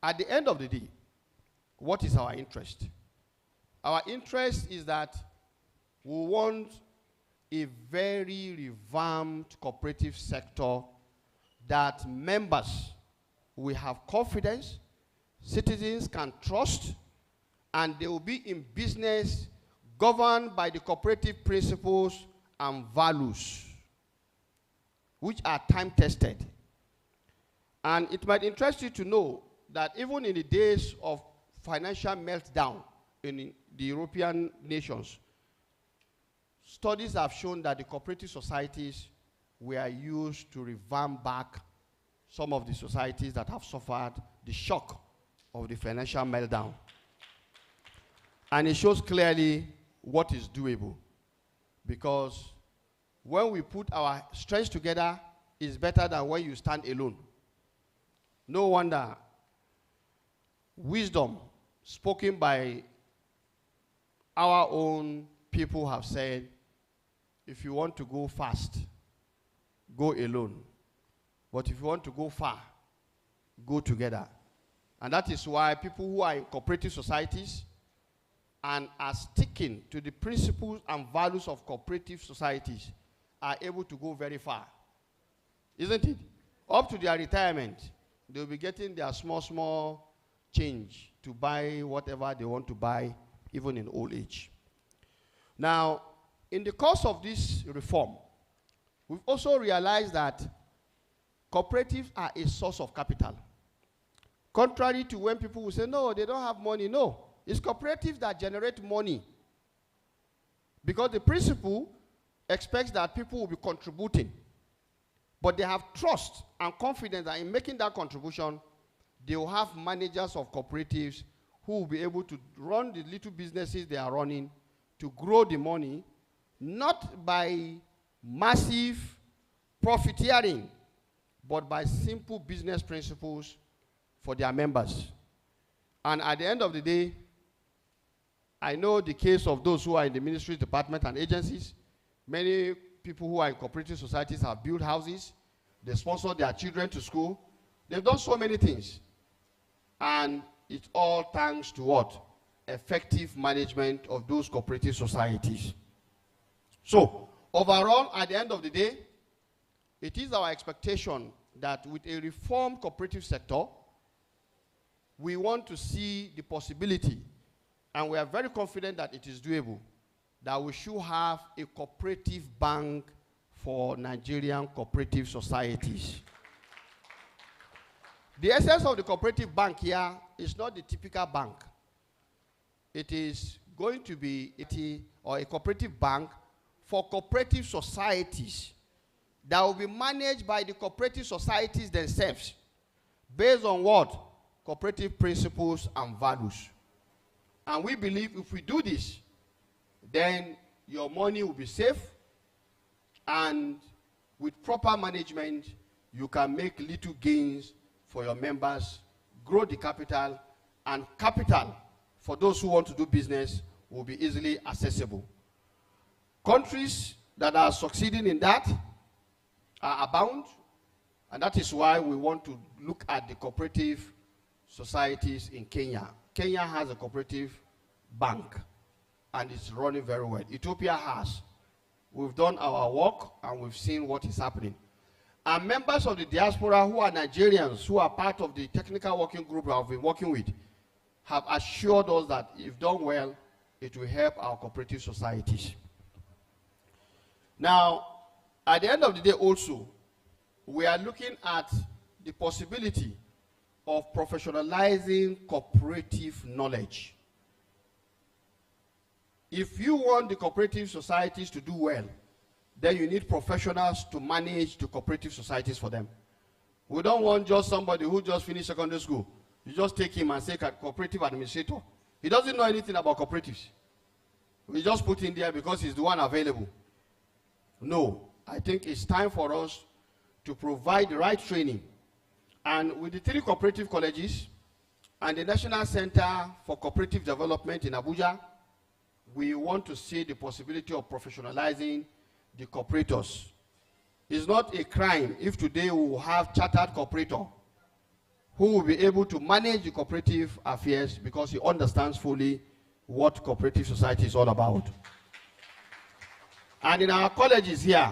At the end of the day, what is our interest? Our interest is that we want a very revamped cooperative sector that members will have confidence, citizens can trust, and they will be in business governed by the cooperative principles and values, which are time-tested. And it might interest you to know that even in the days of financial meltdown in the European nations, studies have shown that the cooperative societies were used to revamp back some of the societies that have suffered the shock of the financial meltdown. And it shows clearly what is doable. Because when we put our strengths together, it's better than when you stand alone. No wonder wisdom spoken by our own people have said, if you want to go fast, go alone. But if you want to go far, go together. And that is why people who are in cooperative societies and are sticking to the principles and values of cooperative societies are able to go very far. Isn't it? Up to their retirement, they'll be getting their small change to buy whatever they want to buy, even in old age. Now, in the course of this reform, we've also realized that cooperatives are a source of capital. Contrary to when people will say, no, they don't have money. No, it's cooperatives that generate money. Because the principle expects that people will be contributing. But they have trust and confidence that in making that contribution, they will have managers of cooperatives who will be able to run the little businesses they are running to grow the money, not by massive profiteering, but by simple business principles for their members. And at the end of the day, I know the case of those who are in the ministry, department, and agencies. Many people who are in cooperative societies have built houses. They sponsor their children to school. They've done so many things. And it's all thanks to what? Effective management of those cooperative societies. So, overall, at the end of the day, it is our expectation that with a reformed cooperative sector, we want to see the possibility, and we are very confident that it is doable, that we should have a cooperative bank for Nigerian cooperative societies. The essence of the cooperative bank here is not the typical bank. It is going to be a cooperative bank for cooperative societies that will be managed by the cooperative societies themselves based on what? Cooperative principles and values. And we believe if we do this, then your money will be safe, and with proper management, you can make little gains for your members, grow the capital, and capital for those who want to do business will be easily accessible. Countries that are succeeding in that are abound, and that is why we want to look at the cooperative societies in Kenya. Kenya has a cooperative bank, and it's running very well. Ethiopia has. We've done our work, and we've seen what is happening. And members of the diaspora who are Nigerians, who are part of the technical working group I've been working with, have assured us that if done well, it will help our cooperative societies. Now, at the end of the day also, we are looking at the possibility of professionalizing cooperative knowledge. If you want the cooperative societies to do well, then you need professionals to manage the cooperative societies for them. We don't want just somebody who just finished secondary school. You just take him and say cooperative administrator. He doesn't know anything about cooperatives. We just put him there because he's the one available. No, I think it's time for us to provide the right training. And with the 3 cooperative colleges and the National Center for Cooperative Development in Abuja, we want to see the possibility of professionalizing the cooperators. It's not a crime if today we will have chartered cooperator who will be able to manage the cooperative affairs because he understands fully what cooperative society is all about. And in our colleges here,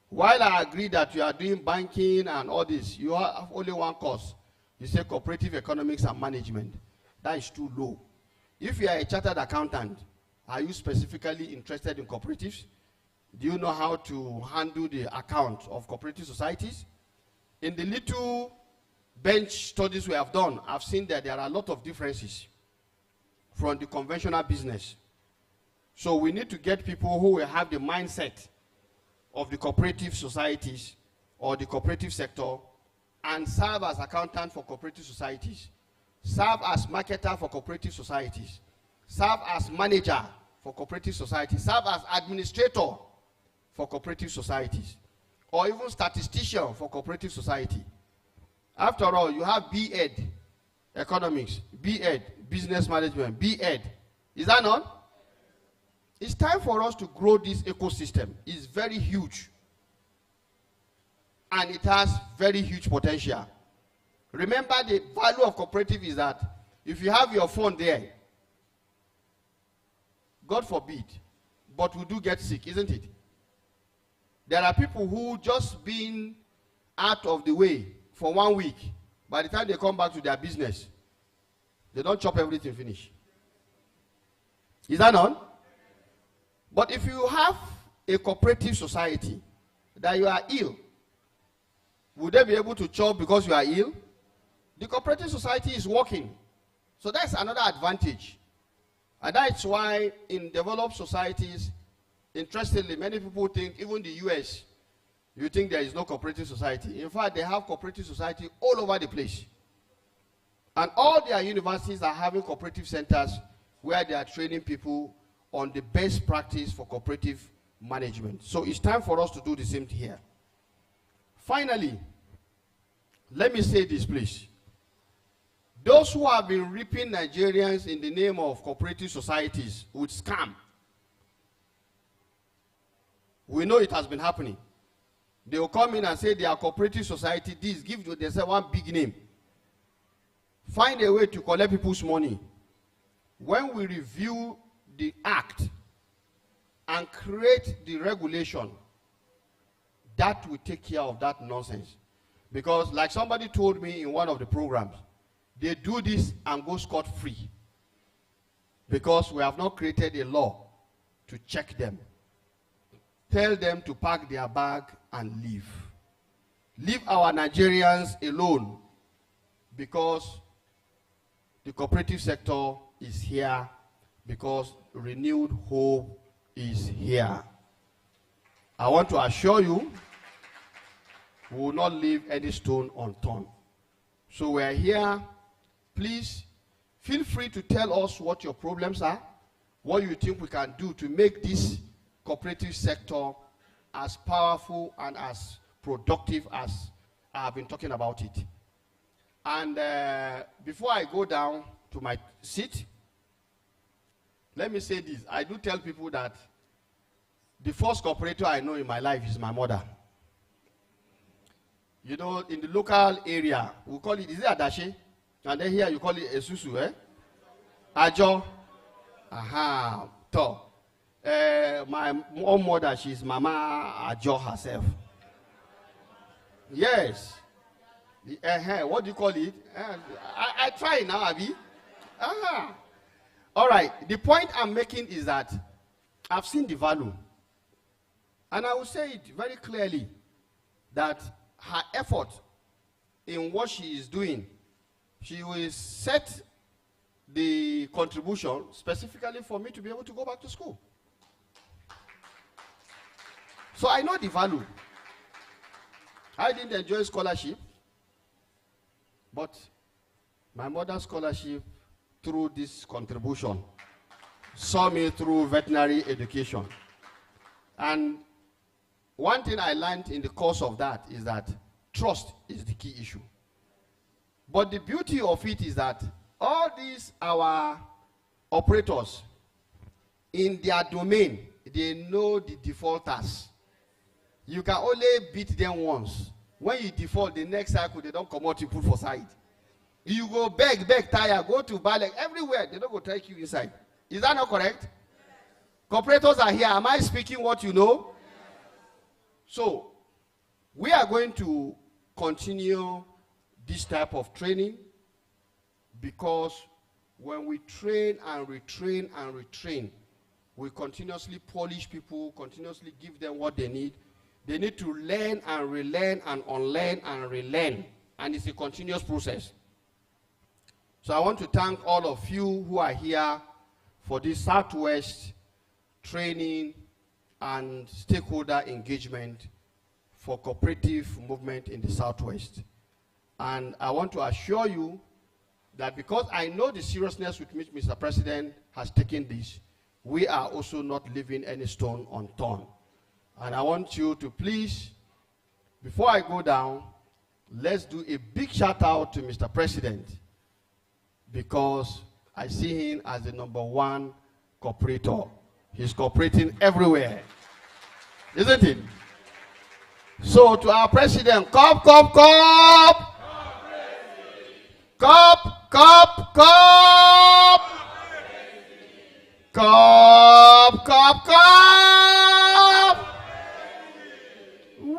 while I agree that you are doing banking and all this, you have only one course. You say cooperative economics and management. That is too low. If you are a chartered accountant, are you specifically interested in cooperatives? Do you know how to handle the account of cooperative societies? In the little bench studies we have done, I've seen that there are a lot of differences from the conventional business. So we need to get people who will have the mindset of the cooperative societies or the cooperative sector and serve as accountant for cooperative societies, serve as marketer for cooperative societies, serve as manager for cooperative societies, serve as administrator for cooperative societies, or even statistician for cooperative society. After all, you have B.Ed. Economics, B.Ed. Business Management, B.Ed. Is that not? It's time for us to grow this ecosystem. It's very huge. And it has very huge potential. Remember, the value of cooperative is that if you have your phone there, God forbid, but we do get sick, isn't it? There are people who just been out of the way for 1 week. By the time they come back to their business, they don't chop everything finish. Is that not? But if you have a cooperative society that you are ill, would they be able to chop because you are ill? The cooperative society is working. So that's another advantage. And that's why in developed societies, interestingly, many people think, even the US, you think there is no cooperative society. In fact, they have cooperative society all over the place. And all their universities are having cooperative centers where they are training people on the best practice for cooperative management. So it's time for us to do the same thing here. Finally, let me say this, please. Those who have been reaping Nigerians in the name of cooperative societies with scam, we know it has been happening. They will come in and say they are cooperative society, this, give themselves one big name. Find a way to collect people's money. When we review the act and create the regulation, that will take care of that nonsense. Because like somebody told me in one of the programs, they do this and go scot-free. Because we have not created a law to check them. Tell them to pack their bag and leave. Leave our Nigerians alone, because the cooperative sector is here, because renewed hope is here. I want to assure you, we will not leave any stone unturned. So we are here. Please feel free to tell us what your problems are, what you think we can do to make this cooperative sector as powerful and as productive as I have been talking about it. And before I go down to my seat, let me say this. I do tell people that the first cooperator I know in my life is my mother. You know, in the local area, we call it, is it Adashi? And then here you call it Esusu, eh? Ajo. Aha. To. My own mother, she's Mama Ajo herself. Yes. What do you call it? I try now, Abi. Aha. All right. The point I'm making is that I've seen the value. And I will say it very clearly that her effort in what she is doing, she will set the contribution specifically for me to be able to go back to school. So I know the value. I didn't enjoy scholarship, but my mother's scholarship through this contribution saw me through veterinary education. And one thing I learned in the course of that is that trust is the key issue. But the beauty of it is that all these, our operators, in their domain, they know the defaulters. You can only beat them once. When you default, the next cycle, they don't come out, you put for side. You go beg, tire, go to Balek, everywhere, they don't go take you inside. Is that not correct? Cooperators are here. Am I speaking what you know? So, we are going to continue this type of training, because when we train and retrain and retrain, we continuously polish people, continuously give them what they need. They need to learn and relearn and unlearn and relearn. And it's a continuous process. So I want to thank all of you who are here for this Southwest training and stakeholder engagement for cooperative movement in the Southwest. And I want to assure you that because I know the seriousness with which Mr. President has taken this, we are also not leaving any stone unturned. And I want you to please, before I go down, let's do a big shout out to Mr. President, because I see him as the #1 cooperator. He's cooperating everywhere. Isn't it? So to our president, cop. Cop.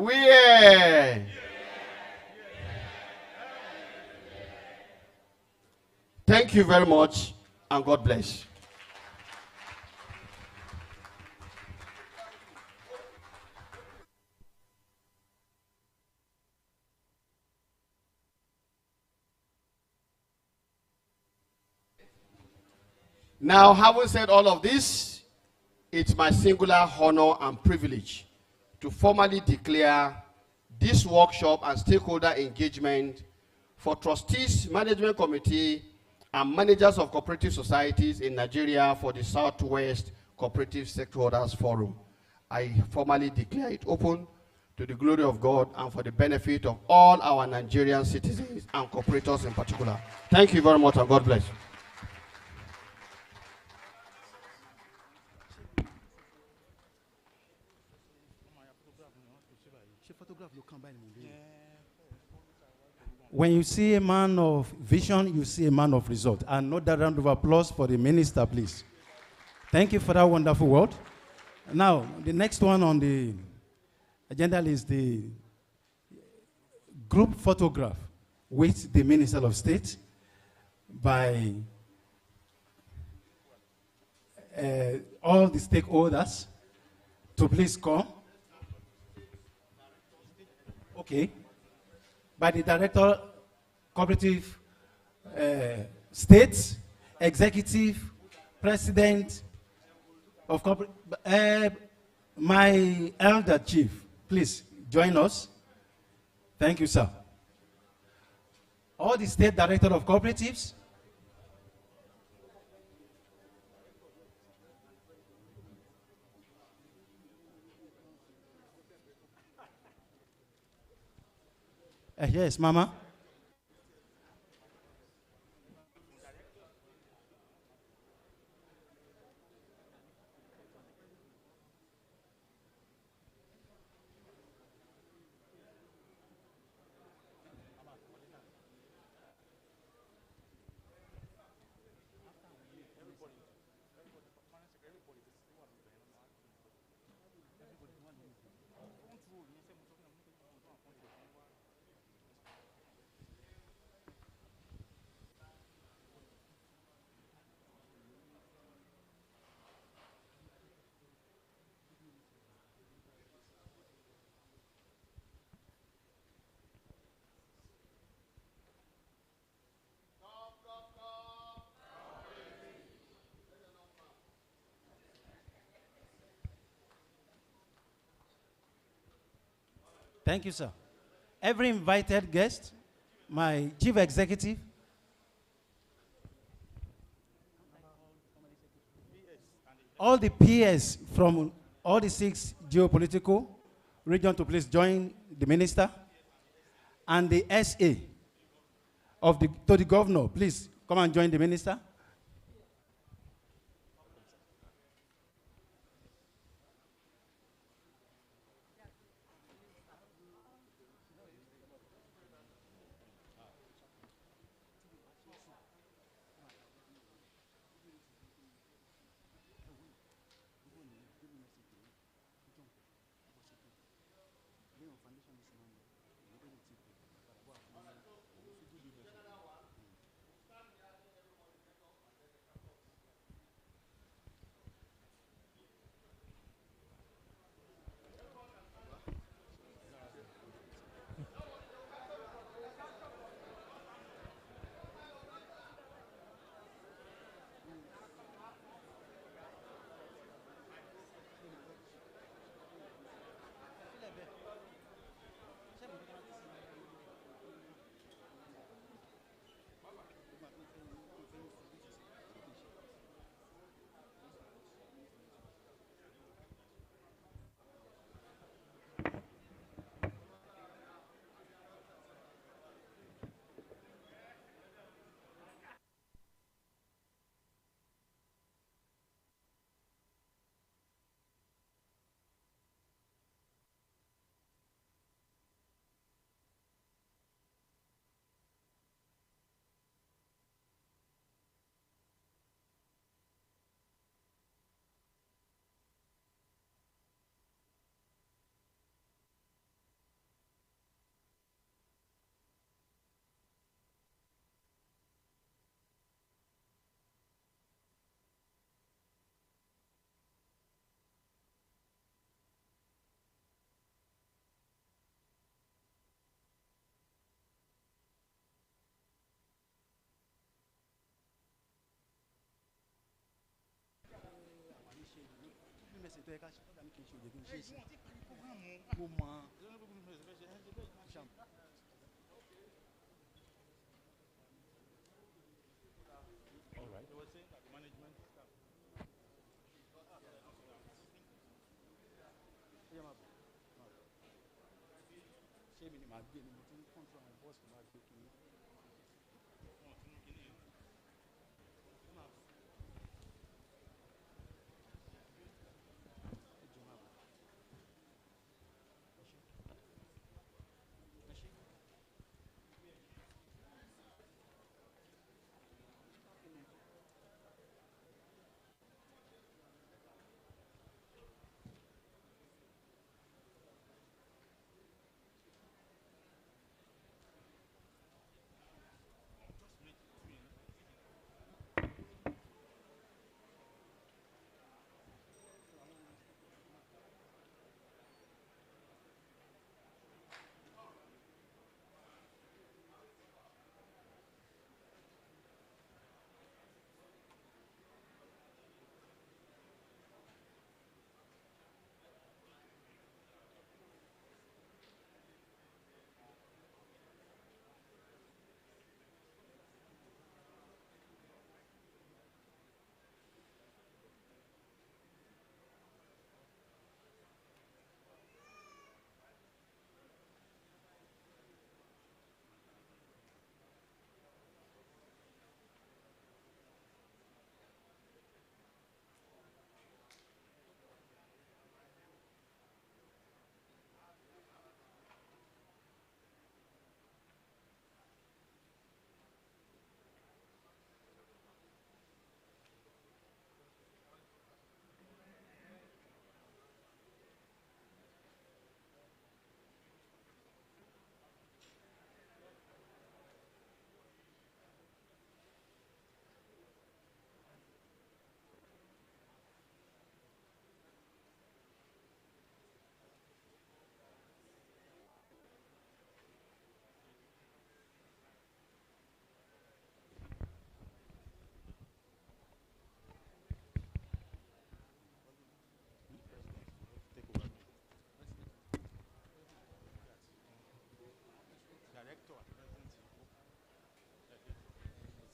Yeah. Thank you very much, and God bless. Now, having said all of this, it's my singular honor and privilege to formally declare this workshop and stakeholder engagement for trustees, management committee, and managers of cooperative societies in Nigeria for the Southwest Cooperative Stakeholders Forum. I formally declare it open to the glory of God and for the benefit of all our Nigerian citizens and cooperators in particular. Thank you very much and God bless. When you see a man of vision, you see a man of result. Another round of applause for the minister, please. Thank you for that wonderful word. Now, the next one on the agenda is the group photograph with the Minister of State by all the stakeholders to please come. Okay. By the Director, Cooperative State, Executive, President of Cooperative, my elder chief, please join us. Thank you, sir. All the State Director of Cooperatives, yes, Mama. Thank you, sir. Every invited guest, my chief executive, all the PS from all the 6 geopolitical regions to please join the minister, and the SA to the governor, please come and join the minister.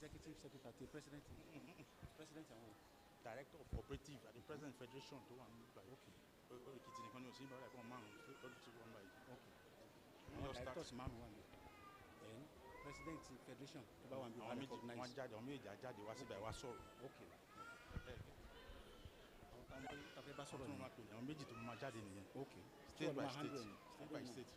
Executive Secretary, President, President and Director of Cooperative at the President Federation to one by okay. Ekiti nìkan ni o sì ń bá ẹ̀kọ́ márùn-ún lọ́dún tí wọ́n báyìí. Okay. Directors márùn-ún wà ní. Then President Federation tó bá wà ní wọ́n recognize. Wọ́n jáde àwọn méjì jáde wá síbẹ̀ wá sọ̀rọ̀. Okay. Àwọn méjì tó máa jáde nìyẹn. Okay. State by state. State by state.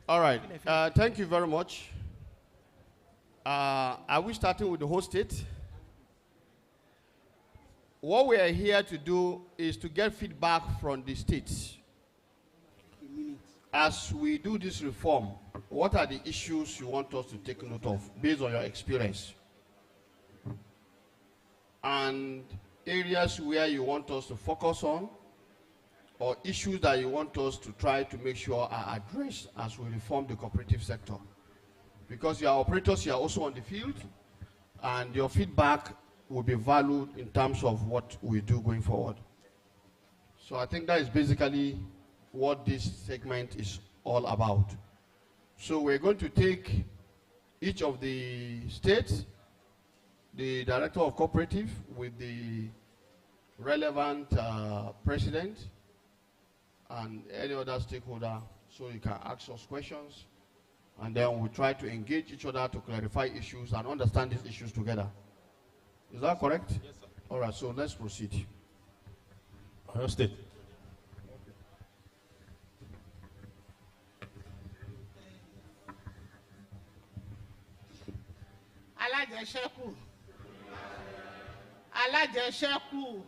All right. Thank you very much. Are we starting with the whole state? What we are here to do is to get feedback from the states. As we do this reform, what are the issues you want us to take note of based on your experience? And areas where you want us to focus on, or issues that you want us to try to make sure are addressed as we reform the cooperative sector. Because your operators are also on the field, and your feedback will be valued in terms of what we do going forward. So I think that is basically what this segment is all about. So we're going to take each of the states, the director of cooperative with the relevant president, and any other stakeholder, so you can ask us questions, and then we'll try to engage each other to clarify issues and understand these issues together. Is that correct? Yes, sir. All right, so let's proceed. Oyo State. Alájẹṣẹ́kù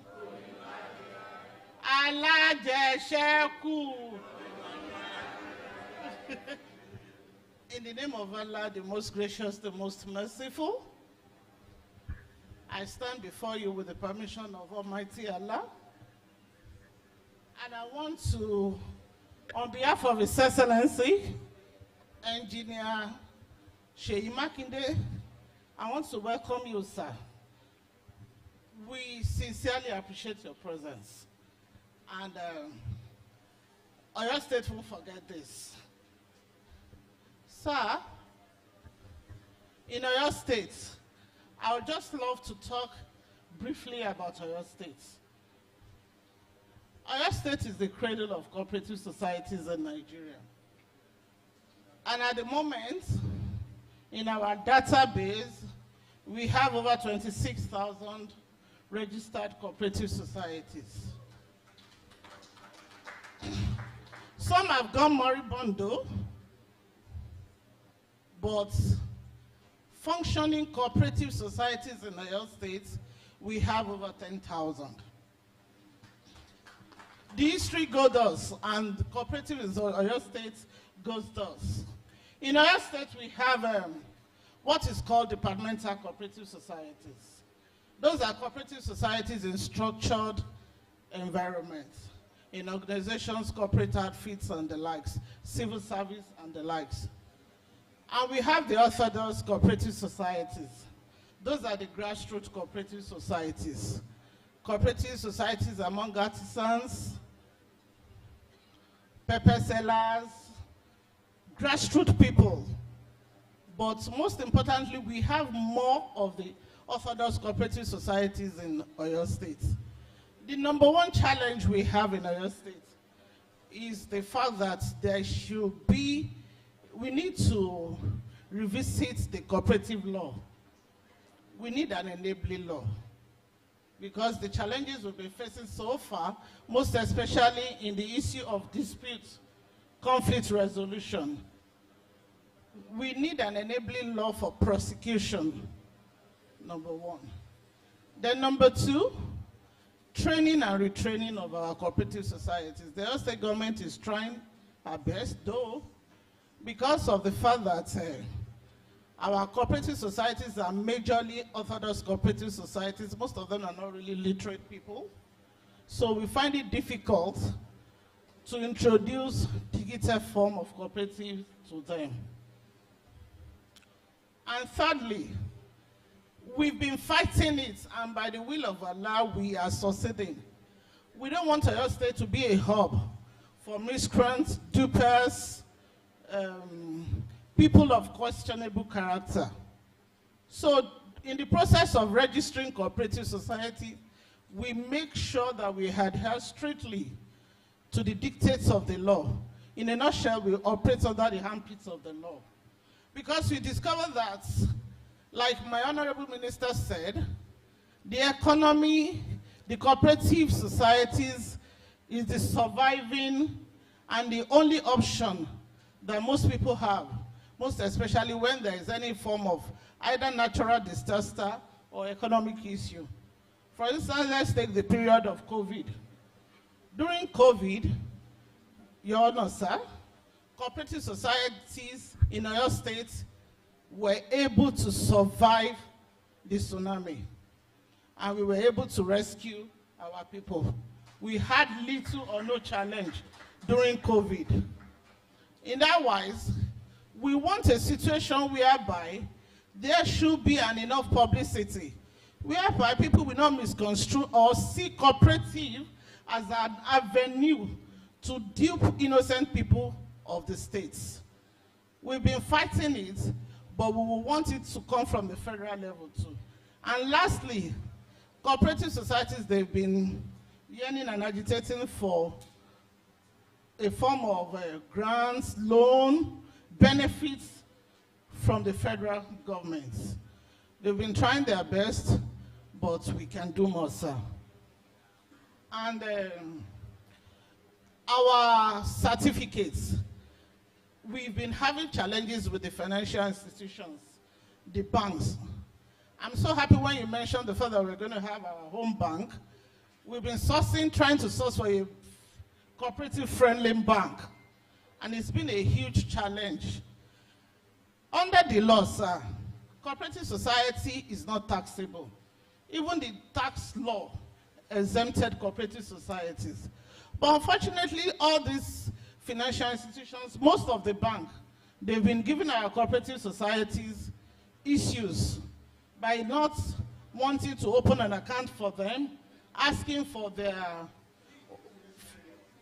Alájẹṣẹ́kù. In the name of Allah, the most gracious, the most merciful, I stand before you with the permission of Almighty Allah. And I want to, on behalf of His Excellency, Engineer Seyi Makinde, I want to welcome you, sir. We sincerely appreciate your presence. And Oyo State won't forget this. Sir, in Oyo State, I would just love to talk briefly about Oyo State. Oyo State is the cradle of cooperative societies in Nigeria. And at the moment, in our database, we have over 26,000 registered cooperative societies. Some have gone moribundo, but functioning cooperative societies in Oyo State, we have over 10,000. The history goes thus, and the cooperative in Oyo State goes thus. In Oyo State, we have what is called departmental cooperative societies. Those are cooperative societies in structured environments, in organizations, corporate outfits and the likes, civil service and the likes. And we have the orthodox cooperative societies. Those are the grassroots cooperative societies. Cooperative societies among artisans, pepper sellers, grassroots people. But most importantly, we have more of the orthodox cooperative societies in Oyo State. The number one challenge we have in Oyo State is the fact that there should be, we need to revisit the cooperative law. We need an enabling law, because the challenges we've been facing so far, most especially in the issue of dispute, conflict resolution, we need an enabling law for prosecution, number one. Then number two, training and retraining of our cooperative societies. The Oyo State government is trying our best, though, because of the fact that our cooperative societies are majorly orthodox cooperative societies. Most of them are not really literate people. So we find it difficult to introduce digital form of cooperative to them. And thirdly, we've been fighting it, and by the will of Allah, we are succeeding. We don't want Oyo State to be a hub for miscreants, dupers, people of questionable character. So in the process of registering cooperative society, we make sure that we adhere strictly to the dictates of the law. In a nutshell, we operate under the armpits of the law. Because we discovered that, like my honorable minister said, the economy, the cooperative societies is the surviving and the only option that most people have, most especially when there is any form of either natural disaster or economic issue. For instance, let's take the period of COVID. During COVID, Your Honor, sir, cooperative societies in Oyo State were able to survive the tsunami, and we were able to rescue our people. We had little or no challenge during COVID. In that wise, we want a situation whereby there should be an enough publicity, whereby people will not misconstrue or see cooperative as an avenue to dupe innocent people of the states. We've been fighting it, but we will want it to come from the federal level too. And lastly, cooperative societies, they've been yearning and agitating for a form of grants, loan, benefits from the federal government. They've been trying their best, but we can do more, sir. And our certificates, we've been having challenges with the financial institutions, the banks. I'm so happy when you mentioned the fact that we're going to have our home bank. we've been trying to source for a cooperative-friendly bank, and it's been a huge challenge. Under the law, sir, cooperative society is not taxable. Even the tax law exempted cooperative societies. But unfortunately, all these financial institutions, most of the bank, they've been giving our cooperative societies issues by not wanting to open an account for them, asking for their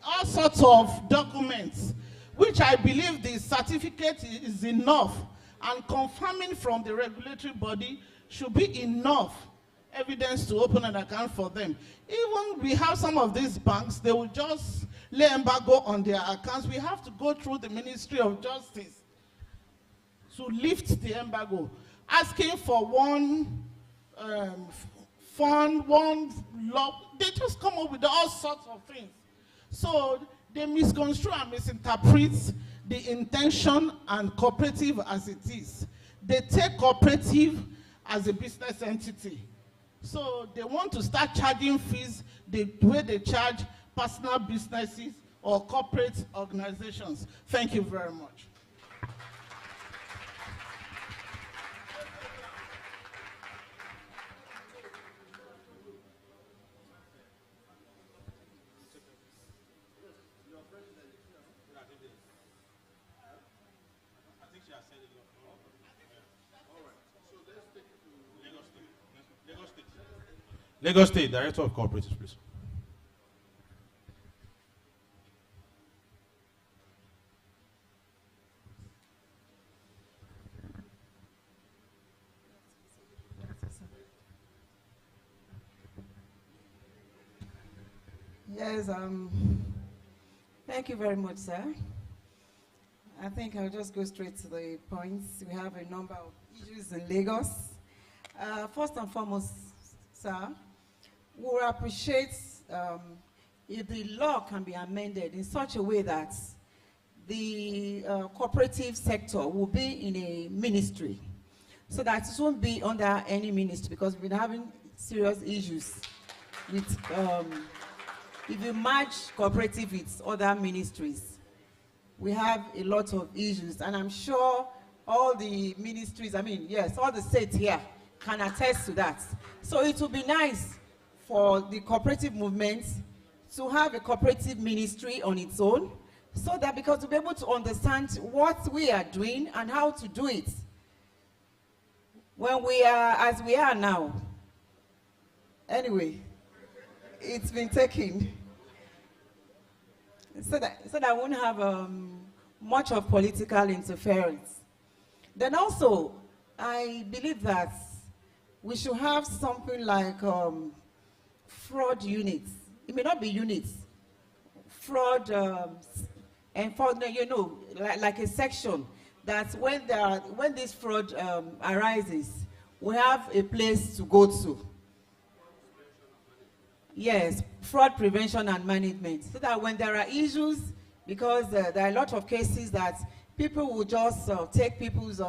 all sorts of documents, which I believe the certificate is enough, and confirming from the regulatory body should be enough evidence to open an account for them. Even we have some of these banks, they will just lay embargo on their accounts. We have to go through the Ministry of Justice to lift the embargo, asking for one fund, one law. They just come up with all sorts of things. So they misconstrue and misinterpret the intention and cooperative as it is. They take cooperative as a business entity. So they want to start charging fees the way they charge personal businesses or corporate organizations. Thank you very much. Lagos State, Director of Cooperatives, please. Yes, thank you very much, sir. I think I'll just go straight to the points. We have a number of issues in Lagos. First and foremost, sir, we will appreciate if the law can be amended in such a way that the cooperative sector will be in a ministry, so that it won't be under any ministry, because we've been having serious issues with, if you merge cooperative with other ministries, we have a lot of issues, and I'm sure all the ministries, yes, all the states here can attest to that. So it would be nice for the cooperative movement to have a cooperative ministry on its own, so that because we'll be able to understand what we are doing and how to do it. When we are, as we are now, anyway, it's been taken, so that I won't have much of political interference. Then also, I believe that we should have something like fraud units. It may not be units. Fraud enforcement, you know, like a section that when this fraud arises, we have a place to go to. Yes, fraud prevention and management. So that when there are issues, because there are a lot of cases that people will just take people's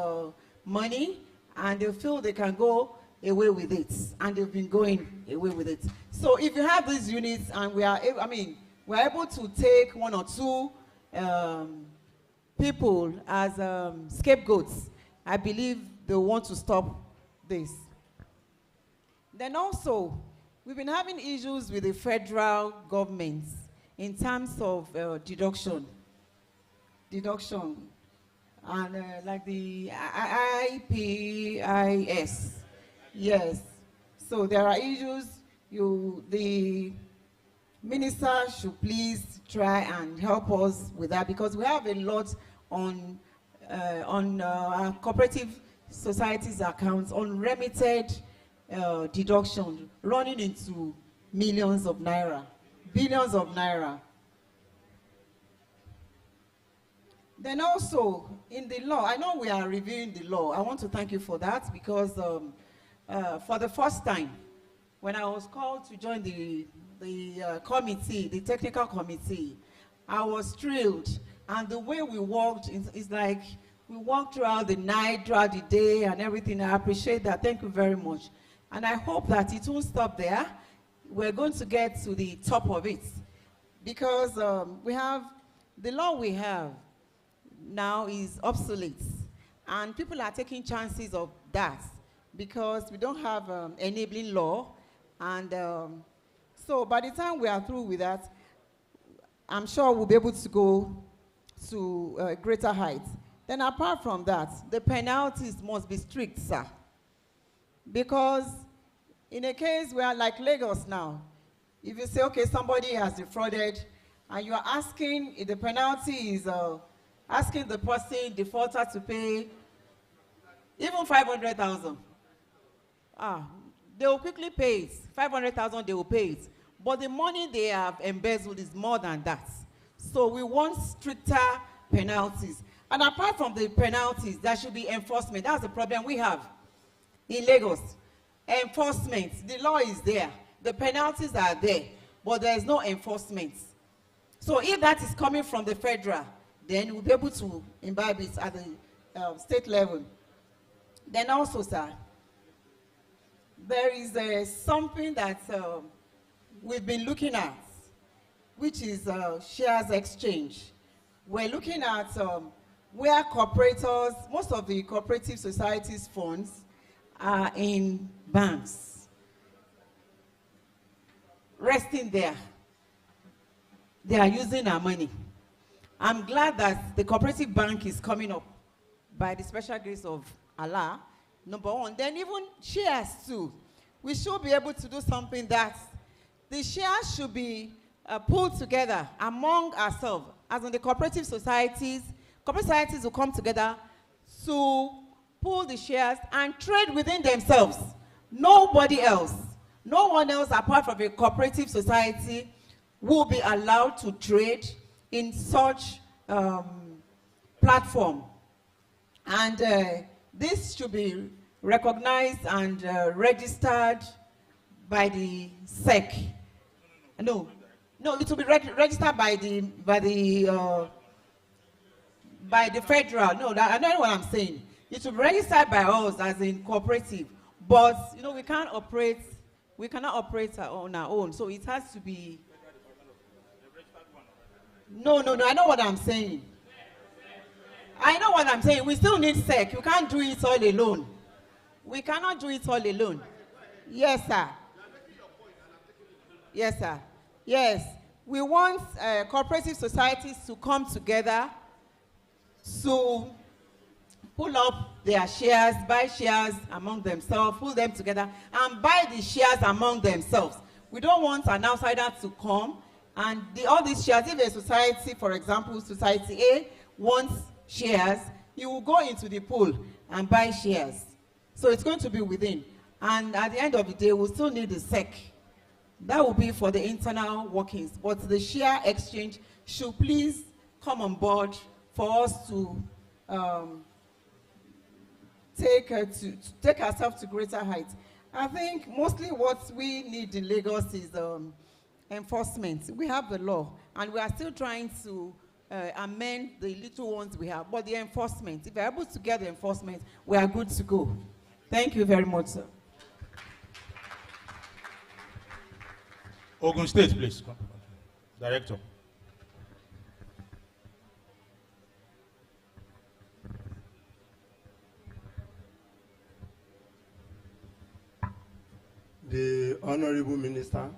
money and they feel they can go away with it, and they've been going away with it. So if you have these units and we are able, we're able to take one or two people as scapegoats, I believe they want to stop this. Then also, we've been having issues with the federal government in terms of deduction, and like the IPIS. Yes, so there are issues. The minister should please try and help us with that, because we have a lot on our cooperative societies accounts, unremitted deduction running into millions of naira, billions of naira. Then also in the law, I know we are reviewing the law. I want to thank you for that, because for the first time, when I was called to join the committee, the technical committee, I was thrilled. And the way we worked is like we worked throughout the night, throughout the day, and everything. I appreciate that. Thank you very much. And I hope that it won't stop there. we're going to get to the top of it. Because we have, the law we have now is obsolete. And people are taking chances of that because we don't have enabling law. And so by the time we are through with that, I'm sure we'll be able to go to greater heights. Then apart from that, the penalties must be strict, sir. Because in a case where, like Lagos now, if you say, okay, somebody has defrauded, and you are asking, if the penalty is asking the person, defaulter, to pay even 500,000, they will quickly pay it. 500,000, they will pay it. But the money they have embezzled is more than that. So we want stricter penalties. And apart from the penalties, there should be enforcement. That's the problem we have in Lagos. Enforcement. The law is there. The penalties are there. But there is no enforcement. So if that is coming from the federal, then we'll be able to imbibe it at the state level. Then also, sir, there is something that we've been looking at, which is shares exchange. We're looking at where corporators, most of the cooperative societies' funds are in banks, resting there. They are using our money. I'm glad that the cooperative bank is coming up by the special grace of Allah, number one. Then even shares too. We should be able to do something that the shares should be pulled together among ourselves, as in the cooperative societies. Cooperative societies will come together to pull the shares and trade within themselves. Nobody else, no one else apart from a cooperative society will be allowed to trade in such platform. And this should be recognized and registered by the SEC. No, it will be registered by the federal. No, I know what I'm saying. It will be registered by us as in cooperative, but you know we can't operate. We cannot operate on our own. So it has to be. No. I know what I'm saying. I know what I'm saying. We still need SEC. You can't do it all alone. We cannot do it all alone. Yes, sir. Yes, sir. Yes. We want cooperative societies to come together to pull up their shares, buy shares among themselves, pull them together, and buy the shares among themselves. We don't want an outsider to come and all these shares. If a society, for example, Society A wants shares, you will go into the pool and buy shares. So it's going to be within. And at the end of the day, we'll still need the SEC. That will be for the internal workings. But the share exchange should please come on board for us to take ourselves to greater heights. I think mostly what we need in Lagos is enforcement. We have the law, and we are still trying to amend the little ones we have. But the enforcement, if we're able to get the enforcement, we are good to go. Thank you very much, sir. Ogun State, please. Director. The Honorable Minister,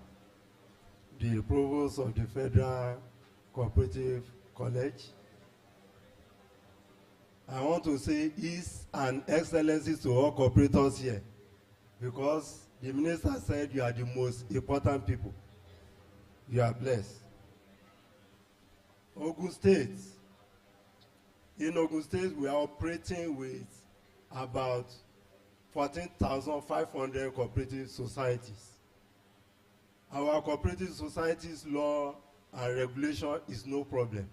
the Provost of the Federal Cooperative College, I want to say is an excellency to all cooperators here, because the Minister said you are the most important people. You are blessed. Ogun State. In Ogun State, we are operating with about 14,500 cooperative societies. Our cooperative societies law and regulation is no problem.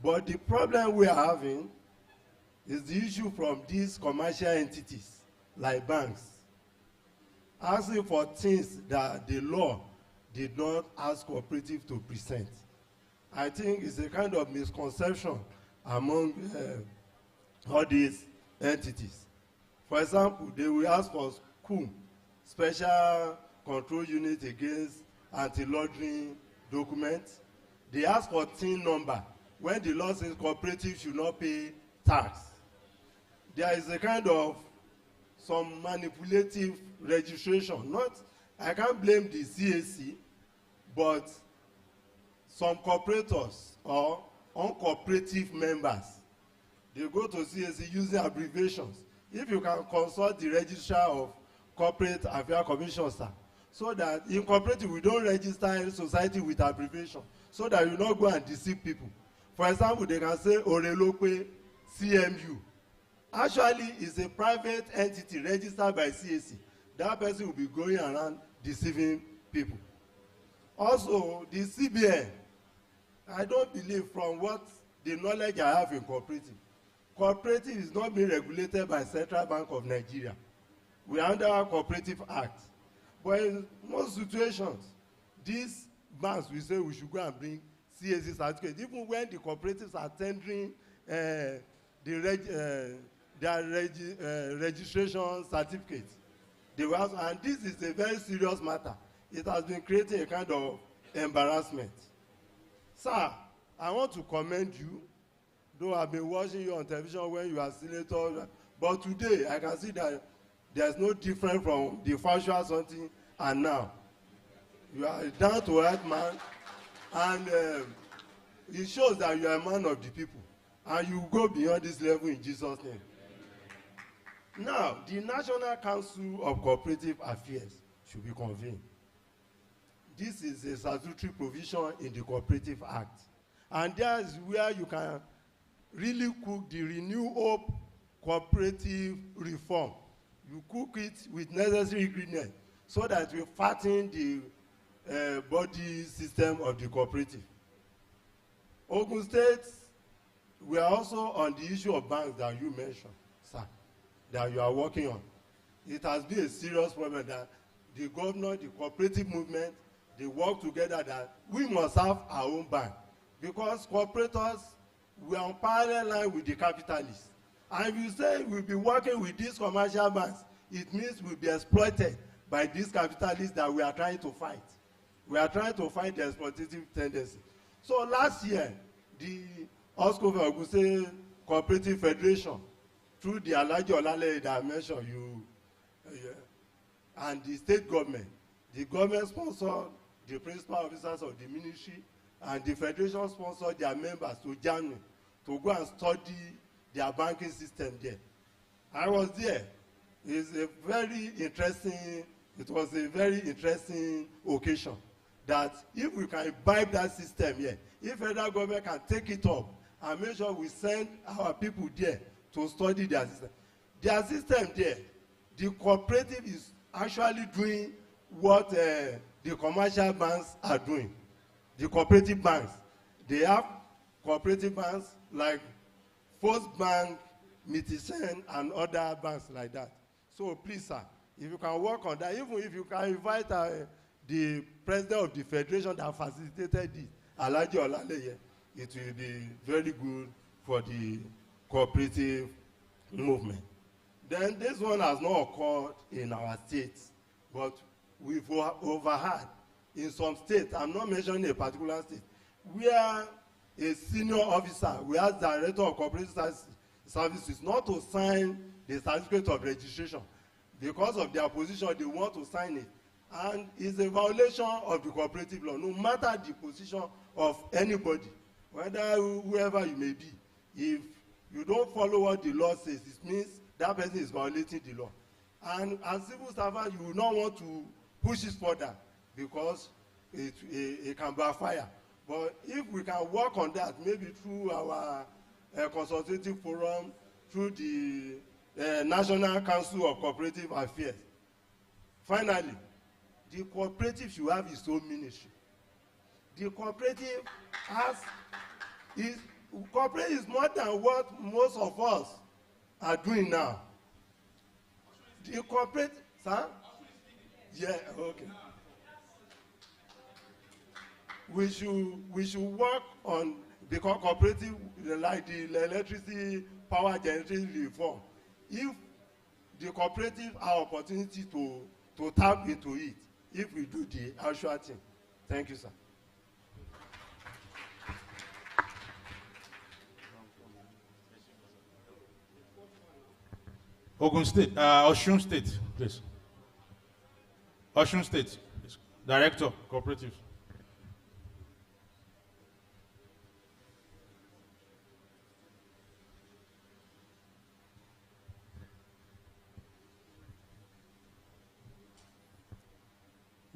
But the problem we are having is the issue from these commercial entities, like banks, asking for things that the law did not ask cooperative to present. I think it's a kind of misconception among all these entities. For example, they will ask for SCUM, special control unit against anti-laundering documents. They ask for TIN number when the law says cooperative should not pay tax. There is a kind of some manipulative registration. I can't blame the CAC, but some corporators or uncooperative members, they go to CAC using abbreviations. If you can consult the registrar of corporate affairs commission, sir, so that in cooperative we don't register any society with abbreviation, so that you not go and deceive people. For example, they can say Orelope CMU. Actually, it's a private entity registered by CAC. That person will be going around deceiving people. Also, the CBN, I don't believe from what the knowledge I have in cooperative. Cooperative is not being regulated by Central Bank of Nigeria. We are under our Cooperative Act. But in most situations, these banks will say we should go and bring CAC certificate. Even when the cooperatives are tendering their registration certificates, they will ask, and this is a very serious matter. It has been creating a kind of embarrassment. Sir, I want to commend you, though I've been watching you on television when you are senator, but today I can see that there's no difference from the factual something and now. You are a down-to-earth man, and it shows that you are a man of the people, and you go beyond this level in Jesus' name. Now, the National Council of Cooperative Affairs should be convened. This is a statutory provision in the Cooperative Act, and that is where you can really cook the Renew Hope cooperative reform. You cook it with necessary ingredients so that you fatten the body system of the cooperative. Ogun State, we are also on the issue of banks that you mentioned, sir, that you are working on. It has been a serious problem that the governor, the cooperative movement, they work together that we must have our own bank, because cooperators, we are on parallel line with the capitalists. And if you say we'll be working with these commercial banks, it means we'll be exploited by these capitalists that we are trying to fight. We are trying to fight the exploitative tendency. So last year, the Oscover Oguse Cooperative Federation, through the Alhaji Olaleye that I mentioned, and the state government, the government sponsored the principal officers of the ministry, and the federation sponsored their members to Germany to go and study their banking system there. I was there. It was a very interesting occasion that if we can imbibe that system here, if federal government can take it up and make sure we send our people there to study their system. Their system there, the cooperative is actually doing what the commercial banks are doing. The cooperative banks, they have cooperative banks like First Bank, Mitisen, and other banks like that. So please, sir, if you can work on that, even if you can invite the president of the federation that facilitated this, Alhaji Olaleye, it will be very good for the cooperative movement. Then this one has not occurred in our states, but we've overheard in some states, I'm not mentioning a particular state, where a senior officer, we ask the director of cooperative services not to sign the certificate of registration. Because of their position, they want to sign it. And it's a violation of the cooperative law, no matter the position of anybody, whether whoever you may be. If you don't follow what the law says, it means that person is violating the law. And as civil servant, you will not want to push it further because it can backfire. But if we can work on that, maybe through our consultative forum, through the National Council of Cooperative Affairs. Finally, the cooperative should have its own ministry. The cooperative cooperative is more than what most of us are doing now. The cooperative, sir? Yeah, okay. We should work on the cooperative, like the electricity power generation reform. If the cooperative have opportunity to tap into it, if we do the actual thing. Thank you, sir. Ogun State, Osun State, please. Osun State, please. Director, Cooperative.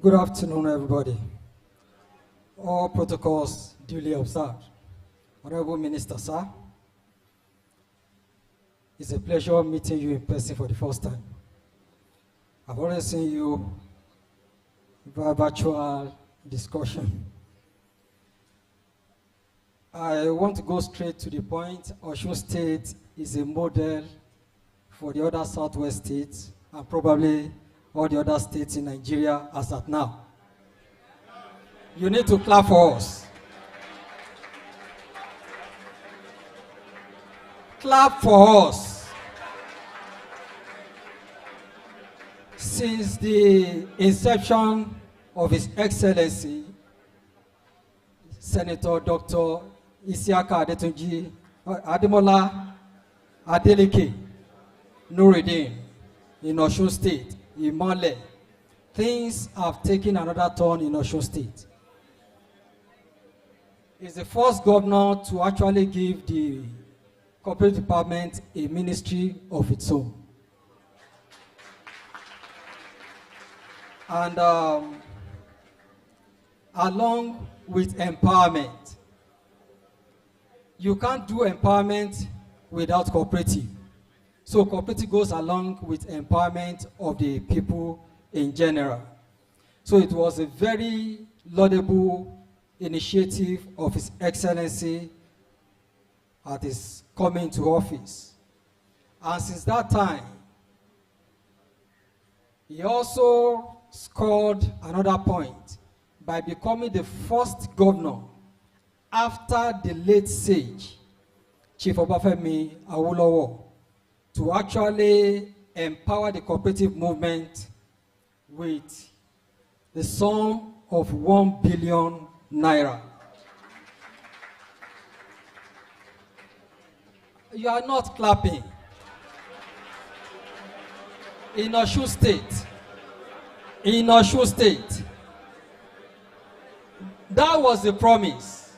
Good afternoon, everybody. All protocols duly observed. Honorable Minister, sir, it's a pleasure meeting you in person for the first time. I've already seen you via virtual discussion. I want to go straight to the point. Osun State is a model for the other Southwest states and probably all the other states in Nigeria as at now. You need to clap for us. Clap for us. Since the inception of His Excellency, Senator Dr. Isiaka Adetunji Ademola Adeleke Nuruddin in Osun State, Imole, things have taken another turn in Osun State. He's the first governor to actually give the Cooperative Department a ministry of its own. And along with empowerment, you can't do empowerment without cooperative. So cooperative goes along with empowerment of the people in general. So it was a very laudable initiative of His Excellency at his coming to office. And since that time, he also scored another point by becoming the first governor after the late sage, Chief Obafemi Awolowo, to actually empower the cooperative movement with the sum of 1 billion naira. You are not clapping. In Osun State, that was the promise.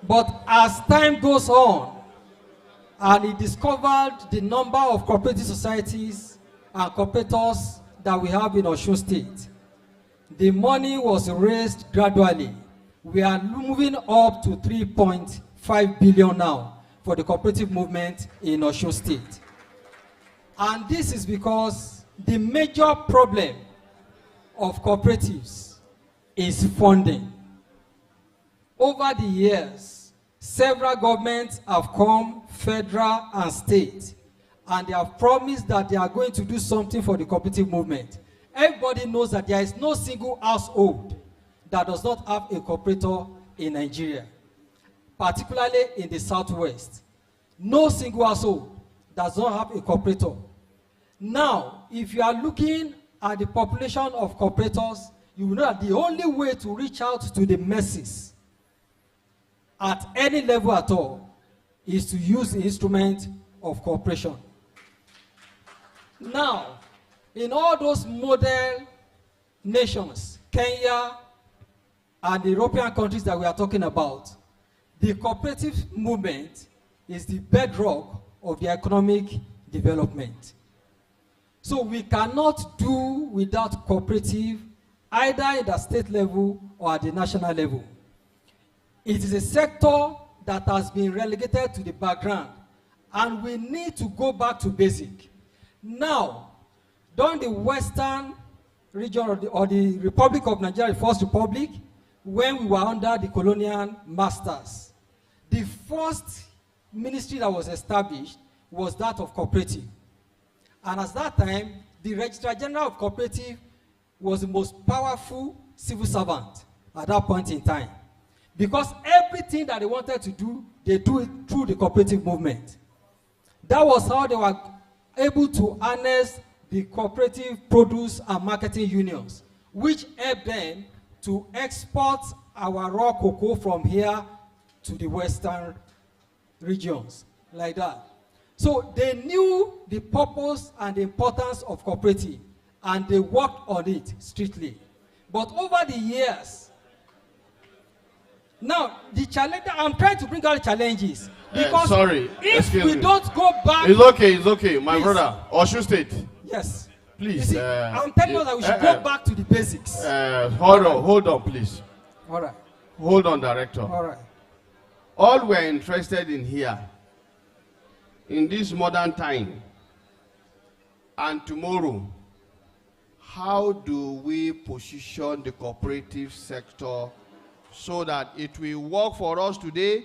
But as time goes on, and he discovered the number of cooperative societies and cooperators that we have in Osun State, the money was raised gradually. We are moving up to 3.5 billion now for the cooperative movement in Osun State. And this is because the major problem of cooperatives is funding. Over the years, several governments have come, federal and state, and they have promised that they are going to do something for the cooperative movement. Everybody knows that there is no single household that does not have a cooperator in Nigeria, particularly in the Southwest. No single household does not have a cooperator. Now, if you are looking at the population of cooperators, you will know that the only way to reach out to the masses at any level at all is to use the instrument of cooperation. Now, in all those model nations, Kenya and the European countries that we are talking about, the cooperative movement is the bedrock of the economic development. So we cannot do without cooperative either at the state level or at the national level. It is a sector that has been relegated to the background, and we need to go back to basic. Now, during the Western region or the Republic of Nigeria, the First Republic, when we were under the colonial masters, the first ministry that was established was that of cooperative. And at that time, the Registrar General of Cooperative was the most powerful civil servant at that point in time. Because everything that they wanted to do, they do it through the cooperative movement. That was how they were able to harness the cooperative produce and marketing unions, which help them to export our raw cocoa from here to the western regions, like that. So they knew the purpose and the importance of cooperative, and they worked on it strictly. But over the years, now the challenge, I'm trying to bring out the challenges. Because sorry, if we don't go back... It's okay, my please. brother. Osun State. Yes. Please. You see, I'm telling you that we should go back to the basics. Hold on, please. All right. Hold on, Director. All right. All we're interested in here, in this modern time, and tomorrow, how do we position the cooperative sector so that it will work for us today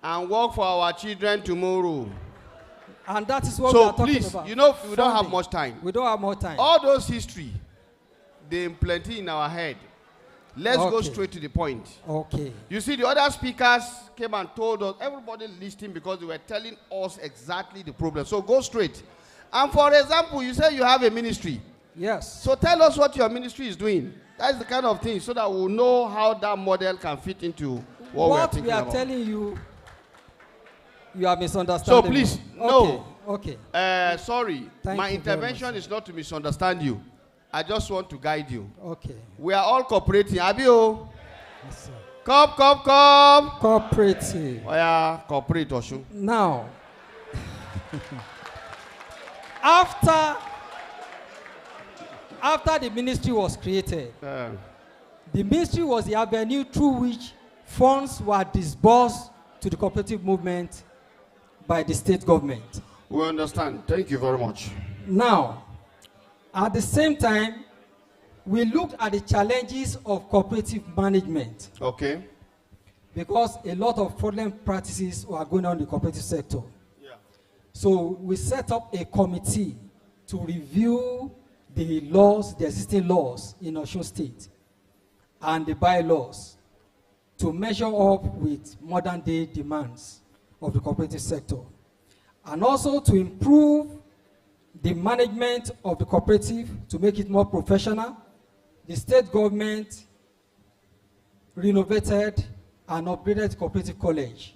and work for our children tomorrow? And that is what we are talking please, about. you know, we don't have much time. We don't have more time. All those history, they plenty in our head. Let's go straight to the point. Okay. You see, the other speakers came and told us, everybody listening because they were telling us exactly the problem. So go straight. And for example, you say you have a ministry. Yes. So tell us what your ministry is doing. That's the kind of thing so that we'll know how that model can fit into what we're thinking about. What we are telling you, you are misunderstanding. So please, me. no. Okay. Sorry, my intervention is not to misunderstand you. I just want to guide you. Okay. We are all cooperating. Abio. Yes, sir. Cooperative. Oh yeah, cooperate Osun. Now, after the ministry was created, the ministry was the avenue through which funds were disbursed to the cooperative movement by the state government. We understand. Thank you very much. Now, at the same time, we looked at the challenges of cooperative management. Okay. Because a lot of fraudulent practices were going on in the cooperative sector. Yeah. So we set up a committee to review the laws, the existing laws in Osun State, and the bylaws to measure up with modern day demands of the cooperative sector, and also to improve the management of the cooperative to make it more professional. The state government renovated and upgraded the cooperative college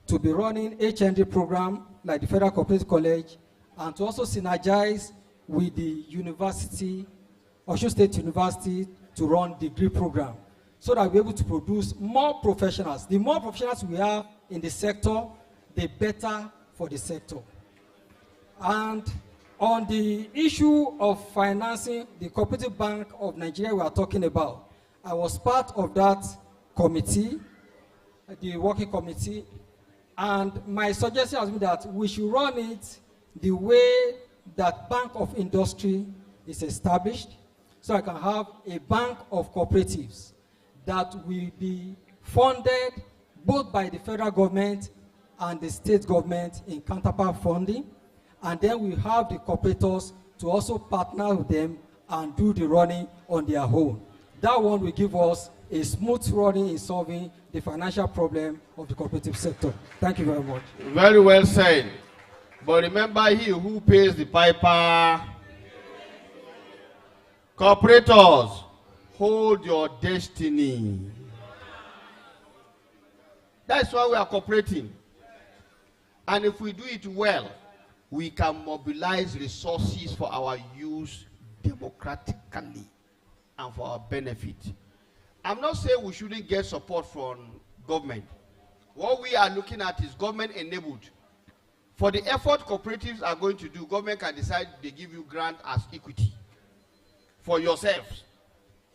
to be running HND program like the Federal Cooperative College, and to also synergize with the university, Osun State University, to run degree program, so that we're able to produce more professionals. The more professionals we have in the sector, the better for the sector. And on the issue of financing the Cooperative Bank of Nigeria we are talking about, I was part of that committee, the working committee, and my suggestion has been that we should run it the way that Bank of Industry is established, so I can have a bank of cooperatives that will be funded both by the federal government and the state government in counterpart funding, and then we have the cooperators to also partner with them and do the running on their own. That one will give us a smooth running in solving the financial problem of the cooperative sector. Thank you very much. Very well said. But remember, he who pays the piper. Cooperators, hold your destiny. That's why we are cooperating. And if we do it well, we can mobilize resources for our use democratically and for our benefit. I'm not saying we shouldn't get support from government. What we are looking at is government enabled. For the effort cooperatives are going to do, government can decide they give you grant as equity for yourselves.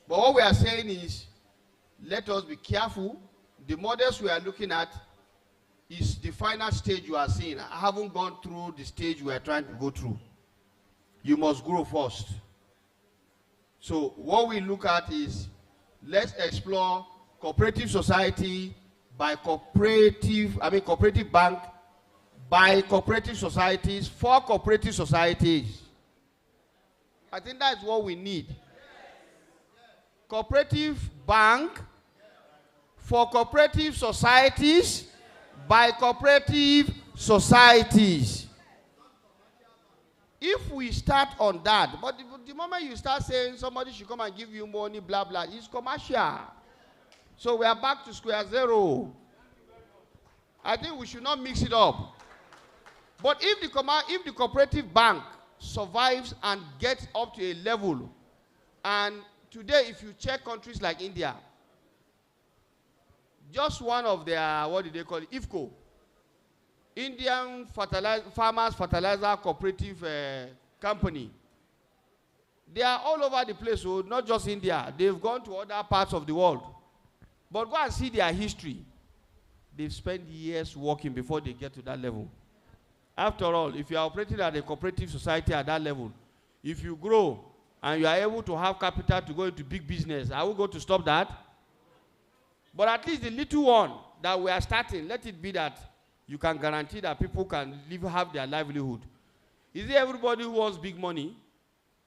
But what we are saying is, let us be careful. The models we are looking at is the final stage you are seeing. I haven't gone through the stage we are trying to go through. You must grow first. So what we look at is, let's explore cooperative society by cooperative bank, by cooperative societies, for cooperative societies. I think that's what we need. Cooperative bank, for cooperative societies, by cooperative societies. if we start on that, but the moment you start saying somebody should come and give you money, blah, blah, it's commercial. So we are back to square zero. I think we should not mix it up. But if the cooperative bank survives and gets up to a level, and today if you check countries like India, just one of their, what do they call it, IFCO, Indian Farmers Fertilizer Cooperative Company, they are all over the place, so not just India. They've gone to other parts of the world. But go and see their history. They've spent years working before they get to that level. After all, if you are operating at a cooperative society at that level, if you grow and you are able to have capital to go into big business, are we going to stop that? But at least the little one that we are starting, let it be that you can guarantee that people can have their livelihood. Is it everybody who wants big money?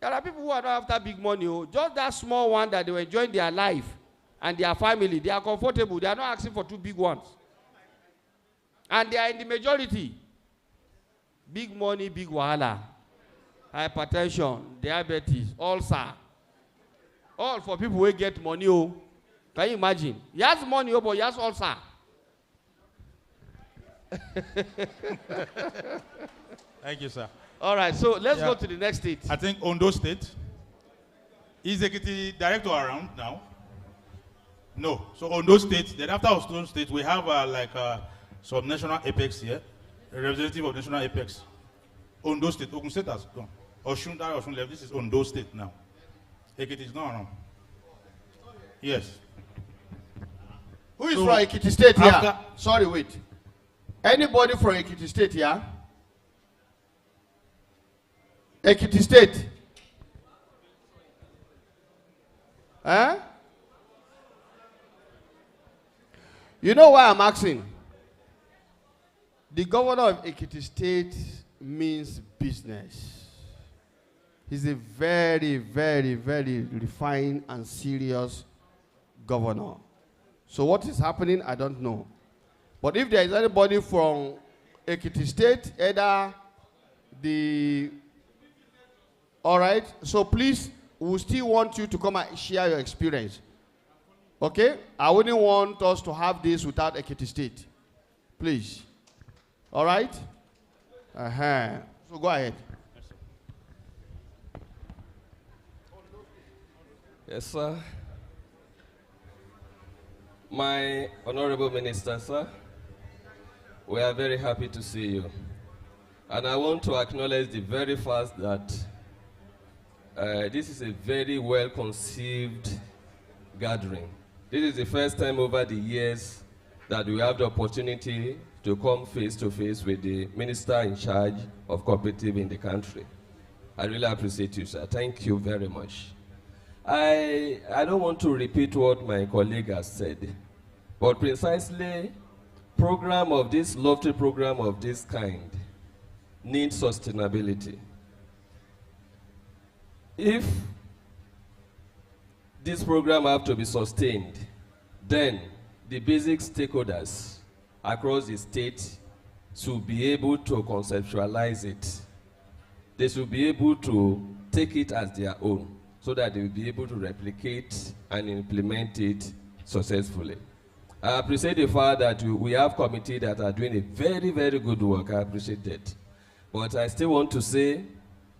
There are people who are not after big money. Oh. Just that small one that they were enjoying their life and their family, they are comfortable. They are not asking for two big ones. And they are in the majority. Big money, big wahala. Hypertension, diabetes, ulcer. All for people who get money. Oh. Can you imagine? He has money, oh, but he has ulcer. Thank you, sir. All right, so let's go to the next state. I think Ondo State. Is the director around now? No. So Ondo State, then after Ondo State, we have some national apex here, a representative of national apex. Ondo State, Ogun State has gone. Oshun left, this is Ondo State now. Ekiti is not around. Yes. Who is from Ekiti State here? Sorry, wait. Anybody from Ekiti State here? Ekiti State. Huh? You know why I'm asking? The governor of Ekiti State means business. He's a very, very, very refined and serious governor. So what is happening, I don't know. But if there is anybody from Ekiti State, either the... All right, so please, we still want you to come and share your experience. Okay? I wouldn't want us to have this without Ekiti State. Please. All right? So go ahead. Yes, sir. My Honorable Minister, sir, we are very happy to see you. And I want to acknowledge the very fact that this is a very well-conceived gathering. This is the first time over the years that we have the opportunity to come face-to-face with the minister in charge of cooperative in the country. I really appreciate you, sir. Thank you very much. I don't want to repeat what my colleague has said, but precisely lofty program of this kind needs sustainability. If this program have to be sustained, then the basic stakeholders across the state should be able to conceptualize it. They should be able to take it as their own, so that they will be able to replicate and implement it successfully. I appreciate the fact that we have committees that are doing a very, very good work. I appreciate that. But I still want to say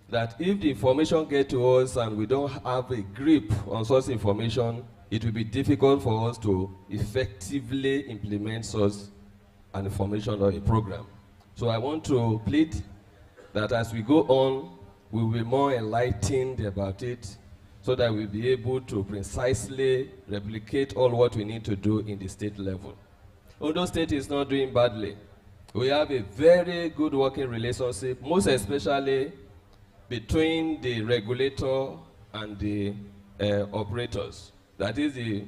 that if the information gets to us and we don't have a grip on such information, it will be difficult for us to effectively implement such an information or a program. So I want to plead that as we go on, we will be more enlightened about it, so that we'll be able to precisely replicate all what we need to do in the state level. Ondo State is not doing badly. We have a very good working relationship, most especially between the regulator and the operators. That is the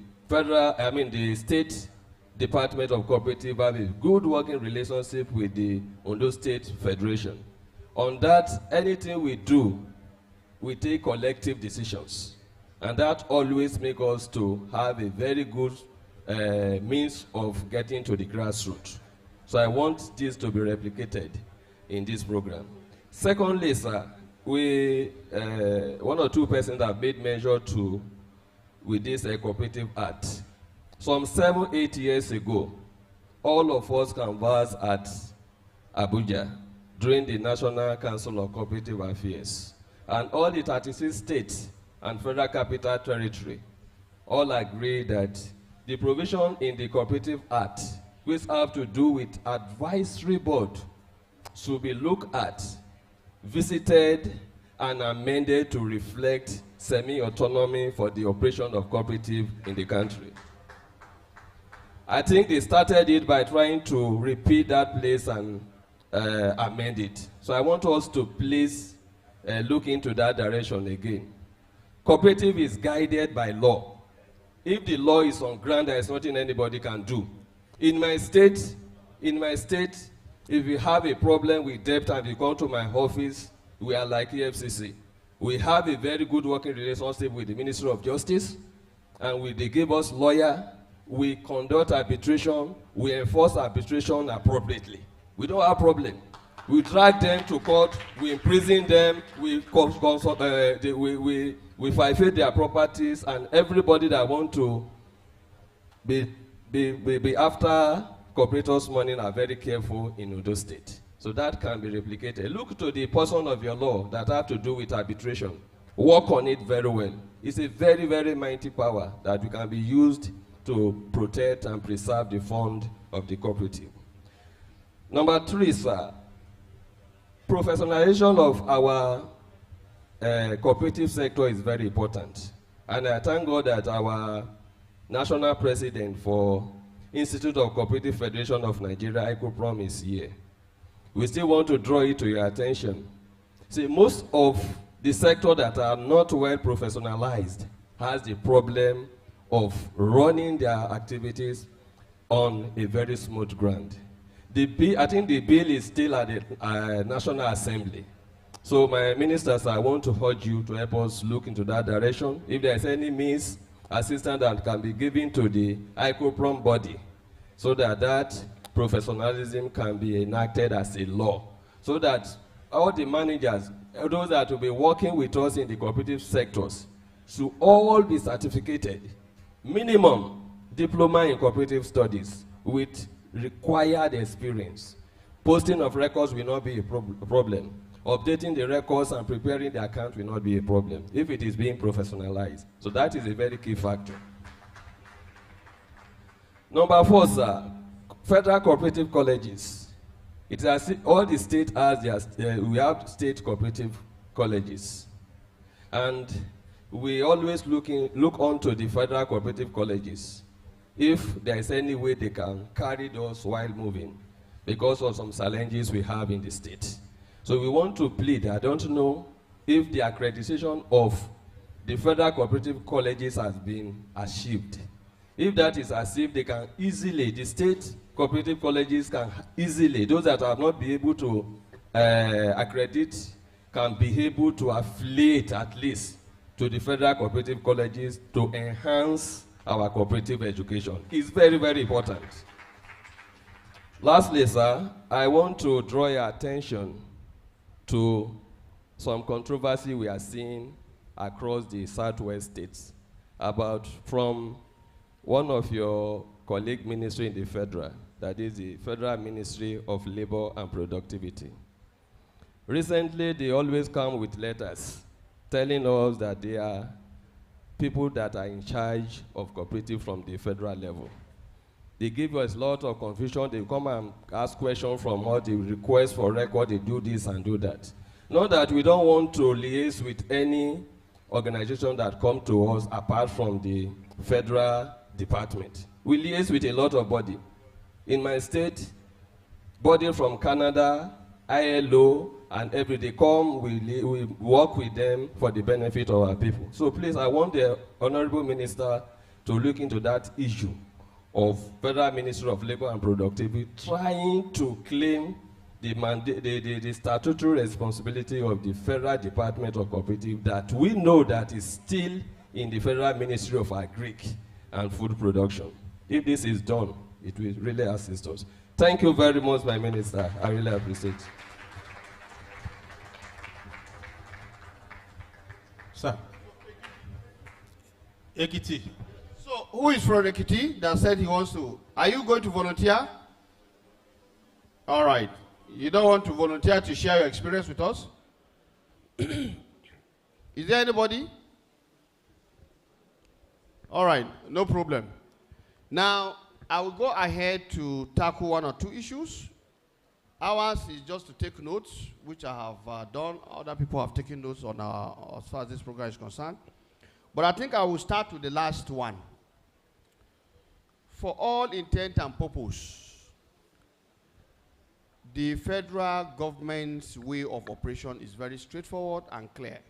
State Department of Cooperative have a good working relationship with the Ondo State Federation. On that, anything we do, we take collective decisions. And that always makes us to have a very good means of getting to the grassroots. So I want this to be replicated in this program. Secondly, sir, one or two persons have made measure to with this Cooperative Act. Some 7-8 years ago, all of us canvassed at Abuja during the National Council of Cooperative Affairs. And all the 36 states and Federal Capital Territory all agree that the provision in the Cooperative Act, which have to do with advisory board, should be looked at, visited, and amended to reflect semi-autonomy for the operation of cooperative in the country. I think they started it by trying to repeat that place and amend it. So I want us to please look into that direction again. Cooperative is guided by law. If the law is on ground, there is nothing anybody can do. In my state, if you have a problem with debt and you come to my office, we are like EFCC. We have a very good working relationship with the Ministry of Justice, and they give us lawyer. We conduct arbitration. We enforce arbitration appropriately. We don't have problem. We drag them to court. We imprison them. We forfeit their properties, and everybody that want to be after cooperators' money are very careful in Ondo State. So that can be replicated. Look to the portion of your law that have to do with arbitration. Work on it very well. It's a very, very mighty power that can be used to protect and preserve the fund of the cooperative. Number 3, sir, professionalization of our cooperative sector is very important. And I thank God that our national president for Institute of Cooperative Federation of Nigeria, ICOPROM, is here. We still want to draw it to your attention. See, most of the sector that are not well professionalized has the problem of running their activities on a very smooth ground. I think the bill is still at the National Assembly. So my ministers, I want to urge you to help us look into that direction. If there is any means, assistance that can be given to the ICOPROM body, so that that professionalism can be enacted as a law, so that all the managers, those that will be working with us in the cooperative sectors, should all be certificated. Minimum diploma in cooperative studies with required experience. Posting of records will not be a problem. Updating the records and preparing the account will not be a problem if it is being professionalized. So that is a very key factor. Number 4, sir, federal cooperative colleges. It has, all the states has their, we have state cooperative colleges. And we always look on to the federal cooperative colleges if there is any way they can carry those while moving because of some challenges we have in the state. So we want to plead. I don't know if the accreditation of the federal cooperative colleges has been achieved. If that is achieved, they can easily, the state cooperative colleges can easily, those that have not been able to accredit, can be able to affiliate at least to the federal cooperative colleges to enhance our cooperative education. It's very, very important. Lastly, sir, I want to draw your attention to some controversy we are seeing across the southwest states about from one of your colleague ministry in the federal, that is the Federal Ministry of Labor and Productivity. Recently, they always come with letters telling us that they are people that are in charge of cooperative from the federal level. They give us a lot of confusion. They come and ask questions from all the requests for record. They do this and do that. Not that we don't want to liaise with any organization that come to us apart from the federal department. We liaise with a lot of body. In my state, body from Canada, ILO, and every day come, we work with them for the benefit of our people. So please, I want the Honorable Minister to look into that issue of Federal Ministry of Labor and Productivity trying to claim the statutory responsibility of the Federal Department of Cooperative that we know that is still in the Federal Ministry of Agric and Food Production. If this is done, it will really assist us. Thank you very much, my Minister. I really appreciate it. Sir. Ekiti. So, who is from Ekiti that said he wants to? Are you going to volunteer? All right. You don't want to volunteer to share your experience with us? Is there anybody? All right, no problem. Now, I will go ahead to tackle one or two issues. Ours is just to take notes, which I have done. Other people have taken notes on as far as this program is concerned. But I think I will start with the last one. For all intent and purpose, the federal government's way of operation is very straightforward and clear.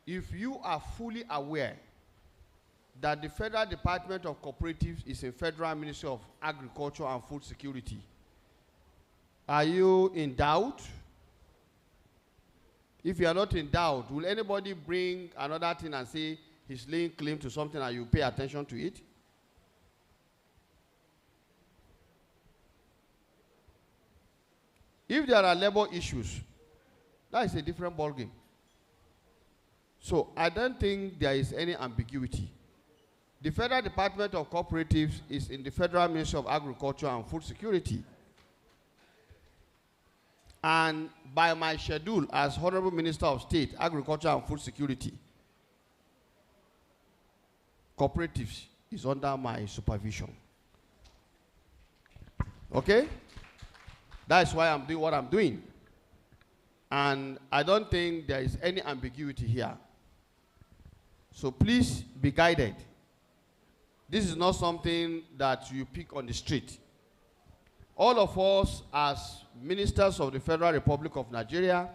If you are fully aware that the Federal Department of Cooperatives is a Federal Ministry of Agriculture and Food Security, are you in doubt? If you are not in doubt, will anybody bring another thing and say he's laying claim to something and you pay attention to it? If there are labor issues, that is a different ballgame. So I don't think there is any ambiguity. The Federal Department of Cooperatives is in the Federal Ministry of Agriculture and Food Security. And by my schedule as Honorable Minister of State, Agriculture and Food Security, Cooperatives is under my supervision. Okay? That's why I'm doing what I'm doing. And I don't think there is any ambiguity here. So please be guided. This is not something that you pick on the street. All of us as ministers of the Federal Republic of Nigeria,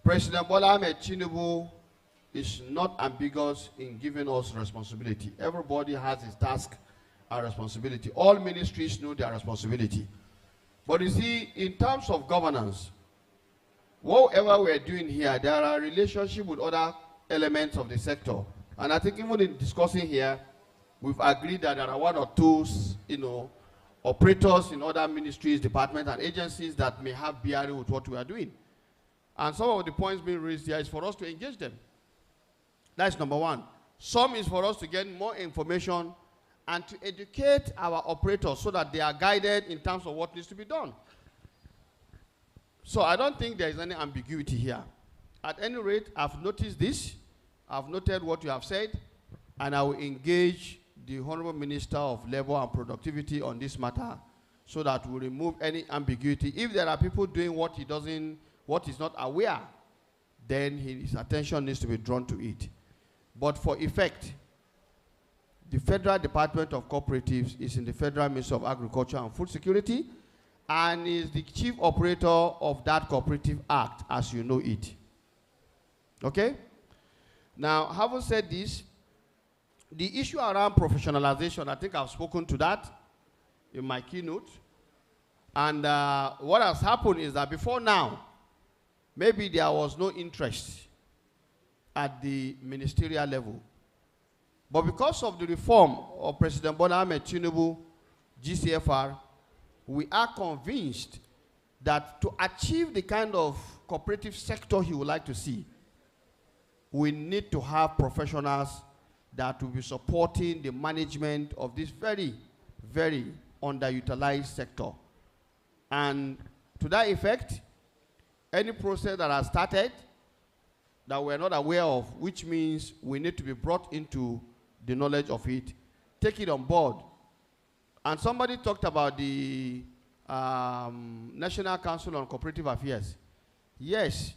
President Bola Ahmed Tinubu is not ambiguous in giving us responsibility. Everybody has his task and responsibility. All ministries know their responsibility. But you see, in terms of governance, whatever we're doing here, there are relationships with other elements of the sector. And I think even in discussing here, we've agreed that there are one or two, operators in other ministries, departments, and agencies that may have bearing with what we are doing. And some of the points being raised here is for us to engage them. That's number one. Some is for us to get more information and to educate our operators so that they are guided in terms of what needs to be done. So I don't think there is any ambiguity here. At any rate, I've noticed this. I've noted what you have said, and I will engage the Honorable Minister of Labor and Productivity on this matter so that we remove any ambiguity. If there are people doing what he's not aware, then his attention needs to be drawn to it. But for effect, the Federal Department of Cooperatives is in the Federal Ministry of Agriculture and Food Security and is the chief operator of that Cooperative Act as you know it. Okay? Now, having said this, the issue around professionalization, I think I've spoken to that in my keynote. And what has happened is that before now, maybe there was no interest at the ministerial level. But because of the reform of President Bola Ahmed Tinubu, GCFR, we are convinced that to achieve the kind of cooperative sector he would like to see, we need to have professionals that will be supporting the management of this very, very underutilized sector. And to that effect, any process that has started that we're not aware of, which means we need to be brought into the knowledge of it, take it on board. And somebody talked about the National Council on Cooperative Affairs. Yes,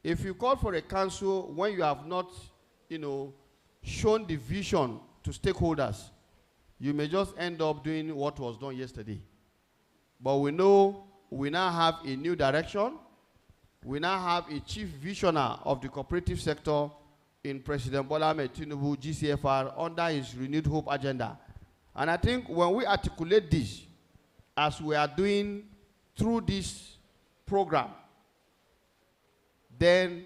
if you call for a council when you have not, shown the vision to stakeholders, you may just end up doing what was done yesterday. But we know we now have a new direction. We now have a chief visionary of the cooperative sector in President Bola Ahmed Tinubu, GCFR, under his renewed hope agenda. And I think when we articulate this, as we are doing through this program, then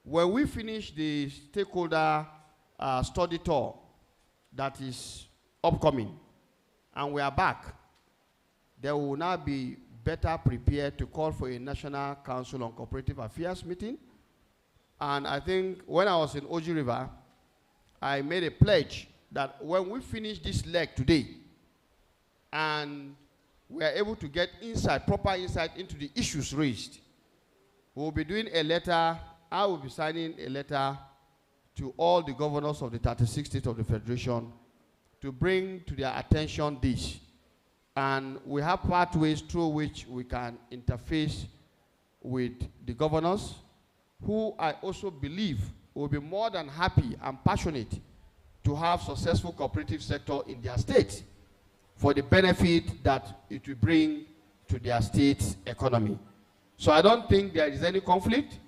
when we finish the stakeholder study tour that is upcoming, and we are back, there will now be better prepared to call for a National Council on Cooperative Affairs meeting. And I think when I was in Oji River, I made a pledge that when we finish this leg today, and we are able to get insight, proper insight into the issues raised, we'll be doing a letter. I will be signing a letter to all the governors of the 36 states of the Federation to bring to their attention this. And we have pathways through which we can interface with the governors, who I also believe will be more than happy and passionate to have successful cooperative sector in their state for the benefit that it will bring to their state's economy. So I don't think there is any conflict.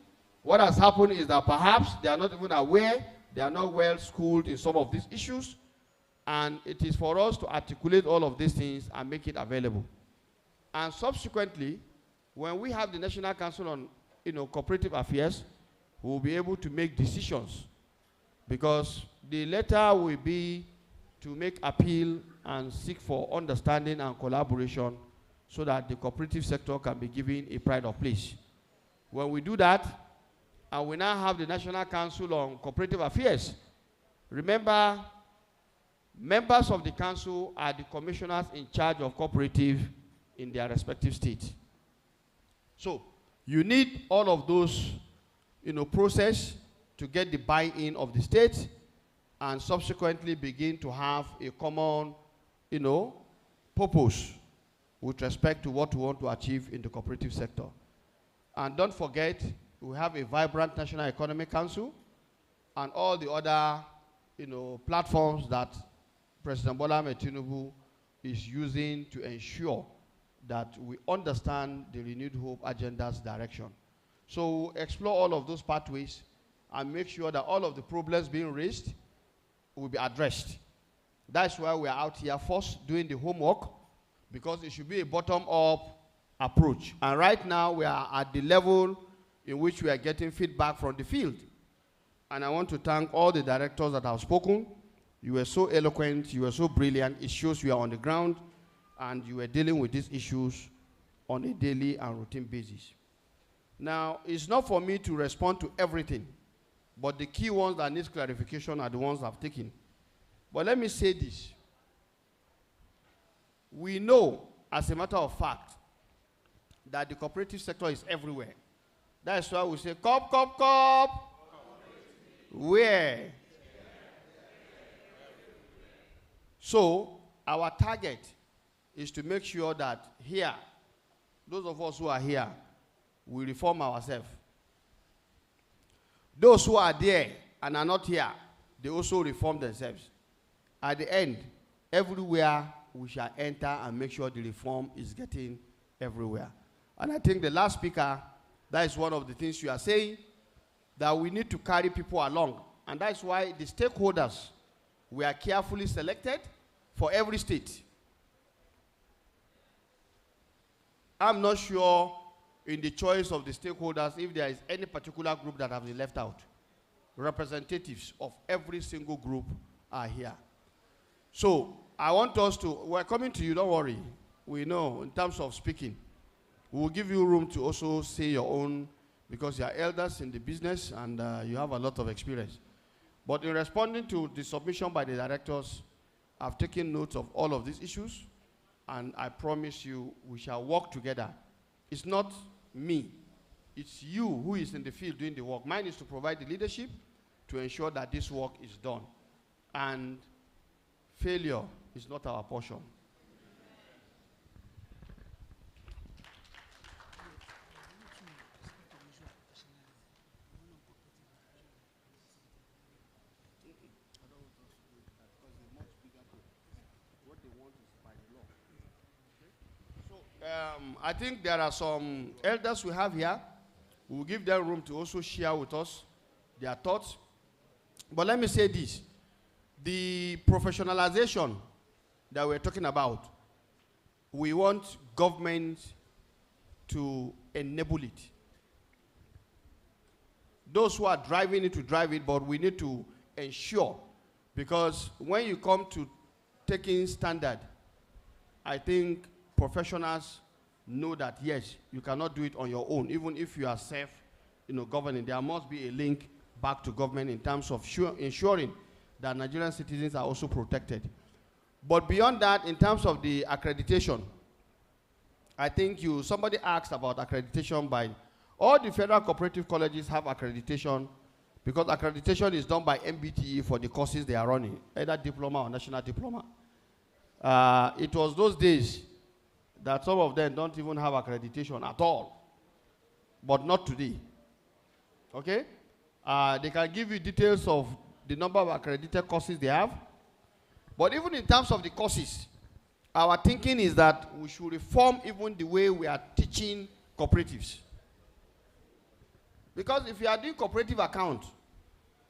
What has happened is that perhaps they are not even aware, they are not well schooled in some of these issues, and it is for us to articulate all of these things and make it available. And subsequently, when we have the National Council on Cooperative Affairs, we will be able to make decisions, because the letter will be to make appeal and seek for understanding and collaboration so that the cooperative sector can be given a pride of place. When we do that, and we now have the National Council on Cooperative Affairs, remember, members of the council are the commissioners in charge of cooperative in their respective states. So you need all of those process to get the buy-in of the state, and subsequently begin to have a common purpose with respect to what we want to achieve in the cooperative sector. And don't forget, we have a vibrant National Economic Council and all the other platforms that President Bola Ahmed Tinubu is using to ensure that we understand the Renewed Hope agenda's direction. So explore all of those pathways and make sure that all of the problems being raised will be addressed. That's why we are out here first doing the homework, because it should be a bottom-up approach. And right now we are at the level in which we are getting feedback from the field. And I want to thank all the directors that have spoken. You were so eloquent, you were so brilliant. It shows you are on the ground and you are dealing with these issues on a daily and routine basis. Now, it's not for me to respond to everything, but the key ones that need clarification are the ones I've taken. But let me say this. We know, as a matter of fact, that the cooperative sector is everywhere. That's why we say, cop, cop, cop. Where? So, our target is to make sure that here, those of us who are here, we reform ourselves. Those who are there and are not here, they also reform themselves. At the end, everywhere we shall enter and make sure the reform is getting everywhere. And I think the last speaker, that is one of the things you are saying, that we need to carry people along. And that's why the stakeholders were carefully selected for every state. I'm not sure in the choice of the stakeholders if there is any particular group that have been left out. Representatives of every single group are here. So I want us to, we're coming to you, don't worry. We know in terms of speaking, we will give you room to also say your own, because you are elders in the business and you have a lot of experience. But in responding to the submission by the directors, I've taken note of all of these issues, and I promise you we shall work together. It's not me, it's you who is in the field doing the work. Mine is to provide the leadership to ensure that this work is done. And failure is not our portion. I think there are some elders we have here. We'll give them room to also share with us their thoughts. But let me say this. The professionalization that we're talking about, we want government to enable it. Those who are driving it to drive it, but we need to ensure, because when you come to taking standard, I think professionals know that yes, you cannot do it on your own, even if you are governing. There must be a link back to government in terms of ensuring that Nigerian citizens are also protected. But beyond that, in terms of the accreditation, I think somebody asked about accreditation by all the federal cooperative colleges have accreditation, because accreditation is done by MBTE for the courses they are running, either diploma or national diploma. It was those days that some of them don't even have accreditation at all, but not today. Okay? They can give you details of the number of accredited courses they have. But even in terms of the courses, our thinking is that we should reform even the way we are teaching cooperatives. Because if you are doing cooperative account,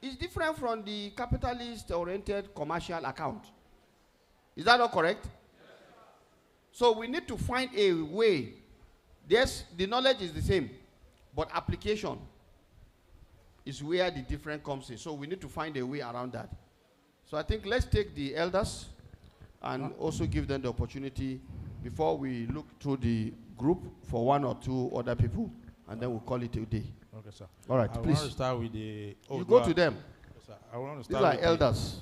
it's different from the capitalist-oriented commercial account. Is that not correct? So we need to find a way. Yes, the knowledge is the same, but application is where the difference comes in. So we need to find a way around that. So I think let's take the elders and also give them the opportunity before we look through the group for one or two other people, and then we'll call it a day. Okay, sir. All right, I please. want to start with the You go to them. Yes, sir. I want to These start are with elders.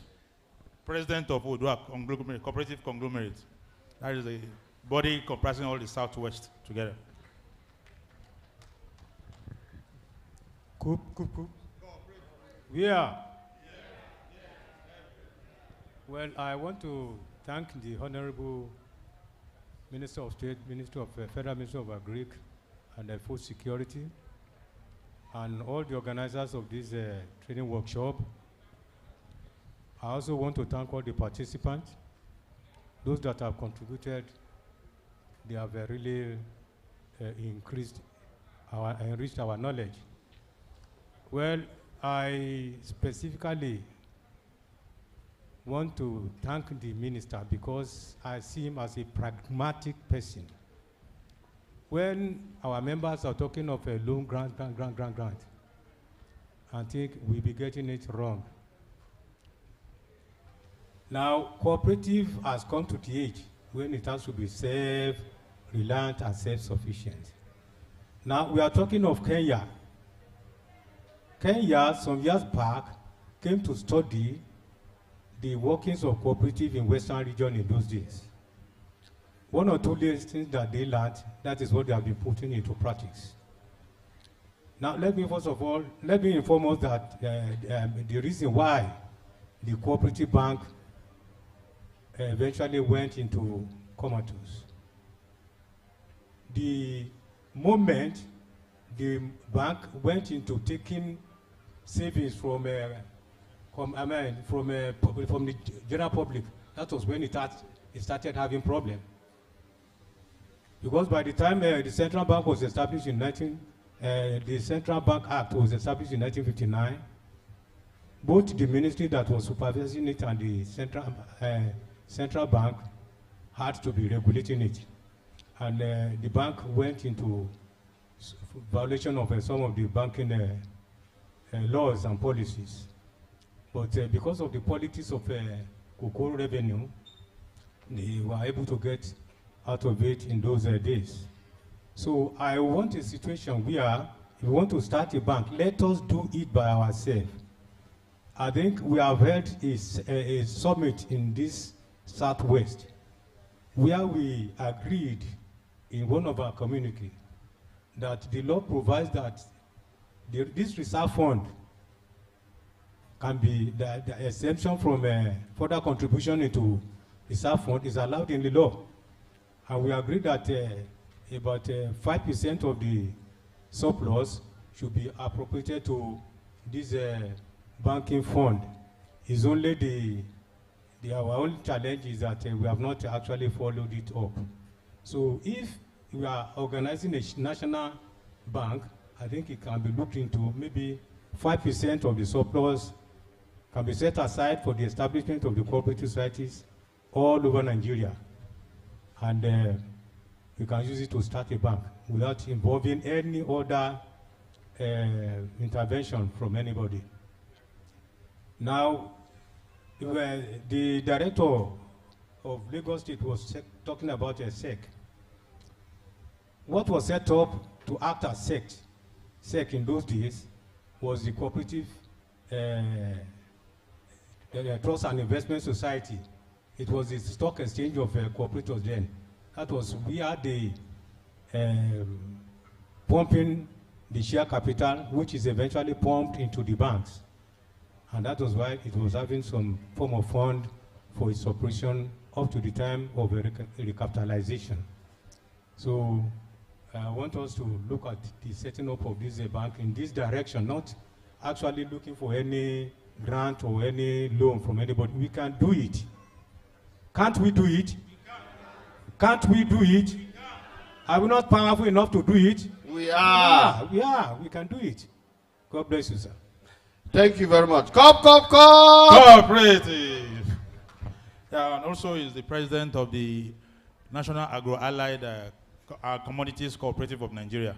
the president of Odua Conglomerate, Cooperative Conglomerate. That is a body comprising all the Southwest together. Coop. Yeah. Well, I want to thank the Honorable Minister of State, Federal Minister of Agric and Food Security, and all the organizers of this training workshop. I also want to thank all the participants, those that have contributed. They have really enriched our knowledge. Well, I specifically want to thank the minister because I see him as a pragmatic person. When our members are talking of a loan grant, I think we'll be getting it wrong. Now, cooperative has come to the age when it has to be self-reliant and self-sufficient. Now, we are talking of Kenya. Kenya, some years back, came to study the workings of cooperative in Western region in those days. One or two things that they learned, that is what they have been putting into practice. Now, let me inform us that the reason why the cooperative bank eventually went into comatose. The moment the bank went into taking savings from the general public, that was when it started having problems. Because by the time the Central Bank was established in the Central Bank Act was established in 1959, both the ministry that was supervising it and the Central Bank had to be regulating it. And the bank went into violation of some of the banking laws and policies. But because of the politics of cocoa revenue, they were able to get out of it in those days. So I want a situation where if we want to start a bank, let us do it by ourselves. I think we have had a summit in this Southwest where we agreed in one of our community that the law provides that this reserve fund can be, the exemption from further contribution into reserve fund is allowed in the law. And we agreed that about 5% of the surplus should be appropriated to this banking fund. Is only our only challenge is that we have not actually followed it up. So if we are organizing a national bank, I think it can be looked into. Maybe 5% of the surplus can be set aside for the establishment of the cooperative societies all over Nigeria. And we can use it to start a bank without involving any other intervention from anybody. Now, the director of Lagos State was talking about a SEC. what was set up to act as SEC in those days was the Cooperative Trust and Investment Society. It was the stock exchange of cooperatives then. That was, we had the pumping the share capital, which is eventually pumped into the banks. And that was why it was having some form of fund for its operation up to the time of recapitalization. So I want us to look at the setting up of this bank in this direction, not actually looking for any grant or any loan from anybody. We can do it. Can't we do it? Can't we do it? Are we not powerful enough to do it? We are. We can do it. God bless you, sir. Thank you very much. Cooperative. Yeah, and also is the president of the National Agro-Allied Commodities Cooperative of Nigeria.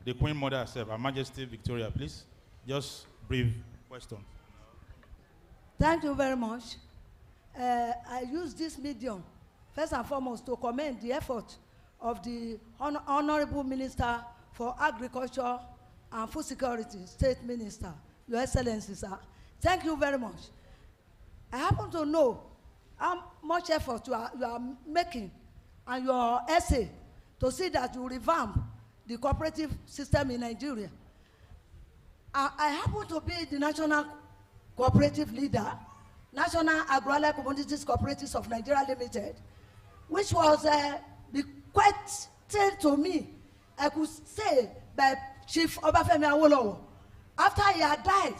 The Queen Mother herself, Her Majesty Victoria, please. Just brief question. Thank you very much. I use this medium, first and foremost, to commend the effort of the Honorable Minister for Agriculture and Food Security, State Minister, Your Excellency, sir. Thank you very much. I happen to know how much effort you are making and your essay to see that you revamp the cooperative system in Nigeria. I happen to be the national cooperative leader, National Agro-Allied Commodities Cooperatives of Nigeria Limited, which was bequeathed to me, I could say, by Chief Obafemi Awolowo. After he had died,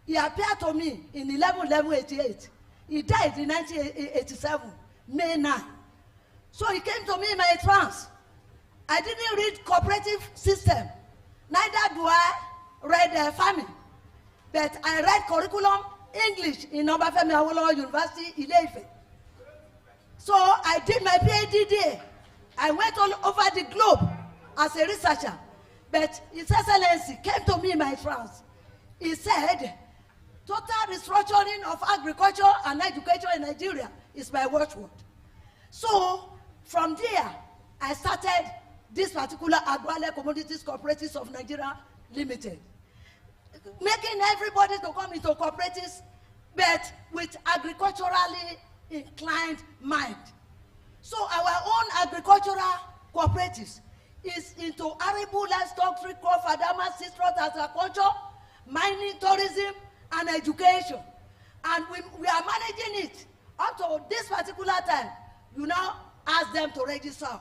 he appeared to me in 11/11/88. He died in 1987, May 9. So he came to me in my trance. I didn't read cooperative system, neither do I read farming, but I read curriculum English in Obafemi Awolowo University, ELEYELE. So I did my PhD there. I went all over the globe as a researcher, but His Excellency came to me in my trance. He said, total restructuring of agriculture and education in Nigeria is my watchword. So from there, I started this particular Agro-Allied Commodities Cooperatives of Nigeria Limited, making everybody to come into cooperatives, but with agriculturally inclined mind. So our own agricultural cooperatives is into arable, livestock, tree crop, farmers, citrus, agriculture, mining, tourism, and education. And we are managing it. Up to this particular time, you now ask them to register us.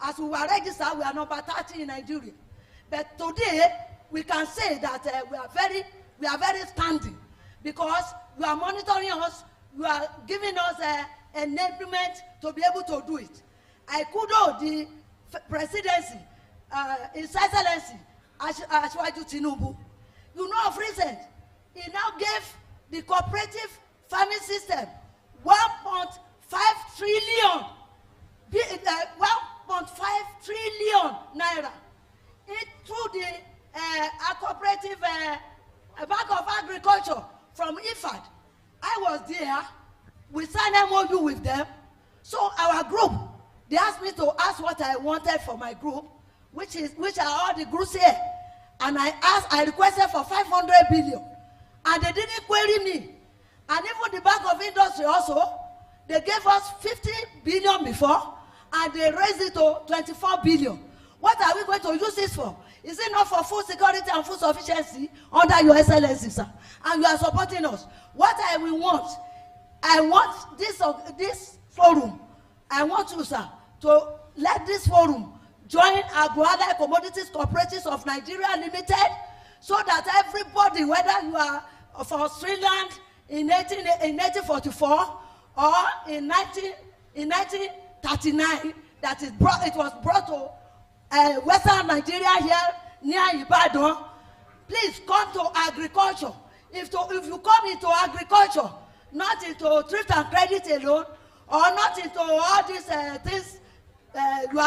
As we were registered, we are number 30 in Nigeria. But today, we can say that we are very standing, because you are monitoring us, you are giving us enablement to be able to do it. I kudos the presidency, His Excellency Asiwaju Tinubu. You know, of recent, he now gave the cooperative farming system 1.5 trillion, 1.5 trillion naira through the cooperative Bank of Agriculture from IFAD. I was there. We signed MOU with them. So our group, they asked me to ask what I wanted for my group, which are all the groups here. And I requested for 500 billion. And they didn't query me. And even the Bank of Industry also, they gave us 50 billion before, and they raised it to 24 billion. What are we going to use this for? Is it not for food security and food sufficiency under Your Excellency, sir? And you are supporting us. What I want this forum, I want you, sir, to let this forum join Agro-Allied Commodities Cooperatives of Nigeria Limited, so that everybody, whether you are of Australian in 1844 or in 1939, it was brought to Western Nigeria here near Ibadan. Please come to agriculture. If you come into agriculture, not into thrift and credit alone, or not into all these things you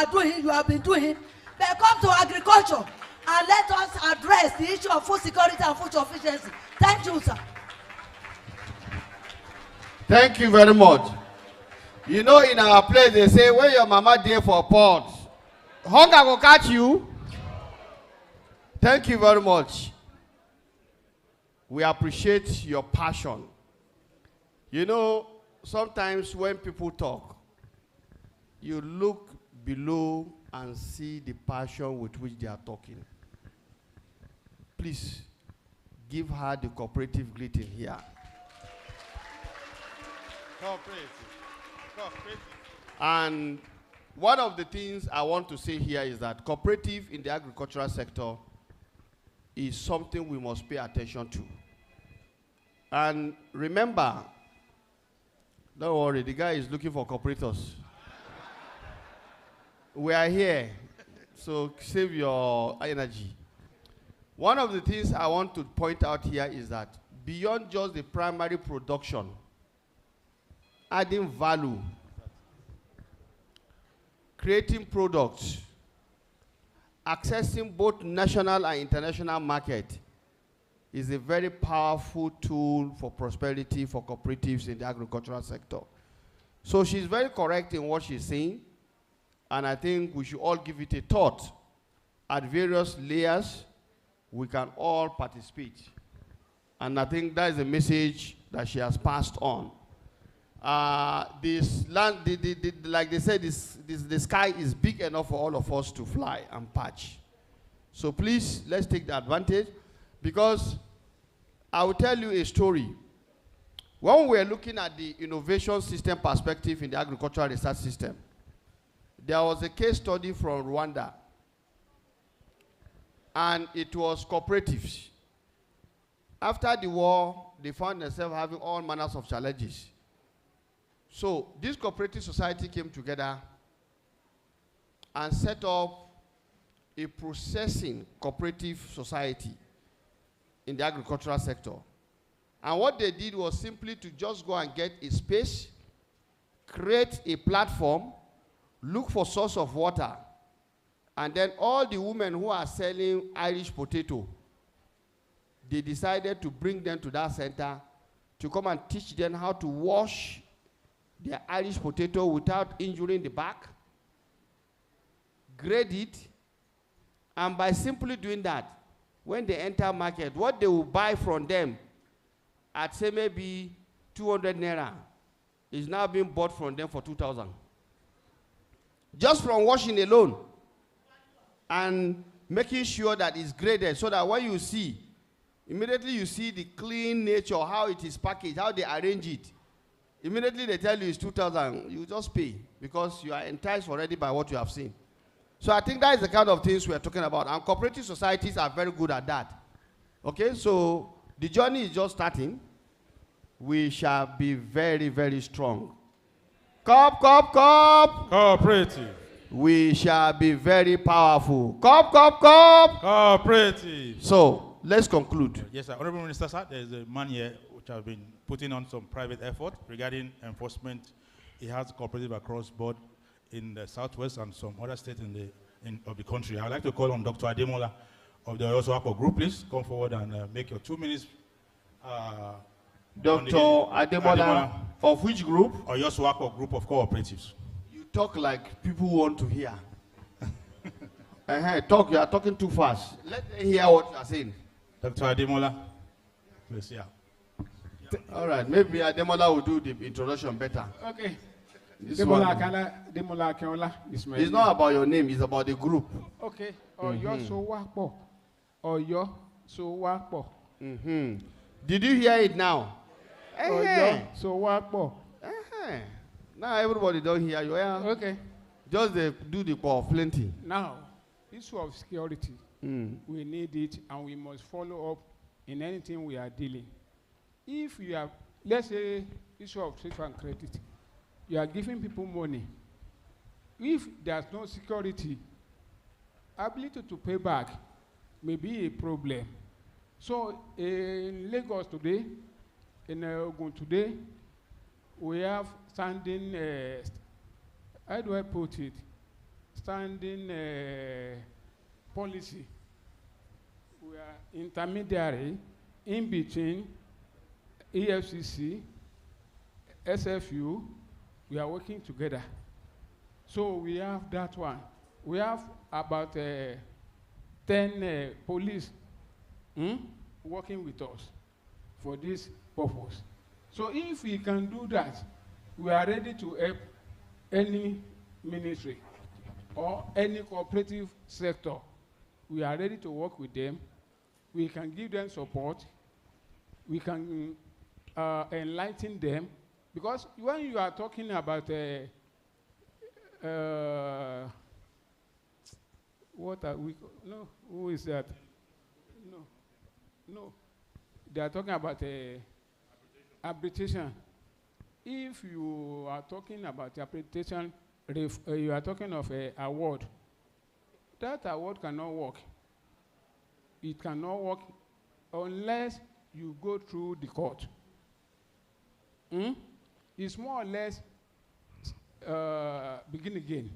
have been doing, but come to agriculture and let us address the issue of food security and food sufficiency. Thank you, sir. Thank you very much. You know, in our place, they say, when your mama there for pot, Hunger will catch you. Thank you very much. We appreciate your passion. You know, sometimes when people talk, you look below and see the passion with which they are talking. Please, give her the cooperative greeting here. Cooperative. Cooperative. And one of the things I want to say here is that cooperative in the agricultural sector is something we must pay attention to. And remember, don't worry, the guy is looking for cooperators. We are here, so save your energy. One of the things I want to point out here is that beyond just the primary production, adding value, creating products, accessing both national and international market is a very powerful tool for prosperity for cooperatives in the agricultural sector. So she's very correct in what she's saying, and I think we should all give it a thought. At various layers, we can all participate. And I think that is a message that she has passed on. This land, like they said, the sky is big enough for all of us to fly and patch. So please, let's take the advantage, because I will tell you a story. When we were looking at the innovation system perspective in the agricultural research system, there was a case study from Rwanda, and it was cooperatives. After the war, they found themselves having all manners of challenges. So this cooperative society came together and set up a processing cooperative society in the agricultural sector. And what they did was simply to just go and get a space, create a platform, look for source of water, and then all the women who are selling Irish potato, they decided to bring them to that center to come and teach them how to wash their Irish potato without injuring the back, grade it, and by simply doing that, when they enter market, what they will buy from them at say maybe 200 naira is now being bought from them for 2,000. Just from washing alone and making sure that it's graded, so that when you see, immediately you see the clean nature, how it is packaged, how they arrange it. Immediately they tell you it's 2,000, you just pay because you are enticed already by what you have seen. So I think that is the kind of things we are talking about, and cooperative societies are very good at that. Okay, so the journey is just starting. We shall be very, very strong. Cooperative. We shall be very powerful. Cooperative. So let's conclude. Yes, sir. Honorable Minister, sir, there is a man here which has been putting on some private effort regarding enforcement. He has cooperative across board in the southwest and some other states of the country. I would like to call on Dr. Ademola of the Oyosowako Group. Please come forward and make your 2 minutes. Dr. Ademola, of which group? Oyosowako Group of Cooperatives. You talk like people want to hear. Talk, you are talking too fast. Let them hear what you are saying. Dr. Ademola, please, yeah. All right, maybe Ademola will do the introduction better. Okay. Demola it's not about your name, it's about the group. Okay. Oyo Sowapọ̀. Oyo Sowapọ̀. Did you hear it now? Oyo Sowapọ̀. Now everybody don't hear you. Yeah? Okay. Just do the call plenty. Now, issue of security, we need it, and we must follow up in anything we are dealing. If you have, let's say, issue of safe and credit, you are giving people money. If there's no security, ability to pay back may be a problem. So in Lagos today, in Ogun today, we have standing, how do I put it? Standing policy. We are intermediary in between EFCC, SFU. We are working together. So we have that one. We have about 10 police working with us for this purpose. So if we can do that, we are ready to help any ministry or any cooperative sector. We are ready to work with them. We can give them support. We can enlighten them. Because when you are talking about what are we, no, who is that? No. They are talking about arbitration. If you are talking about arbitration, you are talking of an award. That award cannot work. It cannot work unless you go through the court. It's more or less begin again.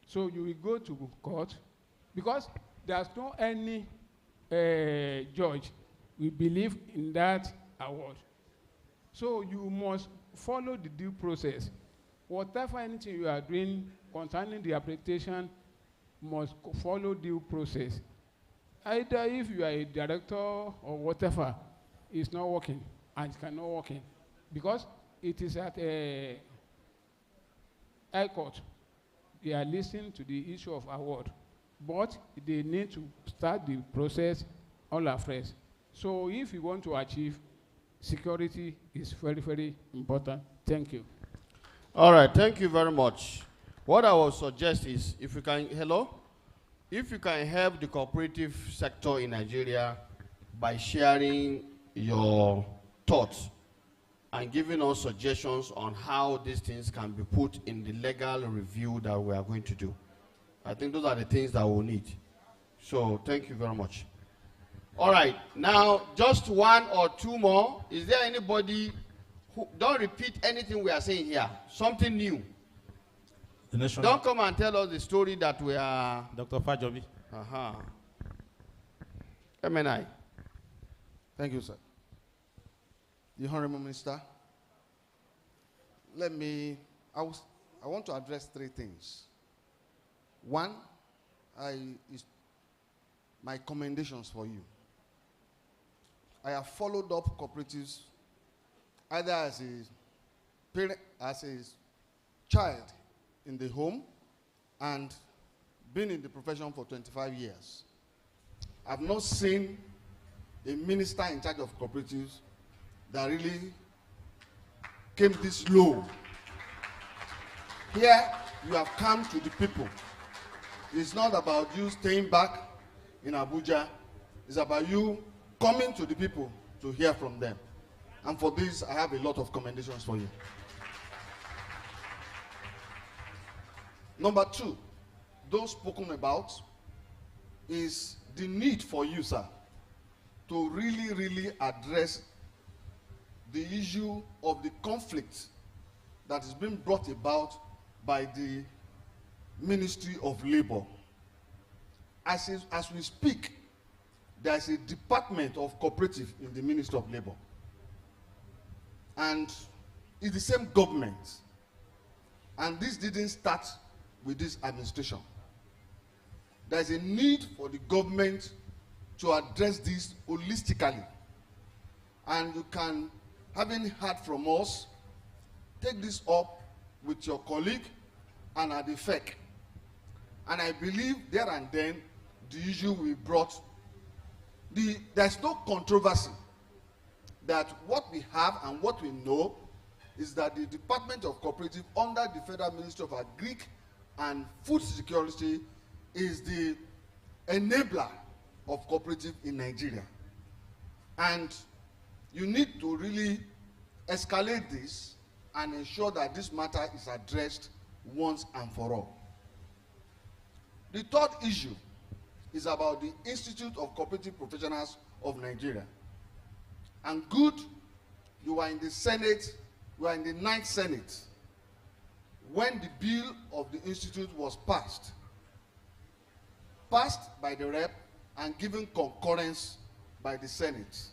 So you will go to court because there's no any judge we believe in that award. So you must follow the due process. Whatever anything you are doing concerning the application must follow due process. Either if you are a director or whatever, it's not working and it cannot work in because it is at a high court. They are listening to the issue of award, but they need to start the process all afresh. So if you want to achieve, security is very, very important. Thank you. All right, thank you very much. What I will suggest is, if you can, if you can help the cooperative sector in Nigeria by sharing your thoughts and giving us suggestions on how these things can be put in the legal review that we are going to do. I think those are the things that we'll need. So thank you very much. All right, now just one or two more. Is there anybody who, don't repeat anything we are saying here, something new. Don't come and tell us the story that we are... Dr. Fajobi. MNI. Thank you, sir. The Honorable Minister, I want to address three things. One, is my commendations for you. I have followed up cooperatives either as a parent, as a child in the home, and been in the profession for 25 years. I've not seen a minister in charge of cooperatives that really came this low. Here, you have come to the people. It's not about you staying back in Abuja. It's about you coming to the people to hear from them. And for this, I have a lot of commendations for you. Number two, those spoken about is the need for you, sir, to really, really address the issue of the conflict that is being brought about by the Ministry of Labor. As we speak, there is a department of cooperative in the Ministry of Labor. And it's the same government. And this didn't start with this administration. There's a need for the government to address this holistically. And you can, having heard from us, take this up with your colleague and at the FEC. And I believe there and then the issue we brought, there's no controversy that what we have and what we know is that the Department of Cooperative under the Federal Ministry of Agric and Food Security is the enabler of cooperative in Nigeria. And you need to really escalate this and ensure that this matter is addressed once and for all. The third issue is about the Institute of Cooperative Professionals of Nigeria. And good, you are in the Senate, you are in the 9th Senate, when the bill of the Institute was passed by the rep and given concurrence by the Senate.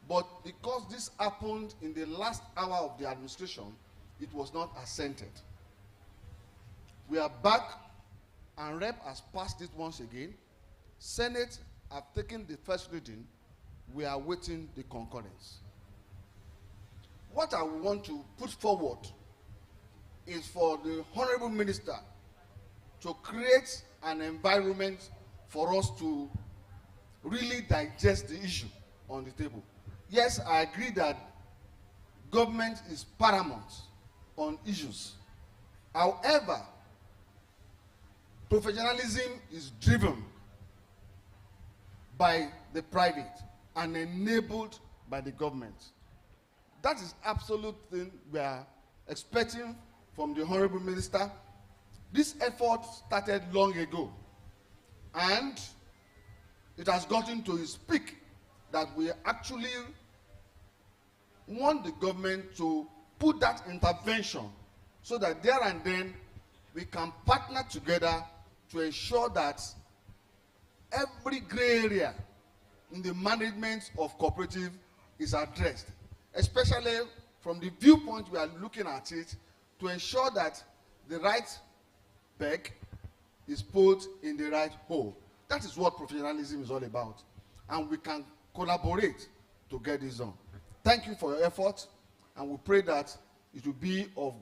But because this happened in the last hour of the administration, it was not assented. We are back, and Rep has passed it once again. Senate have taken the first reading. We are waiting the concurrence. What I want to put forward is for the Honorable Minister to create an environment for us to really digest the issue on the table. Yes, I agree that government is paramount on issues. However, professionalism is driven by the private and enabled by the government. That is absolute thing we are expecting from the Honorable Minister. This effort started long ago, and it has gotten to its peak that we actually want the government to put that intervention so that there and then we can partner together to ensure that every gray area in the management of cooperative is addressed, especially from the viewpoint we are looking at it, to ensure that the right peg is put in the right hole. That is what professionalism is all about, and we can collaborate to get this done. Thank you for your effort, and we pray that it will be of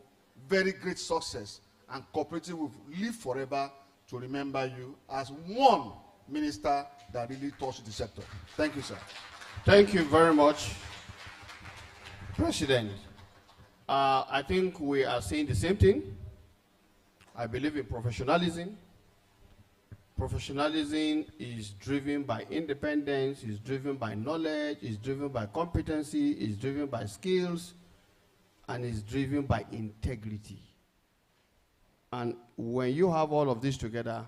very great success, and cooperative will live forever to remember you as one minister that really touched the sector. Thank you, sir. Thank you very much, President. I think we are saying the same thing. I believe in professionalism. Professionalism is driven by independence, is driven by knowledge, is driven by competency, is driven by skills, and is driven by integrity. And when you have all of this together,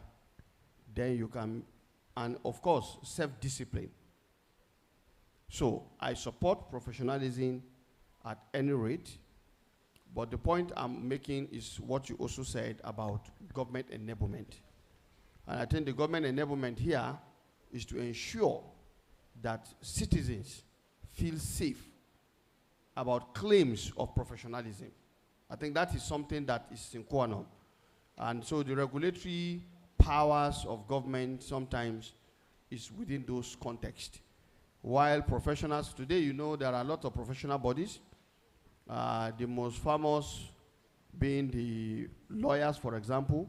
then you can, and of course, self-discipline. So I support professionalism at any rate, but the point I'm making is what you also said about government enablement. And I think the government enablement here is to ensure that citizens feel safe about claims of professionalism. I think that is something that is in quantum. And so the regulatory powers of government sometimes is within those contexts. While professionals, today you know there are a lot of professional bodies, the most famous being the lawyers, for example.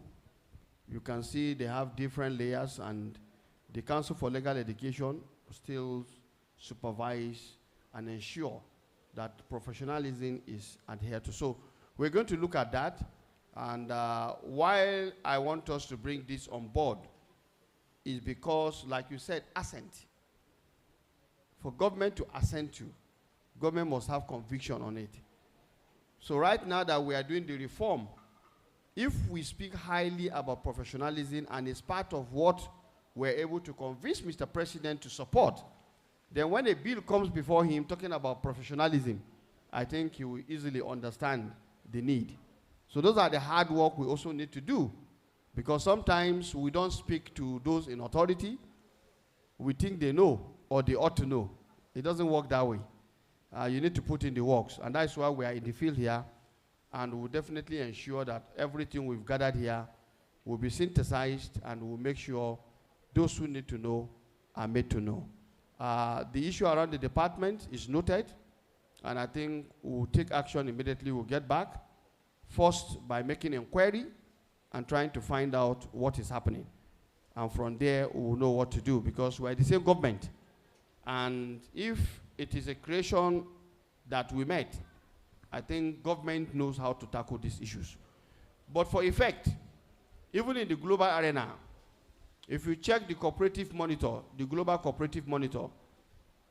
You can see they have different layers, and the Council for Legal Education still supervise and ensure that professionalism is adhered to. So we're going to look at that, and while I want us to bring this on board is because, like you said, assent. For government to assent to, government must have conviction on it. So right now that we are doing the reform, if we speak highly about professionalism and it's part of what we're able to convince Mr. President to support, then when a bill comes before him talking about professionalism, I think he will easily understand the need. So those are the hard work we also need to do, because sometimes we don't speak to those in authority. We think they know or they ought to know. It doesn't work that way. You need to put in the works, and that's why we are in the field here, and we'll definitely ensure that everything we've gathered here will be synthesized, and we'll make sure those who need to know are made to know. The issue around the department is noted, and I think we'll take action immediately. We'll get back, first by making inquiry and trying to find out what is happening. And from there, we'll know what to do, because we're the same government. And if it is a creation that we met, I think government knows how to tackle these issues. But for effect, even in the global arena, if you check the cooperative monitor, the global cooperative monitor,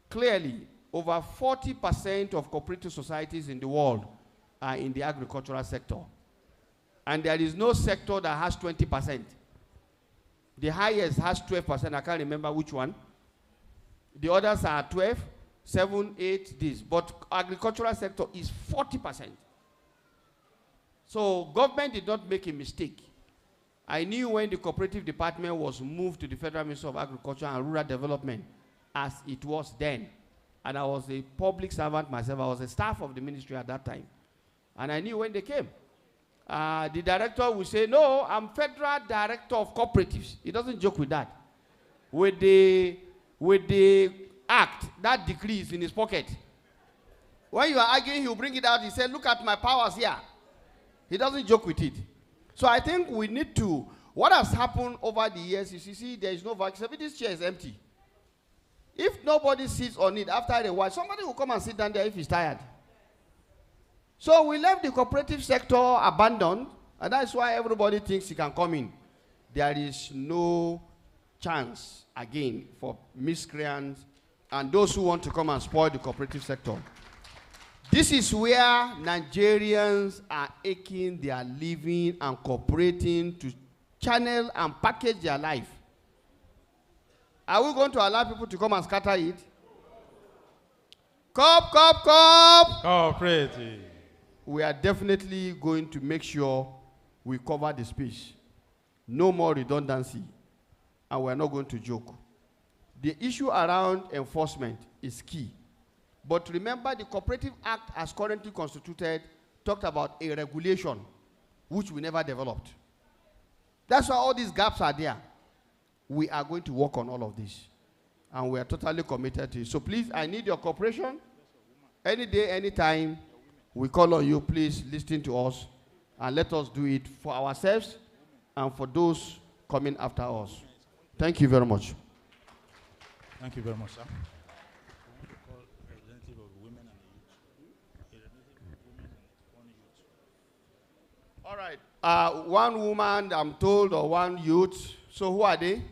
clearly over 40% of cooperative societies in the world are in the agricultural sector. And there is no sector that has 20%. The highest has 12%, I can't remember which one. The others are 12, 7, 8, this. But agricultural sector is 40%. So government did not make a mistake. I knew when the cooperative department was moved to the Federal Ministry of Agriculture and Rural Development, as it was then. And I was a public servant myself. I was a staff of the ministry at that time. And I knew when they came. The director will say, no, I'm federal director of cooperatives. He doesn't joke with that. With the act, that decree is in his pocket. When you are arguing, he'll bring it out. He said, look at my powers here. He doesn't joke with it. So I think we need to, what has happened over the years is, you see, there is no vacuum. This chair is empty. If nobody sits on it after a while, somebody will come and sit down there if he's tired. So we left the cooperative sector abandoned, and that's why everybody thinks he can come in. There is no chance, again, for miscreants and those who want to come and spoil the cooperative sector. This is where Nigerians are aching their living and cooperating to channel and package their life. Are we going to allow people to come and scatter it? Cooperative. We are definitely going to make sure we cover the space. No more redundancy. And we're not going to joke. The issue around enforcement is key. But remember, the Cooperative Act as currently constituted talked about a regulation which we never developed. That's why all these gaps are there. We are going to work on all of this. And we are totally committed to it. So please, I need your cooperation. Any day, anytime, we call on you, please listen to us. And let us do it for ourselves and for those coming after us. Thank you very much. Thank you very much, sir. All right. One woman, I'm told, or one youth. So who are they?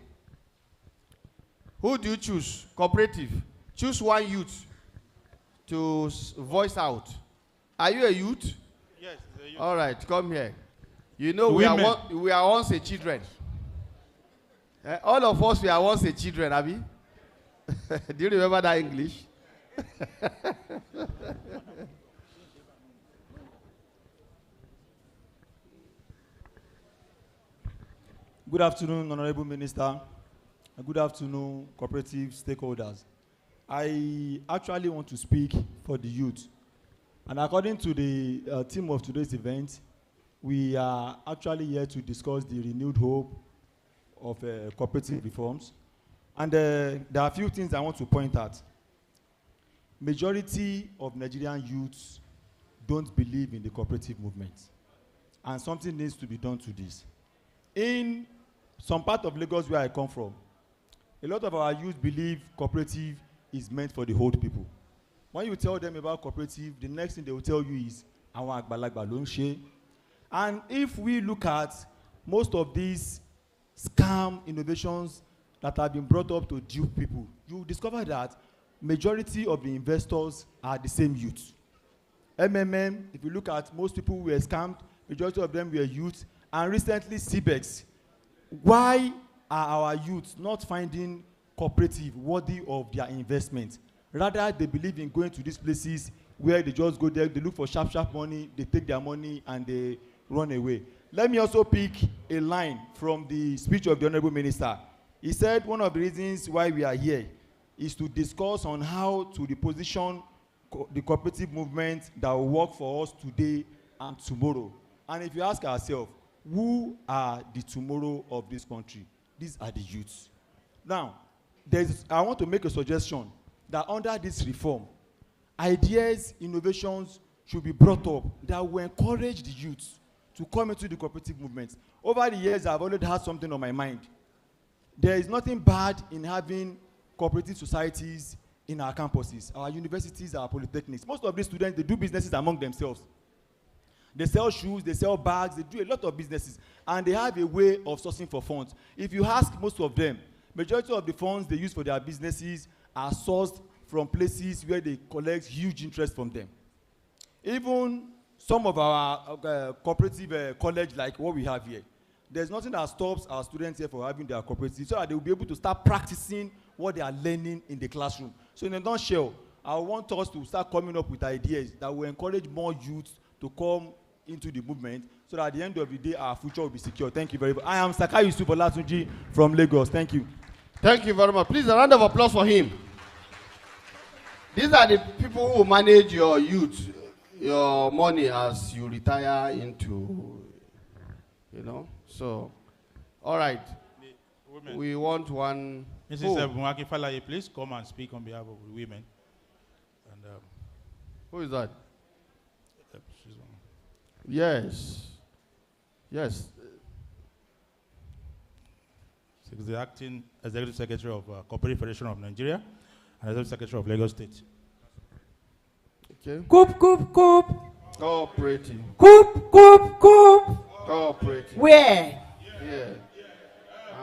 Who do you choose? Cooperative. Choose one youth to voice out. Are you a youth? Yes, a youth. All right, come here. You know we are once a children. All of us, we are once a children, Abi. Do you remember that English? Good afternoon, Honorable Minister. And good afternoon, cooperative stakeholders. I actually want to speak for the youth. And according to the theme of today's event, we are actually here to discuss the renewed hope of cooperative reforms. And there are a few things I want to point out. Majority of Nigerian youths don't believe in the cooperative movement. And something needs to be done to this. In some part of Lagos where I come from, a lot of our youth believe cooperative is meant for the old people. When you tell them about cooperative, the next thing they will tell you is, "Àwọn àgbàlagbà ló ń ṣe." And if we look at most of these scam innovations that have been brought up to dupe people, you discover that majority of the investors are the same youth. MMM, if you look at most people who were scammed, majority of them were youth. And recently, CBEX. Why are our youths not finding cooperative worthy of their investment? Rather, they believe in going to these places where they just go there, they look for sharp money, they take their money, and they run away. Let me also pick a line from the speech of the Honorable Minister. He said one of the reasons why we are here is to discuss on how to reposition the cooperative movement that will work for us today and tomorrow. And if you ask ourselves, who are the tomorrow of this country? These are the youths. Now, I want to make a suggestion that under this reform, ideas, innovations should be brought up that will encourage the youths to come into the cooperative movement. Over the years, I've already had something on my mind. There is nothing bad in having cooperative societies in our campuses, our universities, our polytechnics. Most of these students, they do businesses among themselves. They sell shoes, they sell bags, they do a lot of businesses, and they have a way of sourcing for funds. If you ask most of them, majority of the funds they use for their businesses are sourced from places where they collect huge interest from them. Even some of our cooperative college, like what we have here, there's nothing that stops our students here from having their cooperative, so that they will be able to start practicing what they are learning in the classroom. So in a nutshell, I want us to start coming up with ideas that will encourage more youths to come into the movement, so that at the end of the day, our future will be secure. Thank you very much. I am Sakai Yusuf Olatunji from Lagos. Thank you. Thank you very much. Please, a round of applause for him. These are the people who manage your youth. your money as you retire into, you know. So, all right. We want one. Mrs. Mwaki Falaye, please come and speak on behalf of the women. And, who is that? She's one. Yes. Yes. She's the acting executive secretary of Cooperative Federation of Nigeria and executive secretary of Lagos State. Okay. Coop. Cooperative. Coop. Cooperative. Where? Yeah.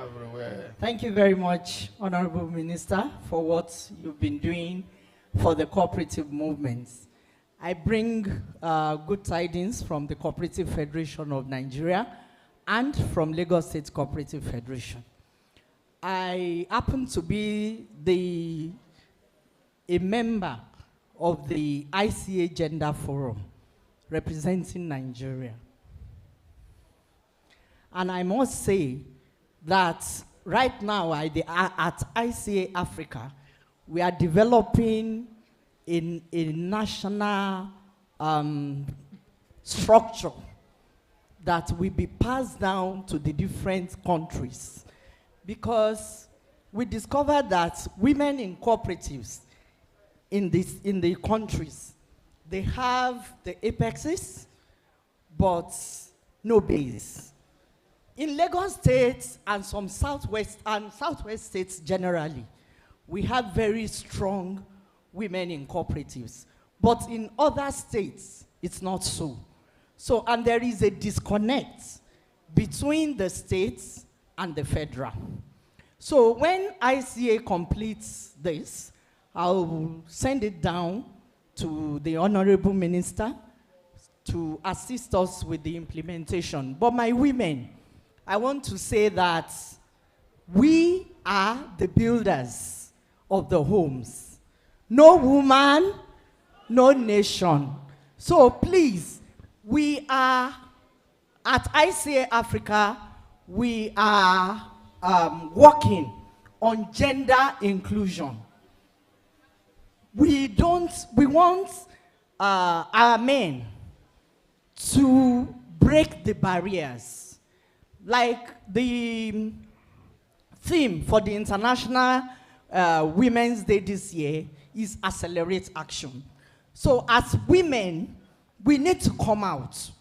Everywhere. Thank you very much, Honorable Minister, for what you've been doing for the cooperative movements. I bring good tidings from the Cooperative Federation of Nigeria and from Lagos State Cooperative Federation. I happen to be a member of the ICA Gender Forum representing Nigeria. And I must say that right now at ICA Africa, we are developing a national structure that will be passed down to the different countries, because we discovered that women in cooperatives in the countries, they have the apexes, but no base. In Lagos State and some southwest states generally, we have very strong women in cooperatives. But in other states, it's not so. So, and there is a disconnect between the states and the federal. So when ICA completes this, I'll send it down to the Honorable Minister to assist us with the implementation. But my women, I want to say that we are the builders of the homes. No woman, no nation. So please, we are, at ICA Africa, we are working on gender inclusion. We want our men to break the barriers. Like the theme for the International Women's Day this year is Accelerate Action. So as women, we need to come out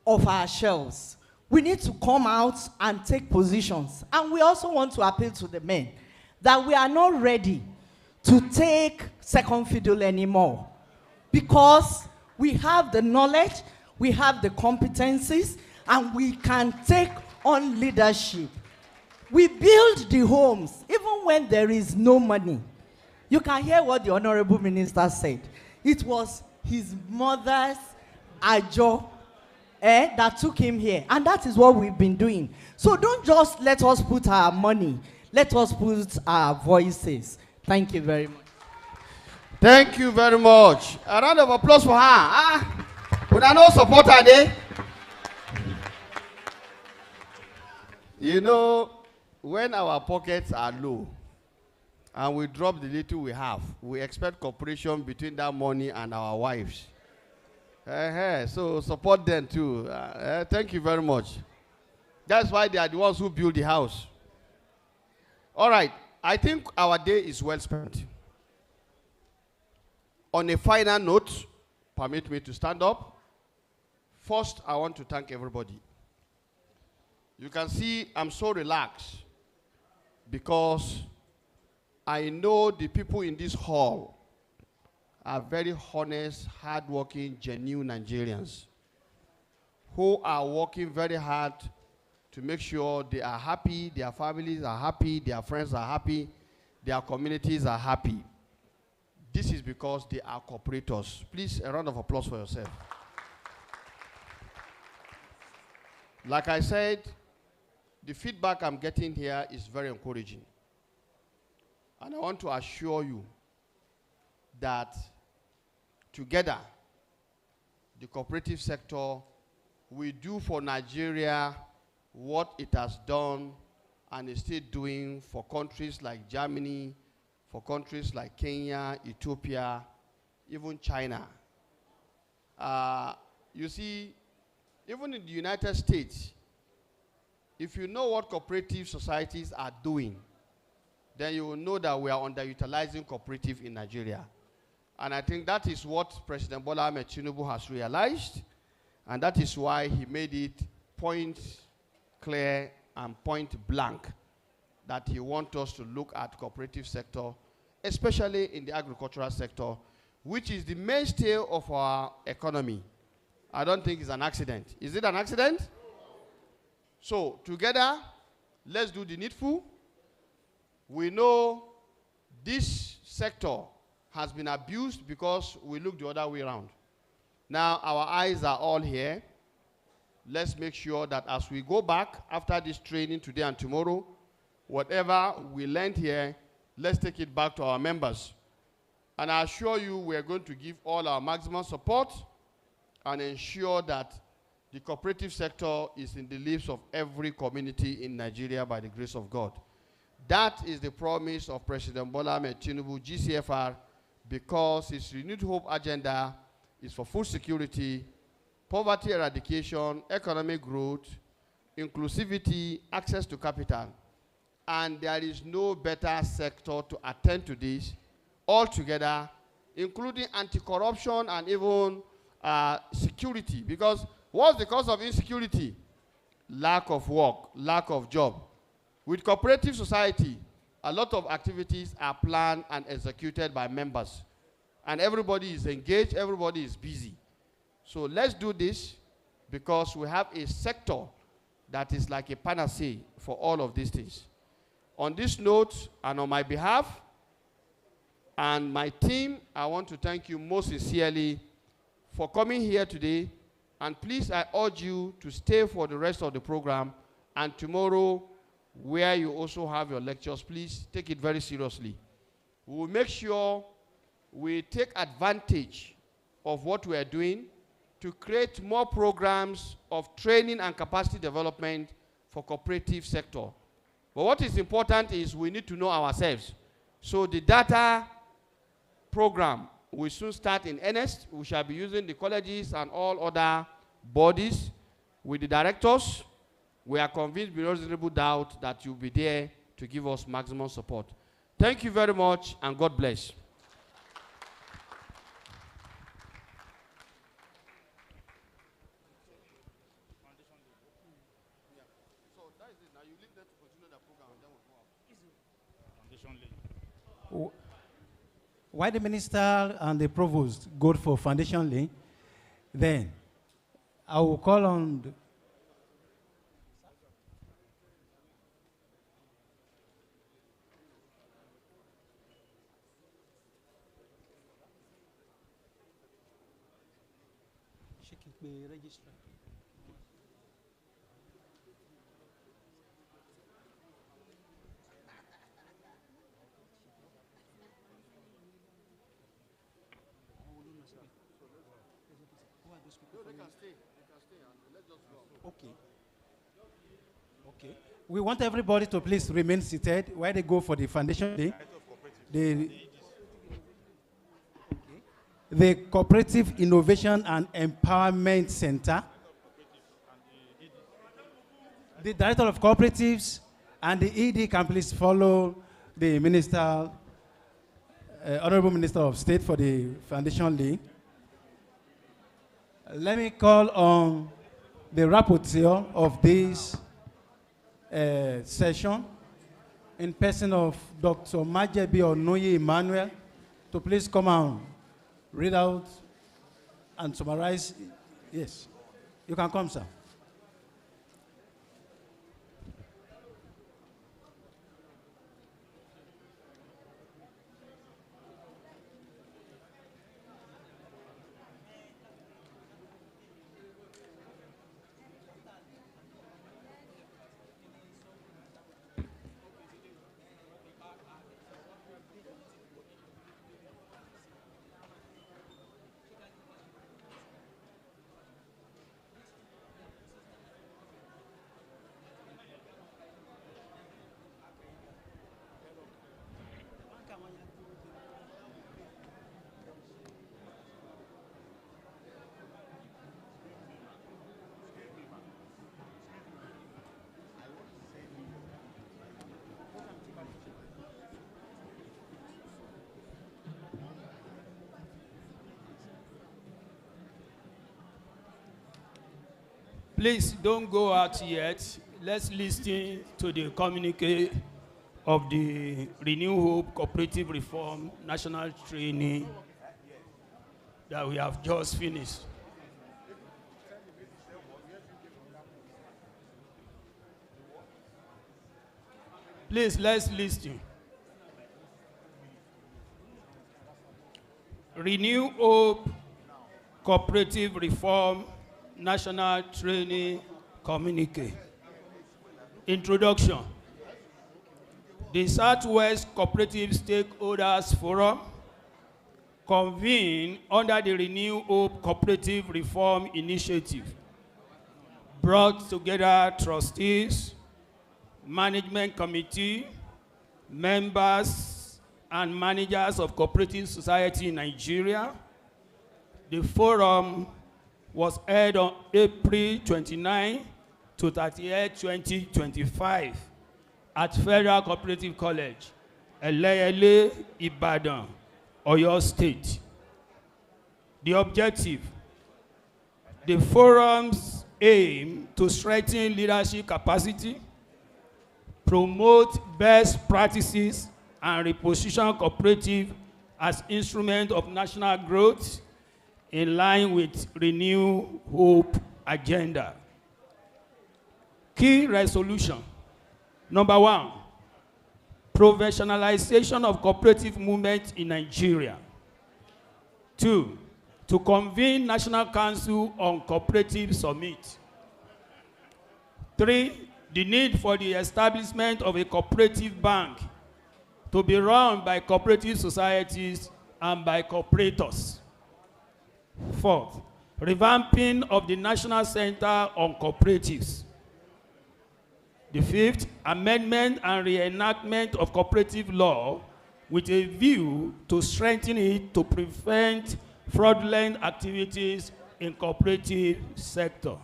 of our shells. We need to come out and take positions. And we also want to appeal to the men that we are not ready to take second fiddle anymore, because we have the knowledge, we have the competencies, and we can take on leadership. We build the homes even when there is no money. You can hear what the Honorable Minister said. It was his mother's ajo that took him here, and that is what we've been doing. So don't just let us put our money, let us put our voices. Thank you very much. Thank you very much. A round of applause for her. Would I know support her there? You know, when our pockets are low and we drop the little we have, we expect cooperation between that money and our wives. So support them too. Thank you very much. That's why they are the ones who build the house. All right. I think our day is well spent. On a final note, permit me to stand up. First, I want to thank everybody. You can see I'm so relaxed because I know the people in this hall are very honest, hardworking, genuine Nigerians who are working very hard to make sure they are happy, their families are happy, their friends are happy, their communities are happy. This is because they are cooperators. Please, a round of applause for yourself. Like I said, the feedback I'm getting here is very encouraging. And I want to assure you that together, the cooperative sector will do for Nigeria what it has done and is still doing for countries like Germany, for countries like Kenya, Ethiopia, even China. You see, even in the United States, if you know what cooperative societies are doing, then you will know that we are underutilizing cooperative in Nigeria. And I think that is what President Bola Ahmed Tinubu has realized, and that is why he made it point clear and point blank that he wants us to look at cooperative sector, especially in the agricultural sector, which is the mainstay of our economy. I don't think it's an accident. Is it an accident? So, together, let's do the needful. We know this sector has been abused because we look the other way around. Now, our eyes are all here. Let's make sure that as we go back after this training today and tomorrow, whatever we learned here, let's take it back to our members. And I assure you we are going to give all our maximum support and ensure that the cooperative sector is in the lips of every community in Nigeria by the grace of God. That is the promise of President Bola Ahmed Tinubu, GCFR, because his renewed hope agenda is for food security, poverty eradication, economic growth, inclusivity, access to capital. And there is no better sector to attend to this altogether, including anti-corruption and even security. Because what's the cause of insecurity? Lack of work, lack of job. With cooperative society, a lot of activities are planned and executed by members. And everybody is engaged, everybody is busy. So let's do this because we have a sector that is like a panacea for all of these things. On this note, and on my behalf and my team, I want to thank you most sincerely for coming here today. And please, I urge you to stay for the rest of the program. And tomorrow, where you also have your lectures, please take it very seriously. We will make sure we take advantage of what we are doing to create more programs of training and capacity development for cooperative sector. But what is important is we need to know ourselves. So the data program will soon start in earnest. We shall be using the colleges and all other bodies with the directors. We are convinced beyond reasonable doubt that you'll be there to give us maximum support. Thank you very much, and God bless. Why the minister and the provost go for foundation link, then I will call on the registrar. Okay. Okay. We want everybody to please remain seated while they go for the foundation day. The Cooperative Innovation and Empowerment Center, the Director of Cooperatives, and the ED can please follow the Minister, Honorable Minister of State for the foundation day. Let me call on the rapporteur of this session, in person of Dr. Majebi Onoye Emmanuel, to please come and read out and summarize. Yes, you can come, sir. Please don't go out yet. Let's listen to the communique of the Renew Hope Cooperative Reform National Training that we have just finished. Please, let's listen. Renew Hope Cooperative Reform National Training Communique. Introduction. The Southwest Cooperative Stakeholders Forum, convened under the Renew Hope Cooperative Reform Initiative, brought together trustees, management committee, members, and managers of cooperative society in Nigeria. The forum was held on April 29 to 38, 2025 at Federal Cooperative College, ELEYELE, IBADAN, Oyo State. The objective: the forum's aim to strengthen leadership capacity, promote best practices, and reposition cooperative as instrument of national growth in line with Renew Hope agenda. Key resolution. Number 1, professionalization of cooperative movement in Nigeria. 2, to convene National Council on Cooperative Summit. 3, the need for the establishment of a cooperative bank to be run by cooperative societies and by cooperators. 4th, revamping of the National Center on Cooperatives. The 5th, amendment and reenactment of cooperative law with a view to strengthen it to prevent fraudulent activities in cooperative sector.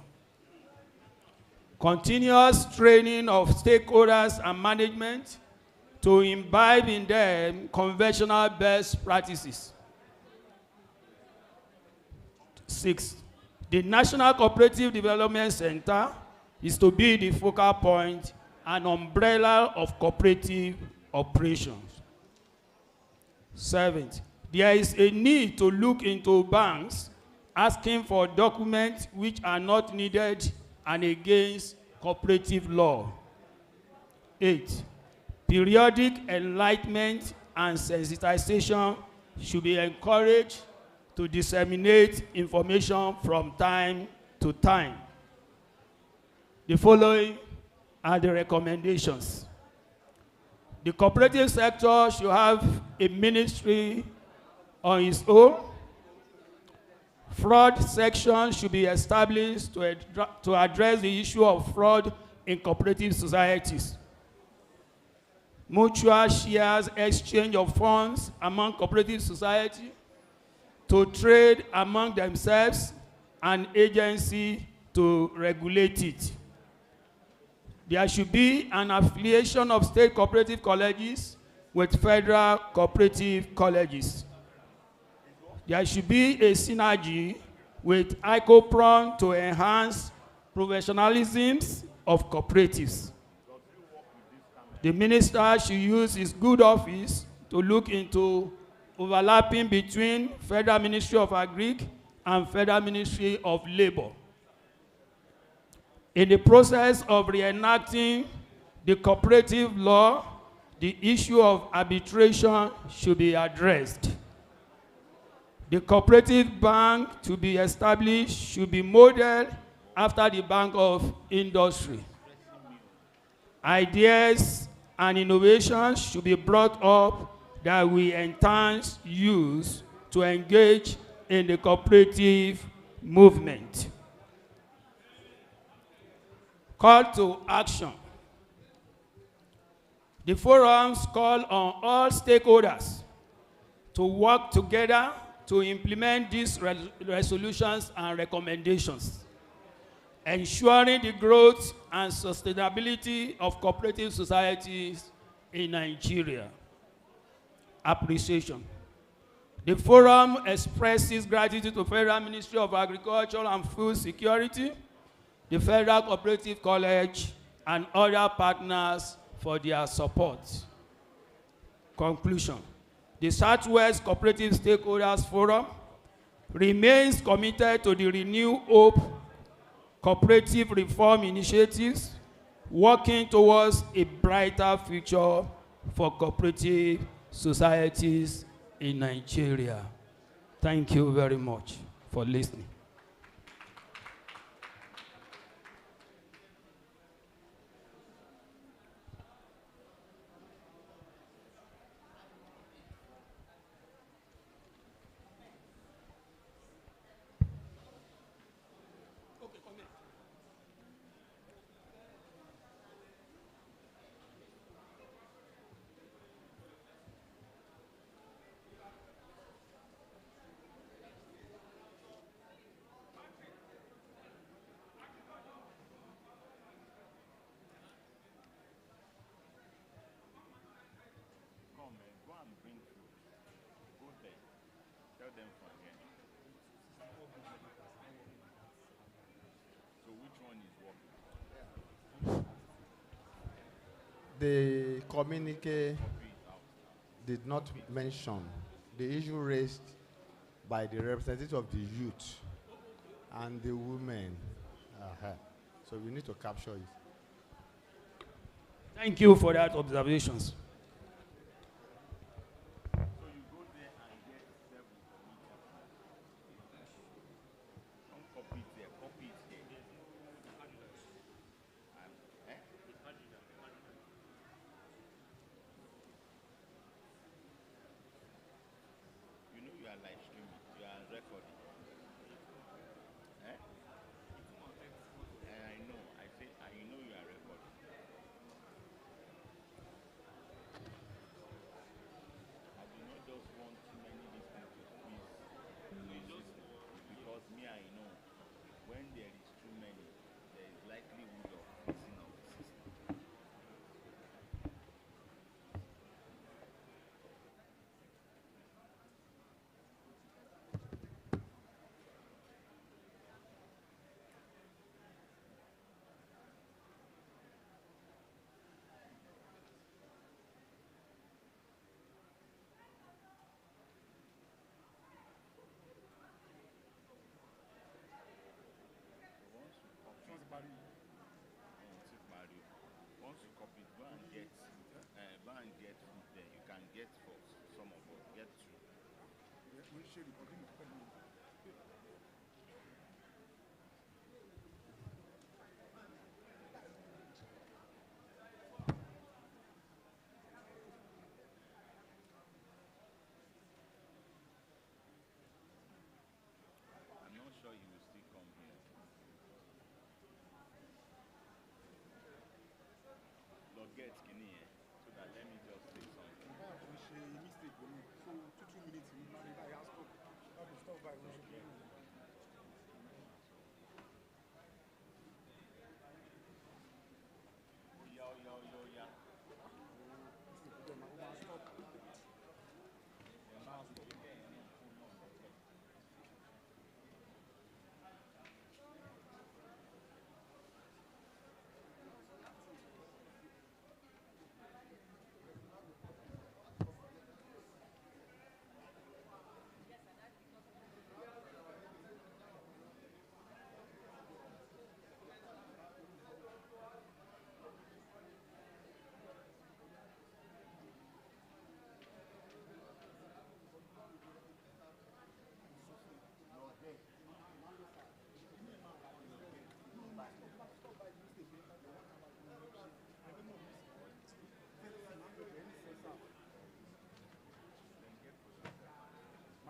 Continuous training of stakeholders and management to imbibe in them conventional best practices. 6, the National Cooperative Development Center is to be the focal point and umbrella of cooperative operations. 7th, there is a need to look into banks asking for documents which are not needed and against cooperative law. 8, periodic enlightenment and sensitization should be encouraged to disseminate information from time to time. The following are the recommendations. The cooperative sector should have a ministry on its own. Fraud section should be established to address the issue of fraud in cooperative societies. Mutual shares exchange of funds among cooperative society to trade among themselves and agency to regulate it. There should be an affiliation of state cooperative colleges with federal cooperative colleges. There should be a synergy with ICOPRON to enhance professionalism of cooperatives. The minister should use his good office to look into overlapping between Federal Ministry of Agric and Federal Ministry of Labor. In the process of reenacting the cooperative law, the issue of arbitration should be addressed. The cooperative bank to be established should be modeled after the Bank of Industry. Ideas and innovations should be brought up that we enhance youth to engage in the cooperative movement. Call to action. The forums call on all stakeholders to work together to implement these resolutions and recommendations, ensuring the growth and sustainability of cooperative societies in Nigeria. Appreciation. The forum expresses gratitude to Federal Ministry of Agriculture and Food Security, the Federal Cooperative College, and other partners for their support. Conclusion. The Southwest Cooperative Stakeholders Forum remains committed to the Renew Hope cooperative reform initiatives, working towards a brighter future for cooperative societies in Nigeria. Thank you very much for listening. The communique did not mention the issue raised by the representative of the youth and the women. So we need to capture it. Thank you for that observations. Once you copy, go and get food there. You can get for some of us, get two. I'm not sure he will still come here. Get skinny here, so that let me just say something. Mistake for me. So 2 minutes in my stop. Stop by Yo.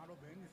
Malo bem,